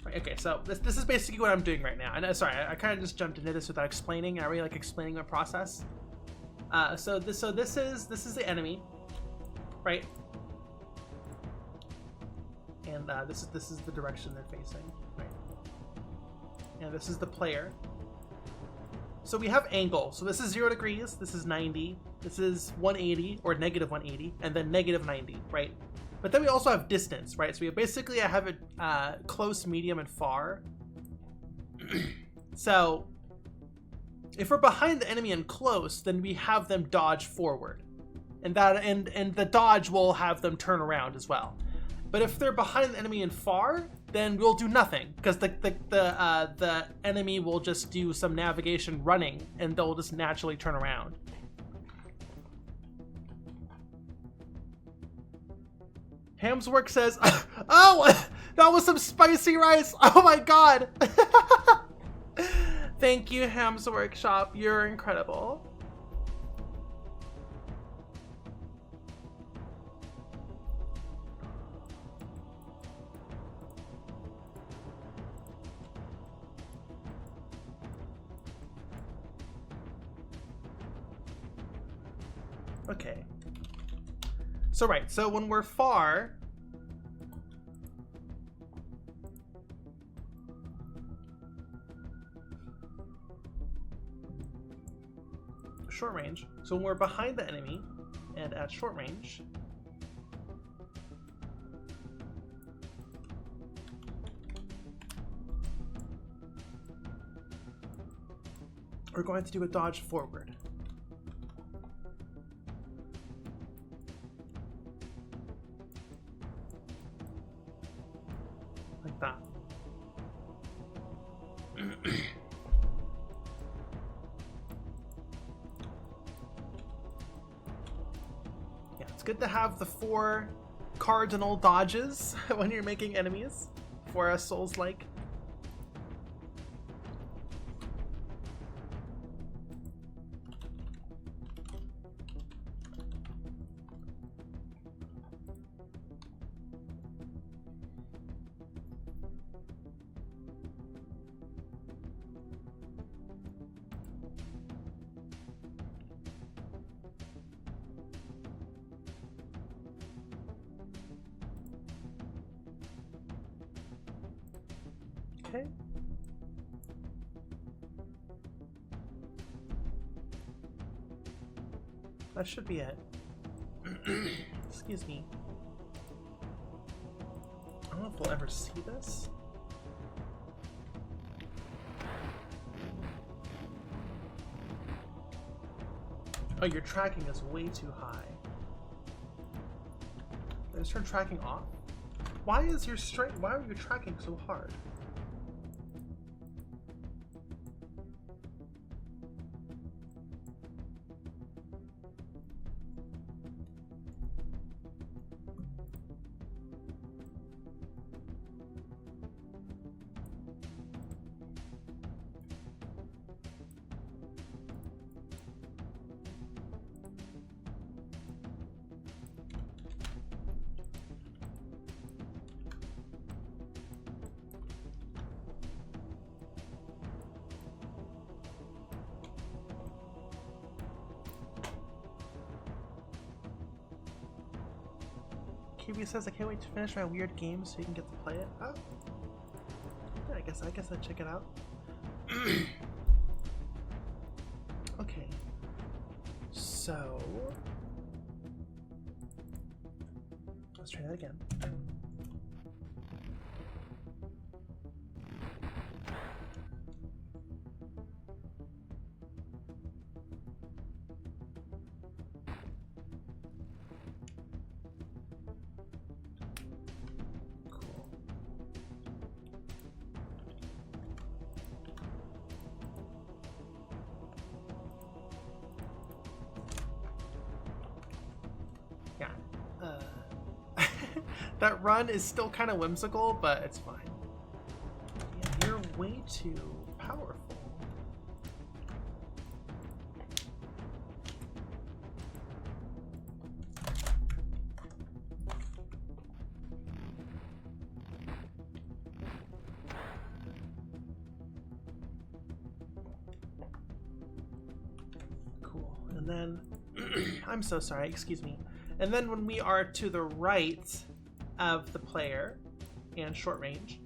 Right, okay, so this is basically what I'm doing right now. And sorry, I kind of just jumped into this without explaining. I really like explaining my process. So this is the enemy, right? And this is the direction they're facing, right? And this is the player. So we have angle. So this is 0 degrees, this is 90, this is 180 or negative 180, and then negative 90, right? But then we also have distance, right? So we basically have it close, medium, and far. So if we're behind the enemy and close, then we have them dodge forward, and the dodge will have them turn around as well. But if they're behind the enemy and far, then we'll do nothing, because the enemy will just do some navigation running, and they'll just naturally turn around. Hamswork says, "Oh, that was some spicy rice. Oh my god!" Thank you, Ham's Workshop. You're incredible. Okay. So right, so when we're far, short range. So when we're behind the enemy and at short range, we're going to do a dodge forward. Like that. Yeah, it's good to have the 4 cardinal dodges when you're making enemies for a Souls-like. Okay. That should be it. Excuse me. I don't know if we'll ever see this. Oh, your tracking is way too high. Did I just turn tracking off? Why is your why are you tracking so hard? KB says, I can't wait to finish my weird game so you can get to play it. Oh. Yeah, I guess I'd check it out. Okay. So let's try that again. That run is still kind of whimsical, but it's fine. Yeah, you're way too powerful. Cool. And then, I'm so sorry, excuse me. And then when we are to the right of the player and short range,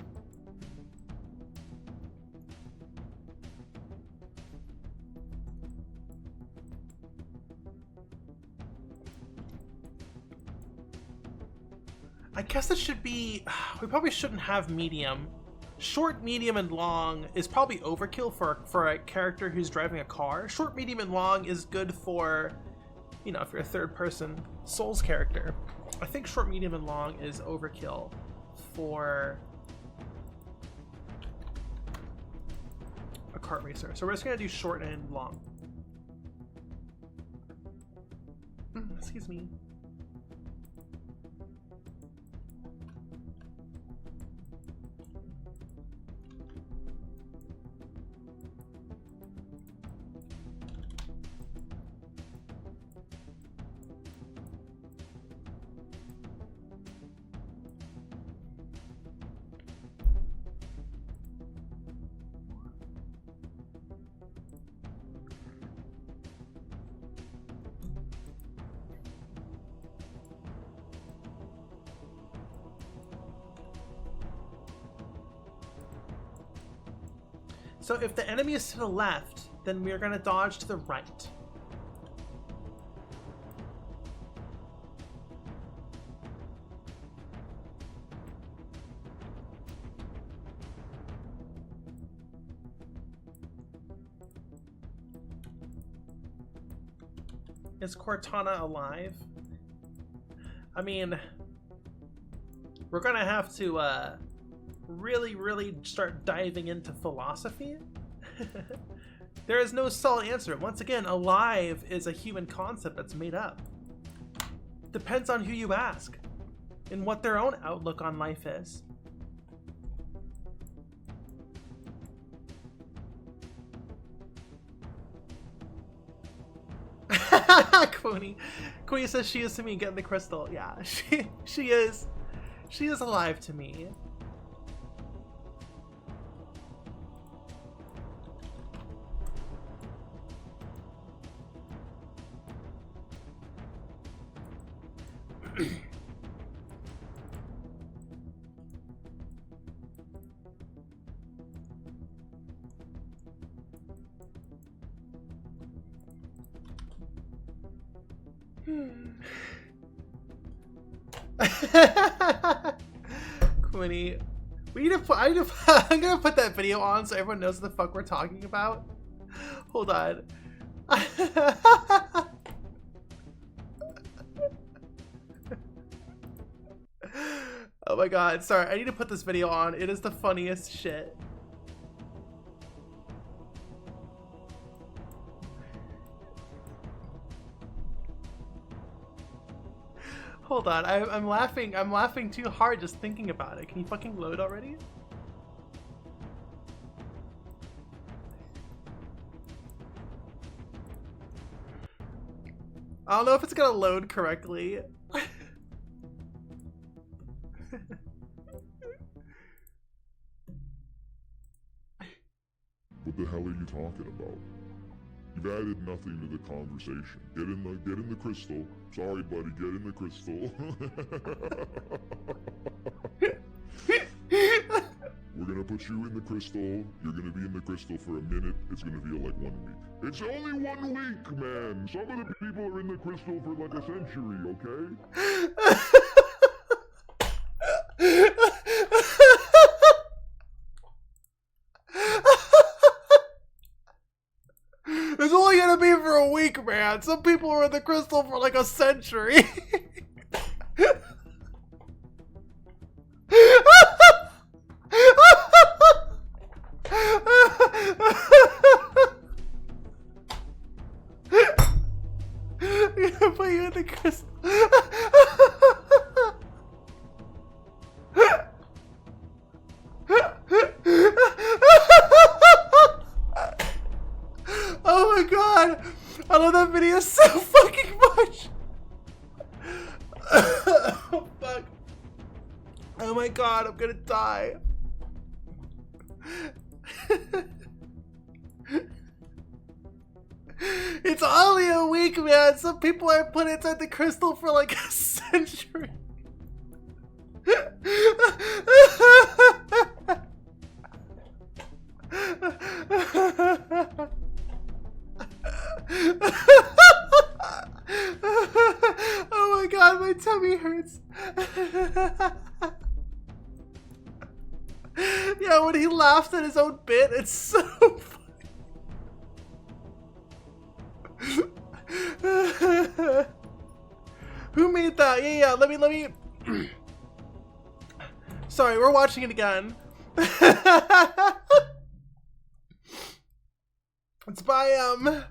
I guess it should be, we probably shouldn't have medium. Short, medium, and long is probably overkill for a character who's driving a car. Short, medium, and long is good for, you know, if you're a third person Souls character. I think short, medium, and long is overkill for a kart racer. So we're just gonna do short and long. Excuse me. So if the enemy is to the left, then we're gonna dodge to the right. Is Cortana alive? I mean, we're gonna have to really start diving into philosophy. There is no solid answer. Once again, alive is a human concept that's made up. Depends on who you ask and what their own outlook on life is. Queenie says she is to me getting the crystal. Yeah, she is. She is alive to me. Quinny, we need to put, I'm gonna put that video on so everyone knows what the fuck we're talking about. Hold on. Oh my god, sorry, I need to put this video on. It is the funniest shit. Hold on, I'm laughing too hard just thinking about it. Can you fucking load already? I don't know if it's gonna load correctly. What the hell are you talking about? You've added nothing to the conversation. Get in the crystal. Sorry, buddy, get in the crystal. We're gonna put you in the crystal. You're gonna be in the crystal for a minute. It's gonna feel like 1 week. It's only 1 week, man. Some of the people are in the crystal for like a century, okay? It's only gonna be for a week, man. Some people are in the crystal for like a century. I'm gonna put you in the crystal. Oh my god! I love that video so fucking much! Oh fuck. Oh my god, I'm gonna die. It's only a week, man. Some people are put inside the crystal for like a century. Oh my god, my tummy hurts. Yeah, when he laughed at his own bit, it's so funny. Who made that? Yeah, let me Sorry, we're watching it again. It's by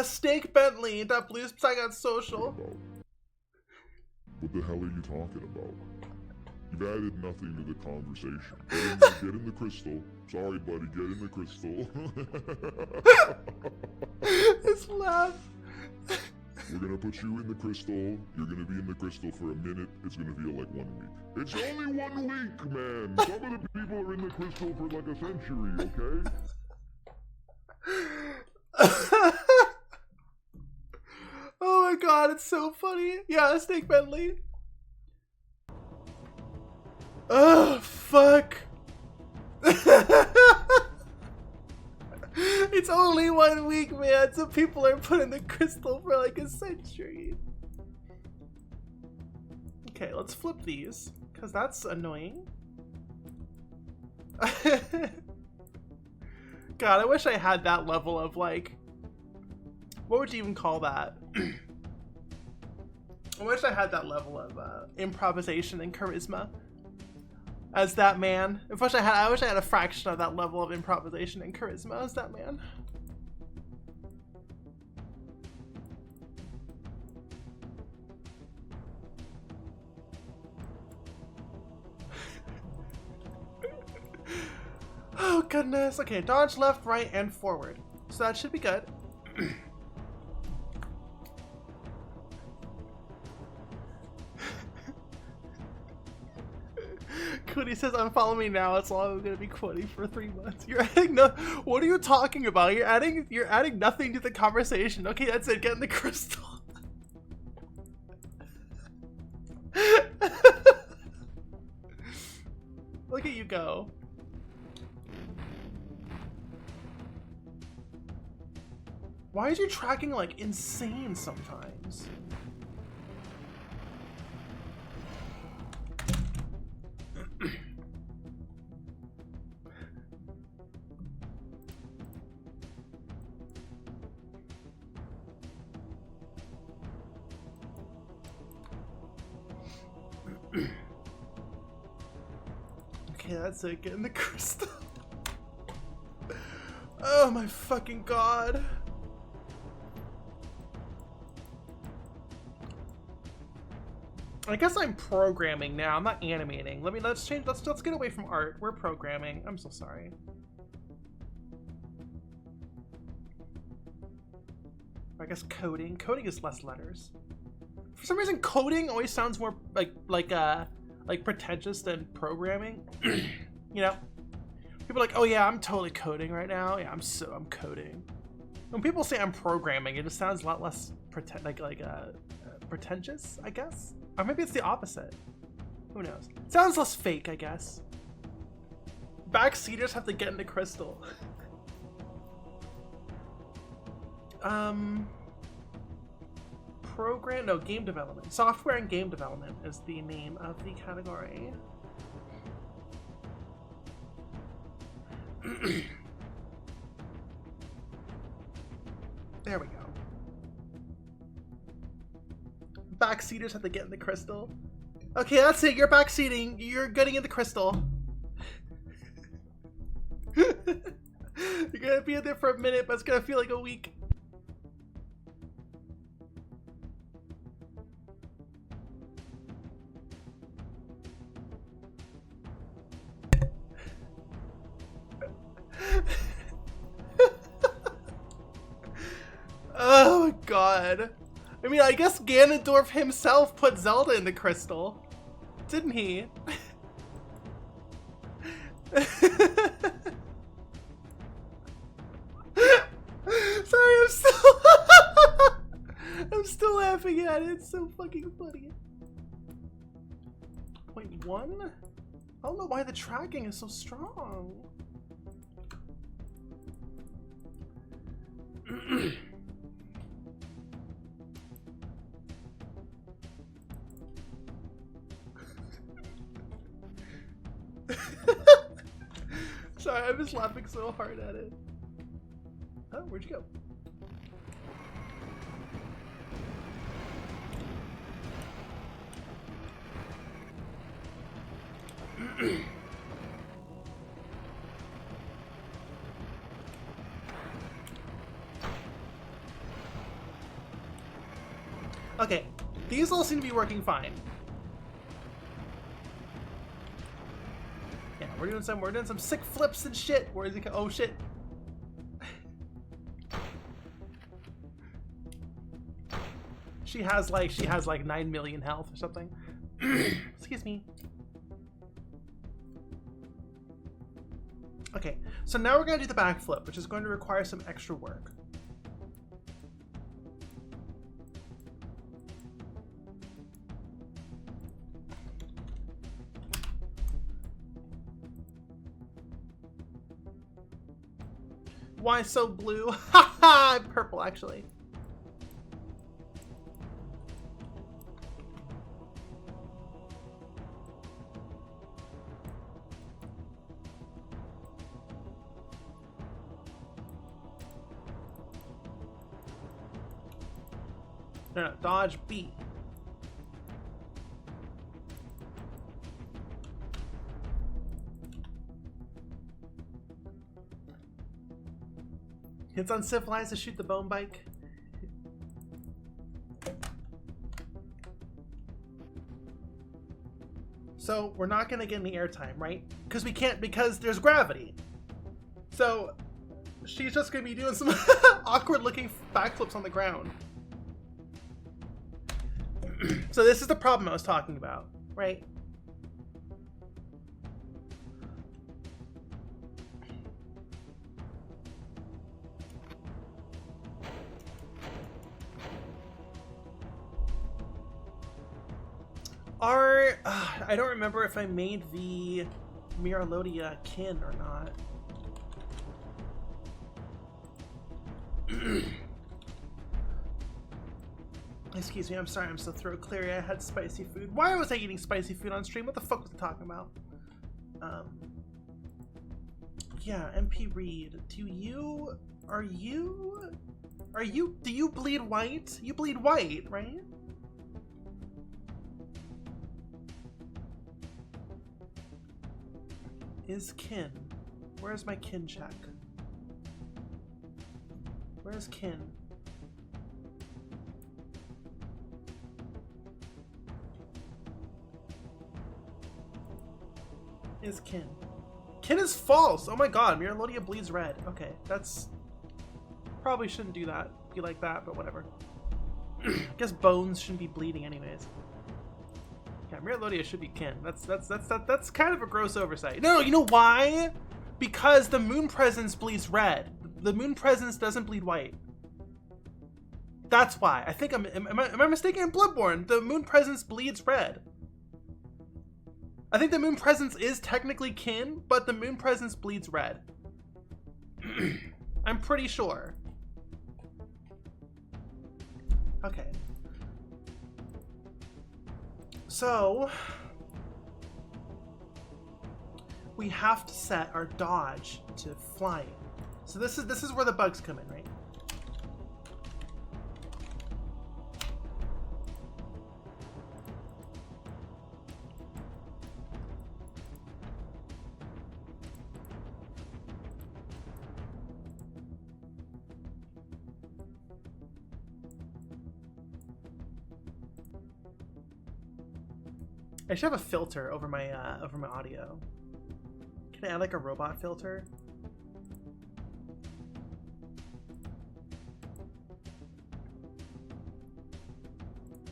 Steak Bentley, that Blues Psych Social. What the hell are you talking about? You've added nothing to the conversation. Get in the crystal. Sorry, buddy, get in the crystal. His laugh. We're gonna put you in the crystal. You're gonna be in the crystal for a minute. It's gonna feel like 1 week. It's only 1 week, man. Some of the people are in the crystal for like a century, okay? Oh my god, it's so funny. Yeah, Steak Bentley. Oh, fuck. It's only 1 week, man. Some people are put in the crystal for like a century. Okay, let's flip these, because that's annoying. God, I wish I had that level of like, what would you even call that? I wish I had that level of improvisation and charisma as that man. I wish I had a fraction of that level of improvisation and charisma as that man. Oh goodness. Okay, dodge left, right, and forward. So that should be good. Cody says, unfollow me now, it's all I'm gonna be quoting for 3 months. You're adding no, what are you talking about? You're adding nothing to the conversation. Okay, that's it, get in the crystal. Look at you go. Why is your tracking like insane sometimes? Okay, that's it. Get in the crystal. Oh my fucking god. I guess I'm programming now. I'm not animating. Let's get away from art. We're programming. I'm so sorry. I guess coding. Coding is less letters. For some reason, coding always sounds more like pretentious than programming. You know, People are like, oh yeah, I'm totally coding right now. Yeah, I'm coding. When people say I'm programming, it just sounds a lot less pretentious, I guess. Or maybe it's the opposite. Who knows? Sounds less fake, I guess. Backseaters have to get into Crystal. Game development. Software and game development is the name of the category. There we go. Backseaters have to get in the Crystal. Okay, that's it. You're backseating. You're getting in the Crystal. You're gonna be in there for a minute, but it's gonna feel like a week. Oh my god. I mean, I guess Ganondorf himself put Zelda in the Crystal. Didn't he? Sorry, I'm still laughing at it. It's so fucking funny. 0.1? I don't know why the tracking is so strong. Sorry, I was laughing so hard at it. Oh, where'd you go? Okay, these all seem to be working fine. Yeah, we're doing some sick flips and shit. Where is it? Oh shit. She has like 9 million health or something. Excuse me. Okay, so now we're gonna do the backflip, which is going to require some extra work. Why so blue? Haha, purple actually. No, dodge B. It's uncivilized to shoot the bone bike. So we're not gonna get any airtime, right? Because we can't, because there's gravity. So she's just gonna be doing some awkward looking backflips on the ground. So this is the problem I was talking about, right? I don't remember if I made the Miralodia kin or not. Excuse me, I'm sorry, I'm so throat clear. I had spicy food. Why was I eating spicy food on stream? What the fuck was I talking about? Yeah, MP Reed. Do you bleed white? You bleed white, right? Is kin. Where's my kin check? Where's kin? Is kin. Kin is false! Oh my god, Miralodia bleeds red. Okay, that's... Probably shouldn't do that. Be like that, but whatever. I guess bones shouldn't be bleeding anyways. Yeah, Miralodia should be kin. That's kind of a gross oversight. No, you know why? Because the moon presence bleeds red. The moon presence doesn't bleed white. That's why. I think am I mistaken in Bloodborne? The moon presence bleeds red. I think the moon presence is technically kin, but the moon presence bleeds red. I'm pretty sure. Okay. So we have to set our dodge to flying. So this is where the bugs come in, right? I should have a filter over my audio. Can I add like a robot filter?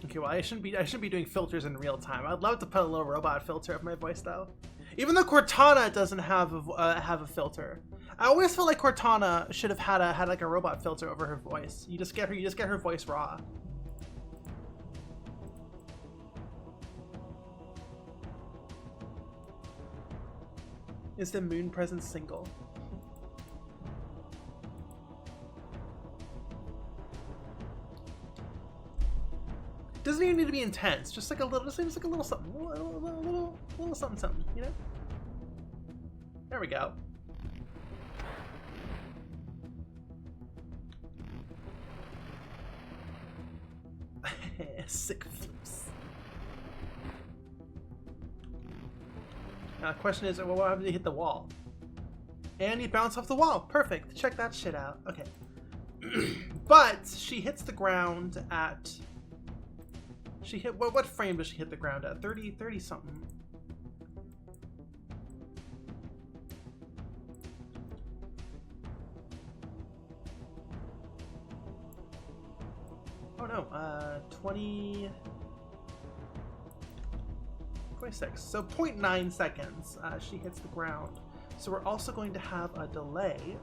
Okay, well I shouldn't be doing filters in real time. I'd love to put a little robot filter of my voice though. Even though Cortana doesn't have a filter, I always felt like Cortana should have had like a robot filter over her voice. You just get her voice raw. Is the moon presence single? Doesn't even need to be intense. Just like a little, just like a little something, little something, you know? There we go. Sick flips. Now the question is, well, what happens if you hit the wall? And you bounce off the wall. Perfect. Check that shit out. Okay. But she hits the ground at... She hit... What frame does she hit the ground at? 30 something. Oh no. 26. So 0.9 seconds she hits the ground. So we're also going to have a delay.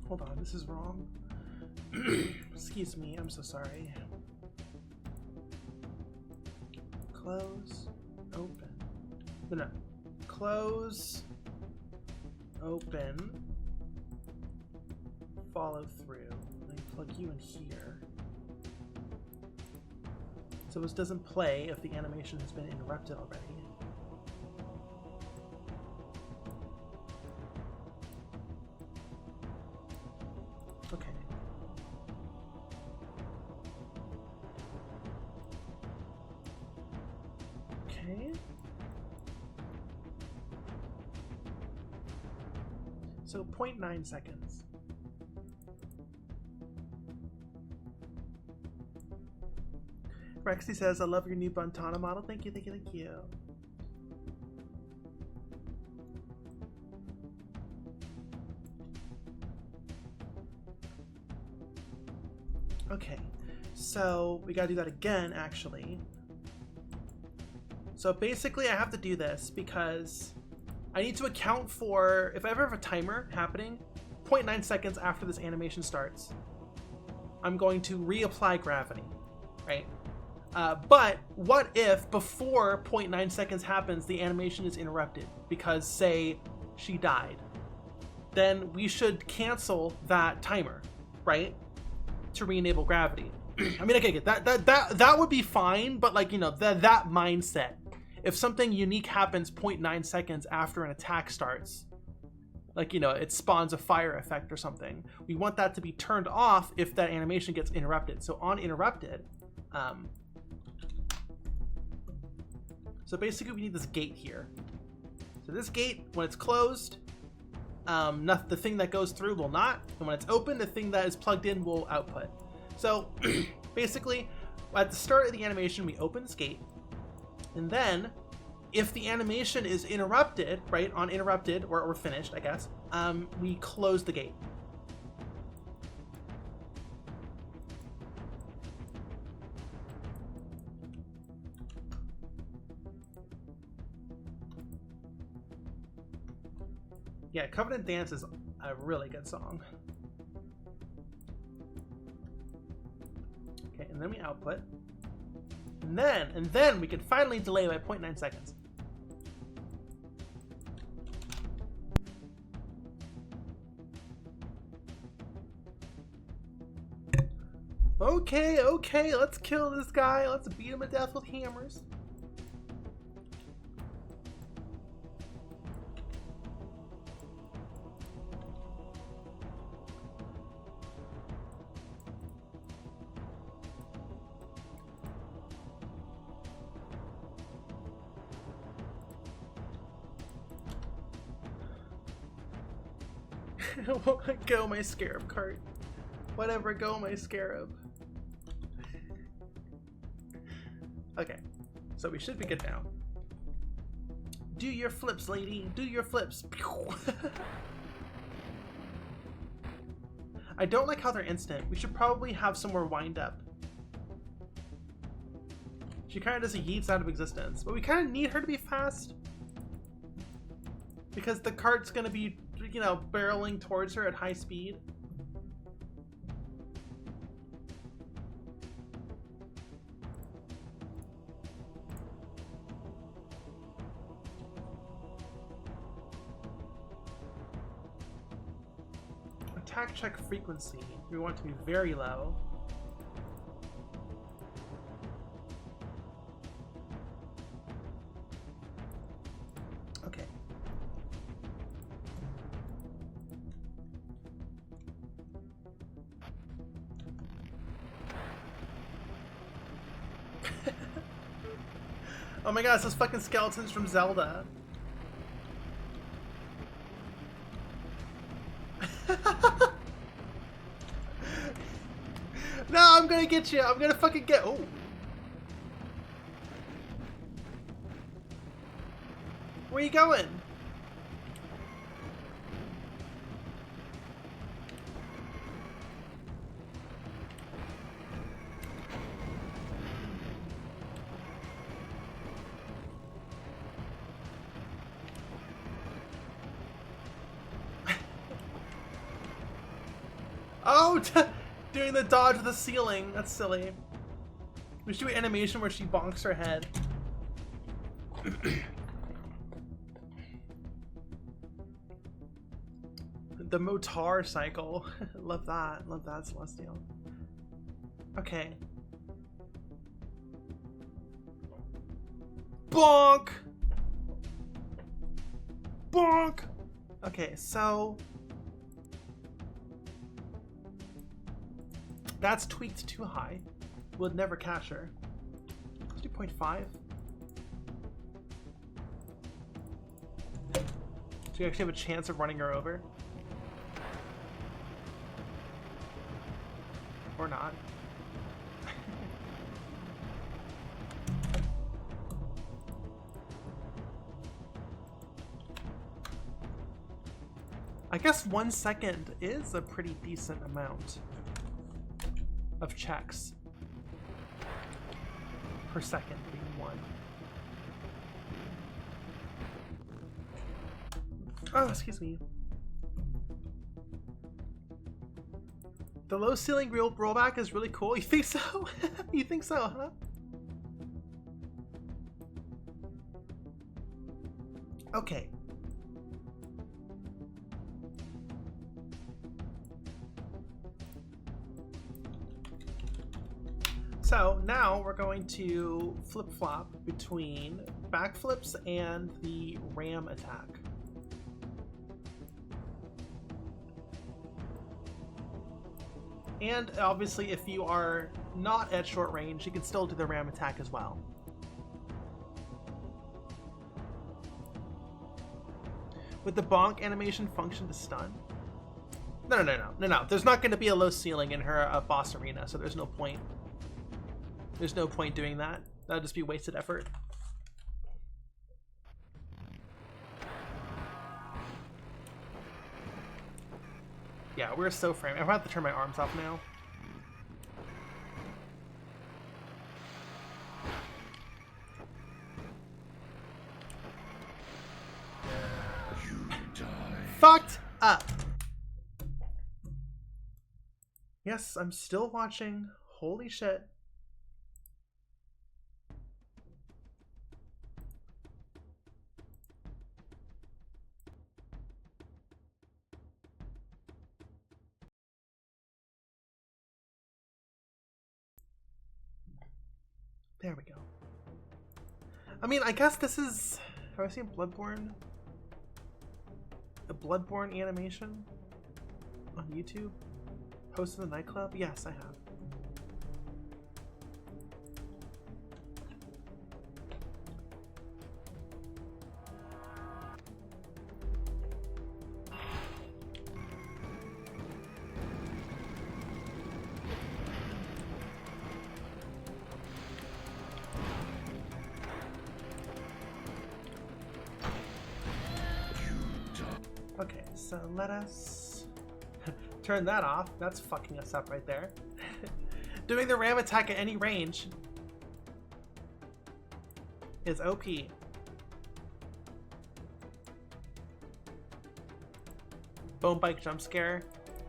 Hold on, this is wrong. Excuse me, I'm so sorry. Close, open. No. Close, open, follow through. Let me plug you in here. So this doesn't play if the animation has been interrupted already. Okay. Okay. So 0.9 seconds. Rexy says, I love your new Buntana model. Thank you, thank you, thank you. Okay, so we gotta do that again, actually. So basically I have to do this because I need to account for, if I ever have a timer happening, 0.9 seconds after this animation starts, I'm going to reapply gravity, right? But what if before 0.9 seconds happens, the animation is interrupted because, say, she died? Then we should cancel that timer, right? To re-enable gravity. I mean, I can get that would be fine, but like, you know, that mindset. If something unique happens 0.9 seconds after an attack starts, like, you know, it spawns a fire effect or something, we want that to be turned off if that animation gets interrupted. So on interrupted, so basically we need this gate here. So this gate, when it's closed, the thing that goes through will not, and when it's open, the thing that is plugged in will output. So basically, at the start of the animation, we open this gate, And then, if the animation is interrupted, right, on interrupted, or finished, I guess, we close the gate. Yeah, Covenant Dance is a really good song. Okay, and then we output. And then we can finally delay by 0.9 seconds. Okay, let's kill this guy. Let's beat him to death with hammers. Go my scarab cart. Whatever, go my scarab. Okay, so we should be good now. Do your flips, lady. Do your flips. I don't like how they're instant. We should probably have some more wind up. She kind of does a yeets out of existence, but we kind of need her to be fast because the cart's gonna be, you know, barreling towards her at high speed. Attack check frequency, we want to be very low. Okay. Oh my gosh, those fucking skeletons from Zelda. No, I'm gonna get you. I'm gonna fucking get. Oh. Where you going? Oh, doing the dodge of the ceiling. That's silly. We should do an animation where she bonks her head. The Motar cycle. Love that. Love that, Celestial. Okay. Bonk! Bonk! Okay, so... that's tweaked too high. Would never catch her. Let's do 0.5. Do you actually have a chance of running her over? Or not? I guess 1 second is a pretty decent amount of checks per second being 1. Oh, excuse me. The low ceiling rollback is really cool. You think so? You think so, huh? Okay. So now we're going to flip-flop between backflips and the ram attack. And obviously if you are not at short range, you can still do the ram attack as well. Would the bonk animation function to stun? No. There's not going to be a low ceiling in her boss arena, so there's no point. There's no point doing that. That'll just be wasted effort. Yeah, we're so framed. I'm gonna have to turn my arms off now. Fucked up. Yes, I'm still watching. Holy shit. There we go. I mean, I guess this is... Have I seen Bloodborne? A Bloodborne animation? On YouTube? Posted in the nightclub? Yes, I have. Okay, so let us turn that off. That's fucking us up right there. Doing the ram attack at any range is OP. Bone bike jump scare.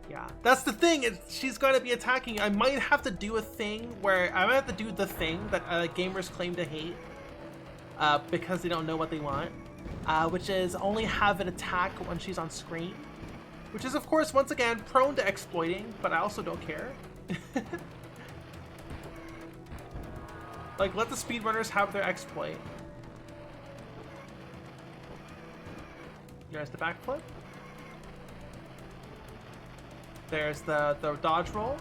Yeah, that's the thing. She's going to be attacking you. I might have to do a thing where I might have to do the thing that gamers claim to hate because they don't know what they want. Which is only have it attack when she's on screen. Which is, of course, once again, prone to exploiting, but I also don't care. Like, let the speedrunners have their exploit. There's the backflip. There's the dodge roll.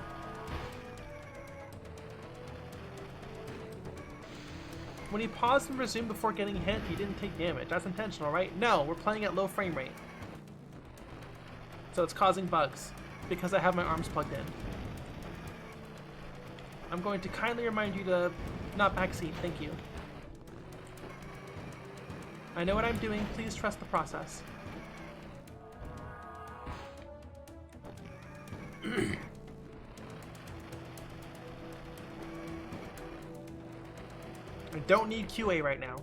When he paused and resumed before getting hit, he didn't take damage. That's intentional, right? No, we're playing at low frame rate. So it's causing bugs because I have my arms plugged in. I'm going to kindly remind you to not backseat. Thank you. I know what I'm doing. Please trust the process. I don't need QA right now.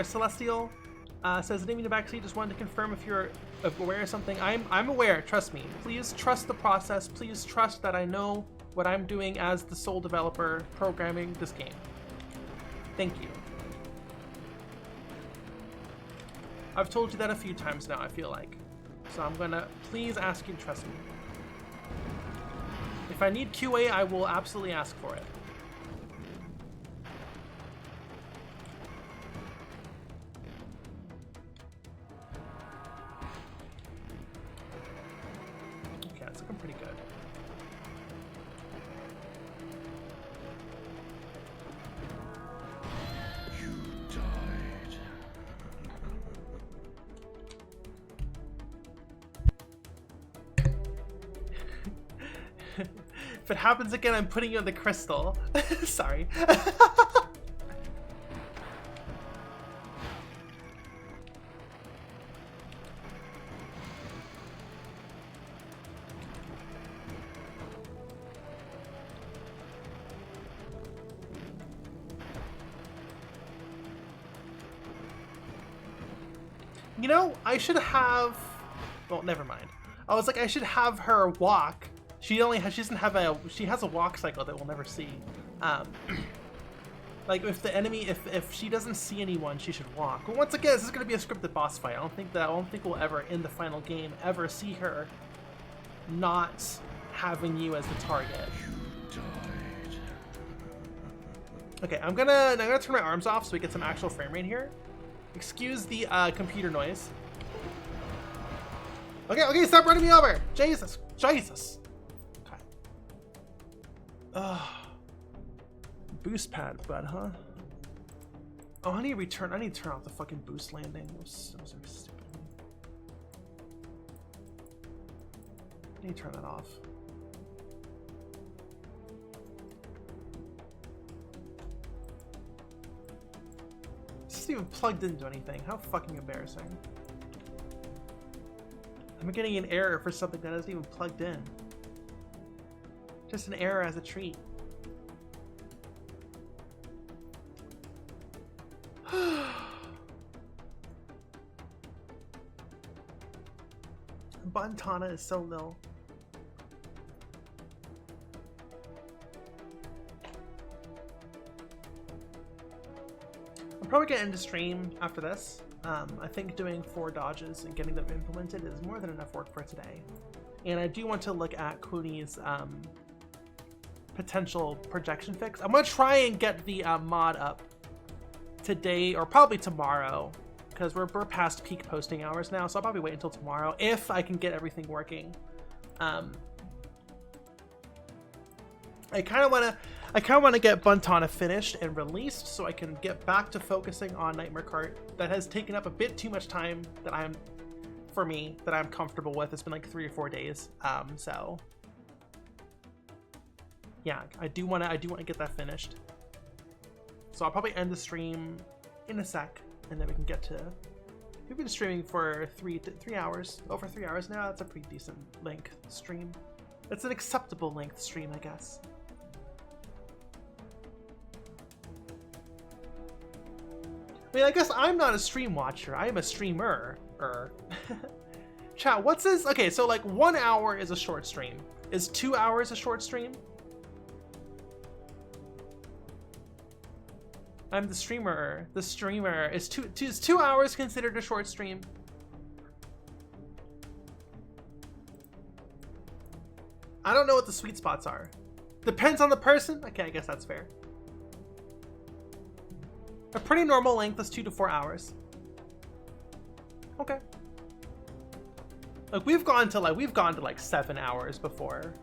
Celestial says, "Leaving the backseat. Just wanted to confirm if you're aware of something." I'm aware. Trust me. Please trust the process. Please trust that I know what I'm doing as the sole developer programming this game. Thank you. I've told you that a few times now, I feel like. So I'm gonna please ask you to trust me. If I need QA, I will absolutely ask for it. Okay, that's looking pretty good. If it happens again, I'm putting you in the crystal. Sorry. You know, I should have... Well, never mind. I was like, I should have her walk. She doesn't have a, she has a walk cycle that we'll never see. Like if the enemy, if she doesn't see anyone, she should walk. But once again, this is going to be a scripted boss fight. I don't think we'll ever, in the final game, ever see her not having you as the target. Okay, I'm gonna turn my arms off so we get some actual frame rate here. Excuse the computer noise. Okay, stop running me over! Jesus. Okay. Boost pad, bud, huh? Oh, I need to turn off the fucking boost landing. Those are stupid. I need to turn that off. This isn't even plugged into anything. How fucking embarrassing. I'm getting an error for something that isn't even plugged in. Just an error as a treat. Buntana is so low. I'm probably gonna end the stream after this. I think doing 4 dodges and getting them implemented is more than enough work for today. And I do want to look at Queenie's potential projection fix. I'm gonna try and get the mod up today or probably tomorrow, because we're past peak posting hours now, so I'll probably wait until tomorrow if I can get everything working. I kind of want to get Buntana finished and released so I can get back to focusing on Nightmare Kart. That has taken up a bit too much time that I'm comfortable with. It's been like 3 or 4 days. So yeah, I do want to get that finished. So I'll probably end the stream in a sec, and then we can get to. We've been streaming for 3 hours, over 3 hours now. That's a pretty decent length stream. It's an acceptable length stream, I guess. I mean, I guess I'm not a stream watcher. I am a streamer. Chat, what's this? Okay, so like 1 hour is a short stream. Is 2 hours a short stream? I'm the streamer. The streamer is 2 hours considered a short stream? I don't know what the sweet spots are. Depends on the person. Okay, I guess that's fair. A pretty normal length is 2 to 4 hours. Okay. Like we've gone to like 7 hours before.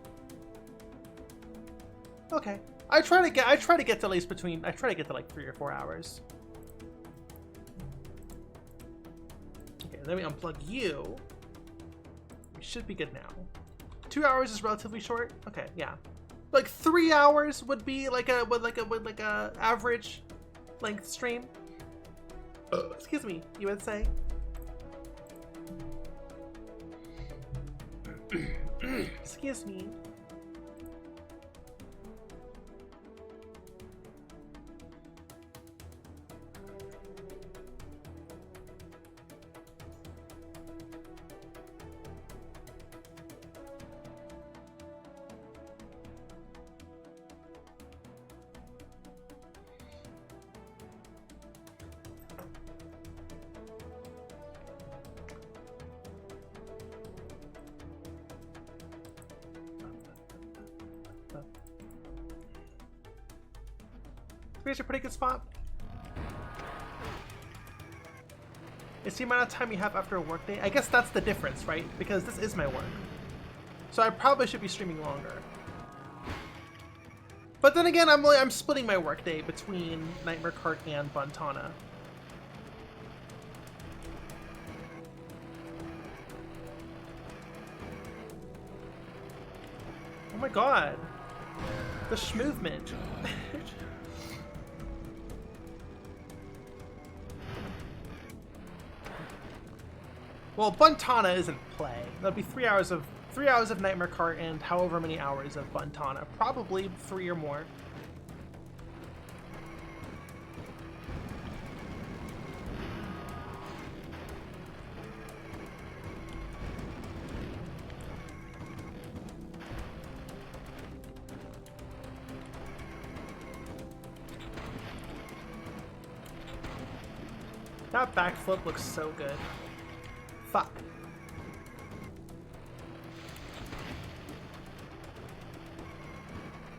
Okay. I try to get to at least between. I try to get to like 3 or 4 hours. Okay, then we unplug you. We should be good now. 2 hours is relatively short. Okay, yeah. Like 3 hours would be like a average length stream. Excuse me, you would say. Excuse me. Here's a pretty good spot. It's the amount of time you have after a workday. I guess that's the difference, right? Because this is my work. So I probably should be streaming longer. But then again, I'm splitting my workday between Nightmare Kart and Buntana. Oh my god. The schmovement. Well, Buntana isn't play. That'll be 3 hours of Nightmare Kart and however many hours of Buntana. Probably 3 or more. That backflip looks so good. Fuck.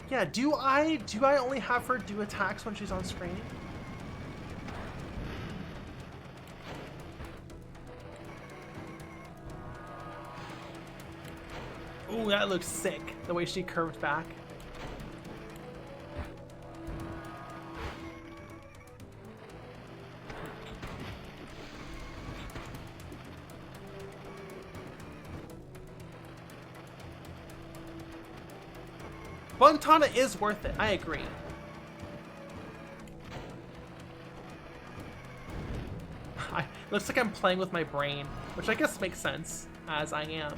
Yeah, do I only have her do attacks when she's on screen? Ooh, that looks sick. The way she curved back. Fontana is worth it. I agree. Looks like I'm playing with my brain, which I guess makes sense, as I am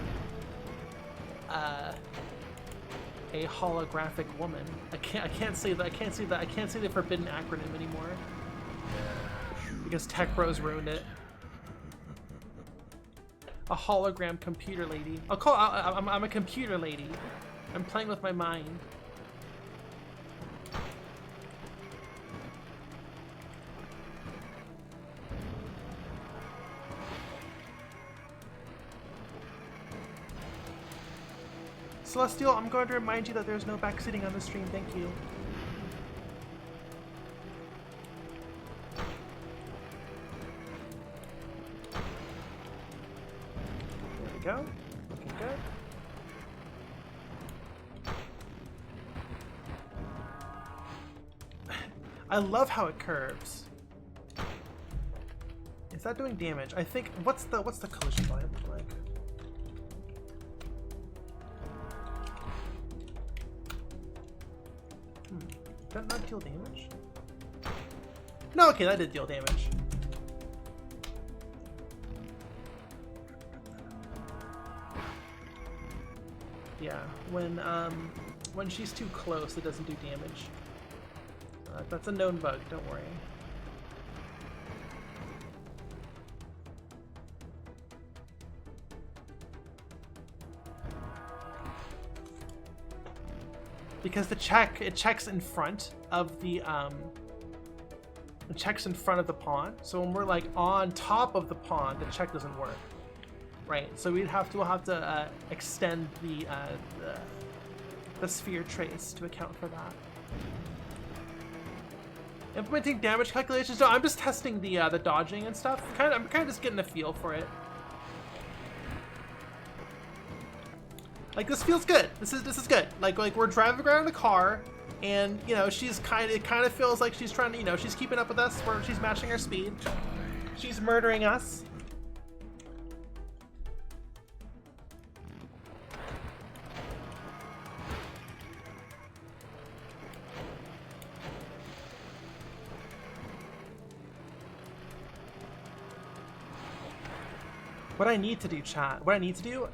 a holographic woman. I can't say the forbidden acronym anymore because Tech Bros ruined it. A hologram computer lady. I'm a computer lady. I'm playing with my mind. Celestial, I'm going to remind you that there's no backseating on the stream. Thank you. There we go. Looking good. I love how it curves. Is that doing damage? I think what's the collision volume look like? Did that not deal damage? No, okay, that did deal damage. Yeah, when she's too close, it doesn't do damage. That's a known bug, don't worry. Because it checks in front of the it checks in front of the pawn. So when we're like on top of the pawn, the check doesn't work, right? So we'll have to extend the sphere trace to account for that. Implementing damage calculations. No, I'm just testing the dodging and stuff. I'm kind of just getting a feel for it. Like, this feels good. This is good. Like we're driving around in a car, and you know it kind of feels like she's trying to, she's keeping up with us, where she's matching our speed. She's murdering us. What I need to do, chat. What I need to do.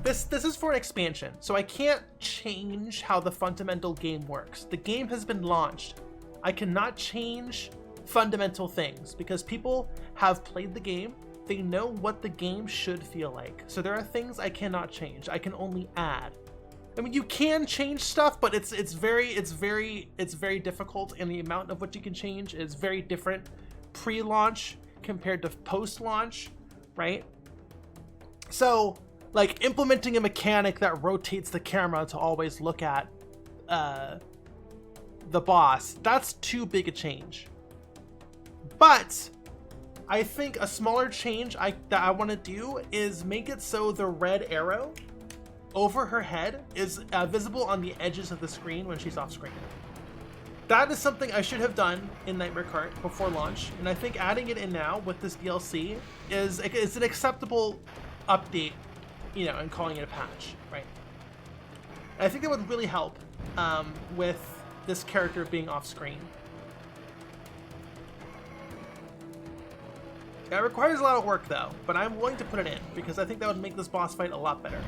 This is for an expansion, so I can't change how the fundamental game works. The game has been launched. I cannot change fundamental things because people have played the game. They know what the game should feel like. So there are things I cannot change. I can only add. I mean, you can change stuff, but it's very difficult, and the amount of what you can change is very different pre-launch compared to post-launch, right? So, like, implementing a mechanic that rotates the camera to always look at the boss, that's too big a change. But I think a smaller change that I want to do is make it so the red arrow over her head is visible on the edges of the screen when she's off screen. That is something I should have done in Nightmare Kart before launch, and I think adding it in now with this DLC is an acceptable update, and calling it a patch, right? And I think that would really help with this character being off screen. It requires a lot of work though, but I'm willing to put it in because I think that would make this boss fight a lot better.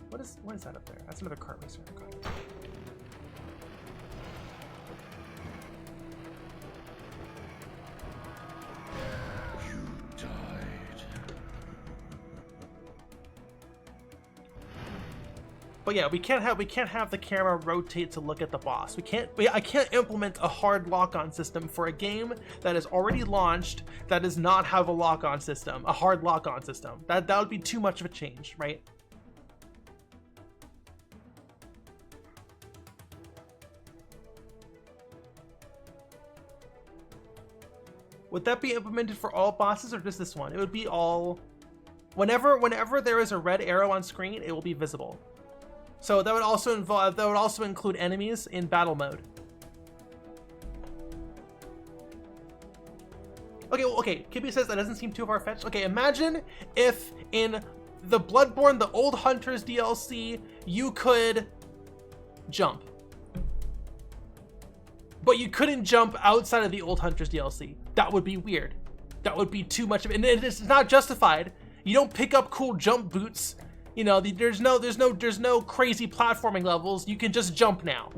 What is that up there? That's another kart racer. Okay. But yeah, we can't have the camera rotate to look at the boss. I can't implement a hard lock-on system for a game that is already launched that does not have a lock-on system, a hard lock-on system. That would be too much of a change, right? Would that be implemented for all bosses or just this one? It would be all. Whenever there is a red arrow on screen, it will be visible. So that would also include enemies in battle mode. Okay, Kibby says that doesn't seem too far-fetched. Okay, imagine if in the Bloodborne, the Old Hunters DLC, you could jump. But you couldn't jump outside of the Old Hunters DLC. That would be weird. That would be too much of it. And it's not justified. You don't pick up cool jump boots. You know, there's no crazy platforming levels. You can just jump now.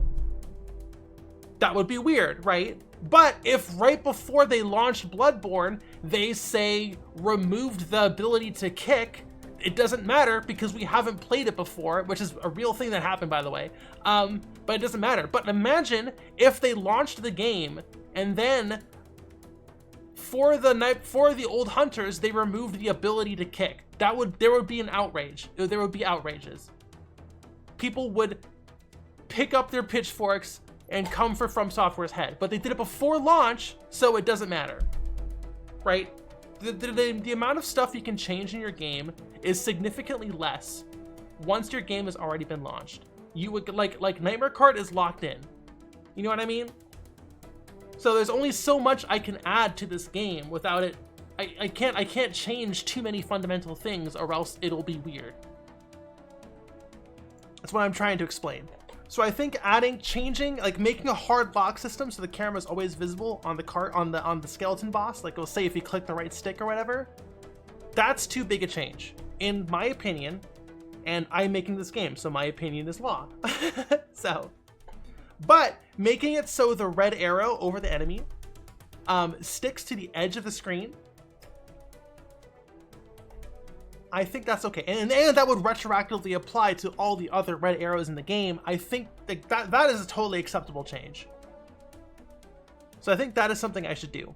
That would be weird, right? But if right before they launched Bloodborne, they say removed the ability to kick, it doesn't matter because we haven't played it before, which is a real thing that happened, by the way. But it doesn't matter. But imagine if they launched the game and then for the Old Hunters, they removed the ability to kick. There would be an outrage. There would be outrages. People would pick up their pitchforks and come for From Software's head. But they did it before launch, so it doesn't matter, right? The amount of stuff you can change in your game is significantly less once your game has already been launched. You would like Nightmare Kart is locked in. You know what I mean? So there's only so much I can add to this game without it. I can't change too many fundamental things or else it'll be weird. That's what I'm trying to explain. So I think changing, like making a hard lock system so the camera is always visible on the cart, on the skeleton boss, like it'll say if you click the right stick or whatever, that's too big a change, in my opinion, and I'm making this game, so my opinion is law. So, but making it so the red arrow over the enemy sticks to the edge of the screen, I think that's okay, and that would retroactively apply to all the other red arrows in the game. I think that is a totally acceptable change. So I think that is something I should do.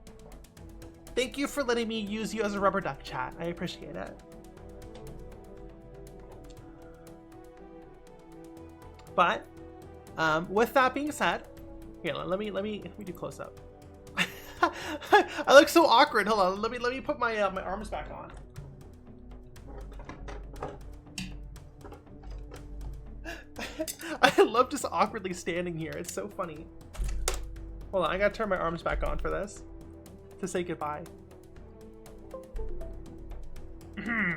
Thank you for letting me use you as a rubber duck, chat. I appreciate it. But with that being said, here let me do close up. I look so awkward. Hold on, let me put my my arms back on. I love just awkwardly standing here. It's so funny. Hold on, I gotta turn my arms back on for this to say goodbye.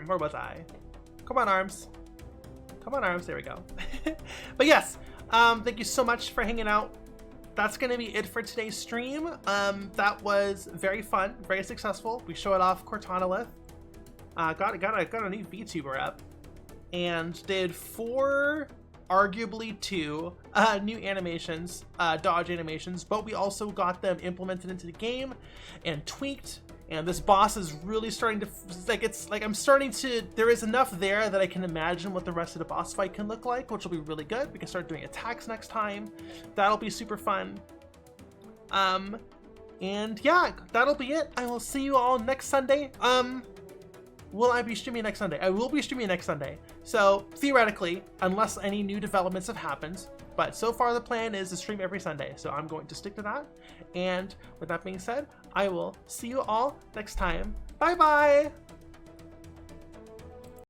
Where was I? Come on, arms. Come on, arms. There we go. But yes, thank you so much for hanging out. That's gonna be it for today's stream. That was very fun, very successful. We showed off Cortana. Got a new VTuber up, and did 4, arguably 2 new animations, dodge animations, but we also got them implemented into the game and tweaked. And this boss is really starting to, there is enough there that I can imagine what the rest of the boss fight can look like, which will be really good. We can start doing attacks next time. That'll be super fun. And yeah, that'll be it. I will see you all next Sunday. Will I be streaming next Sunday? I will be streaming next Sunday. So theoretically, unless any new developments have happened, but so far the plan is to stream every Sunday. So I'm going to stick to that. And with that being said, I will see you all next time. Bye bye.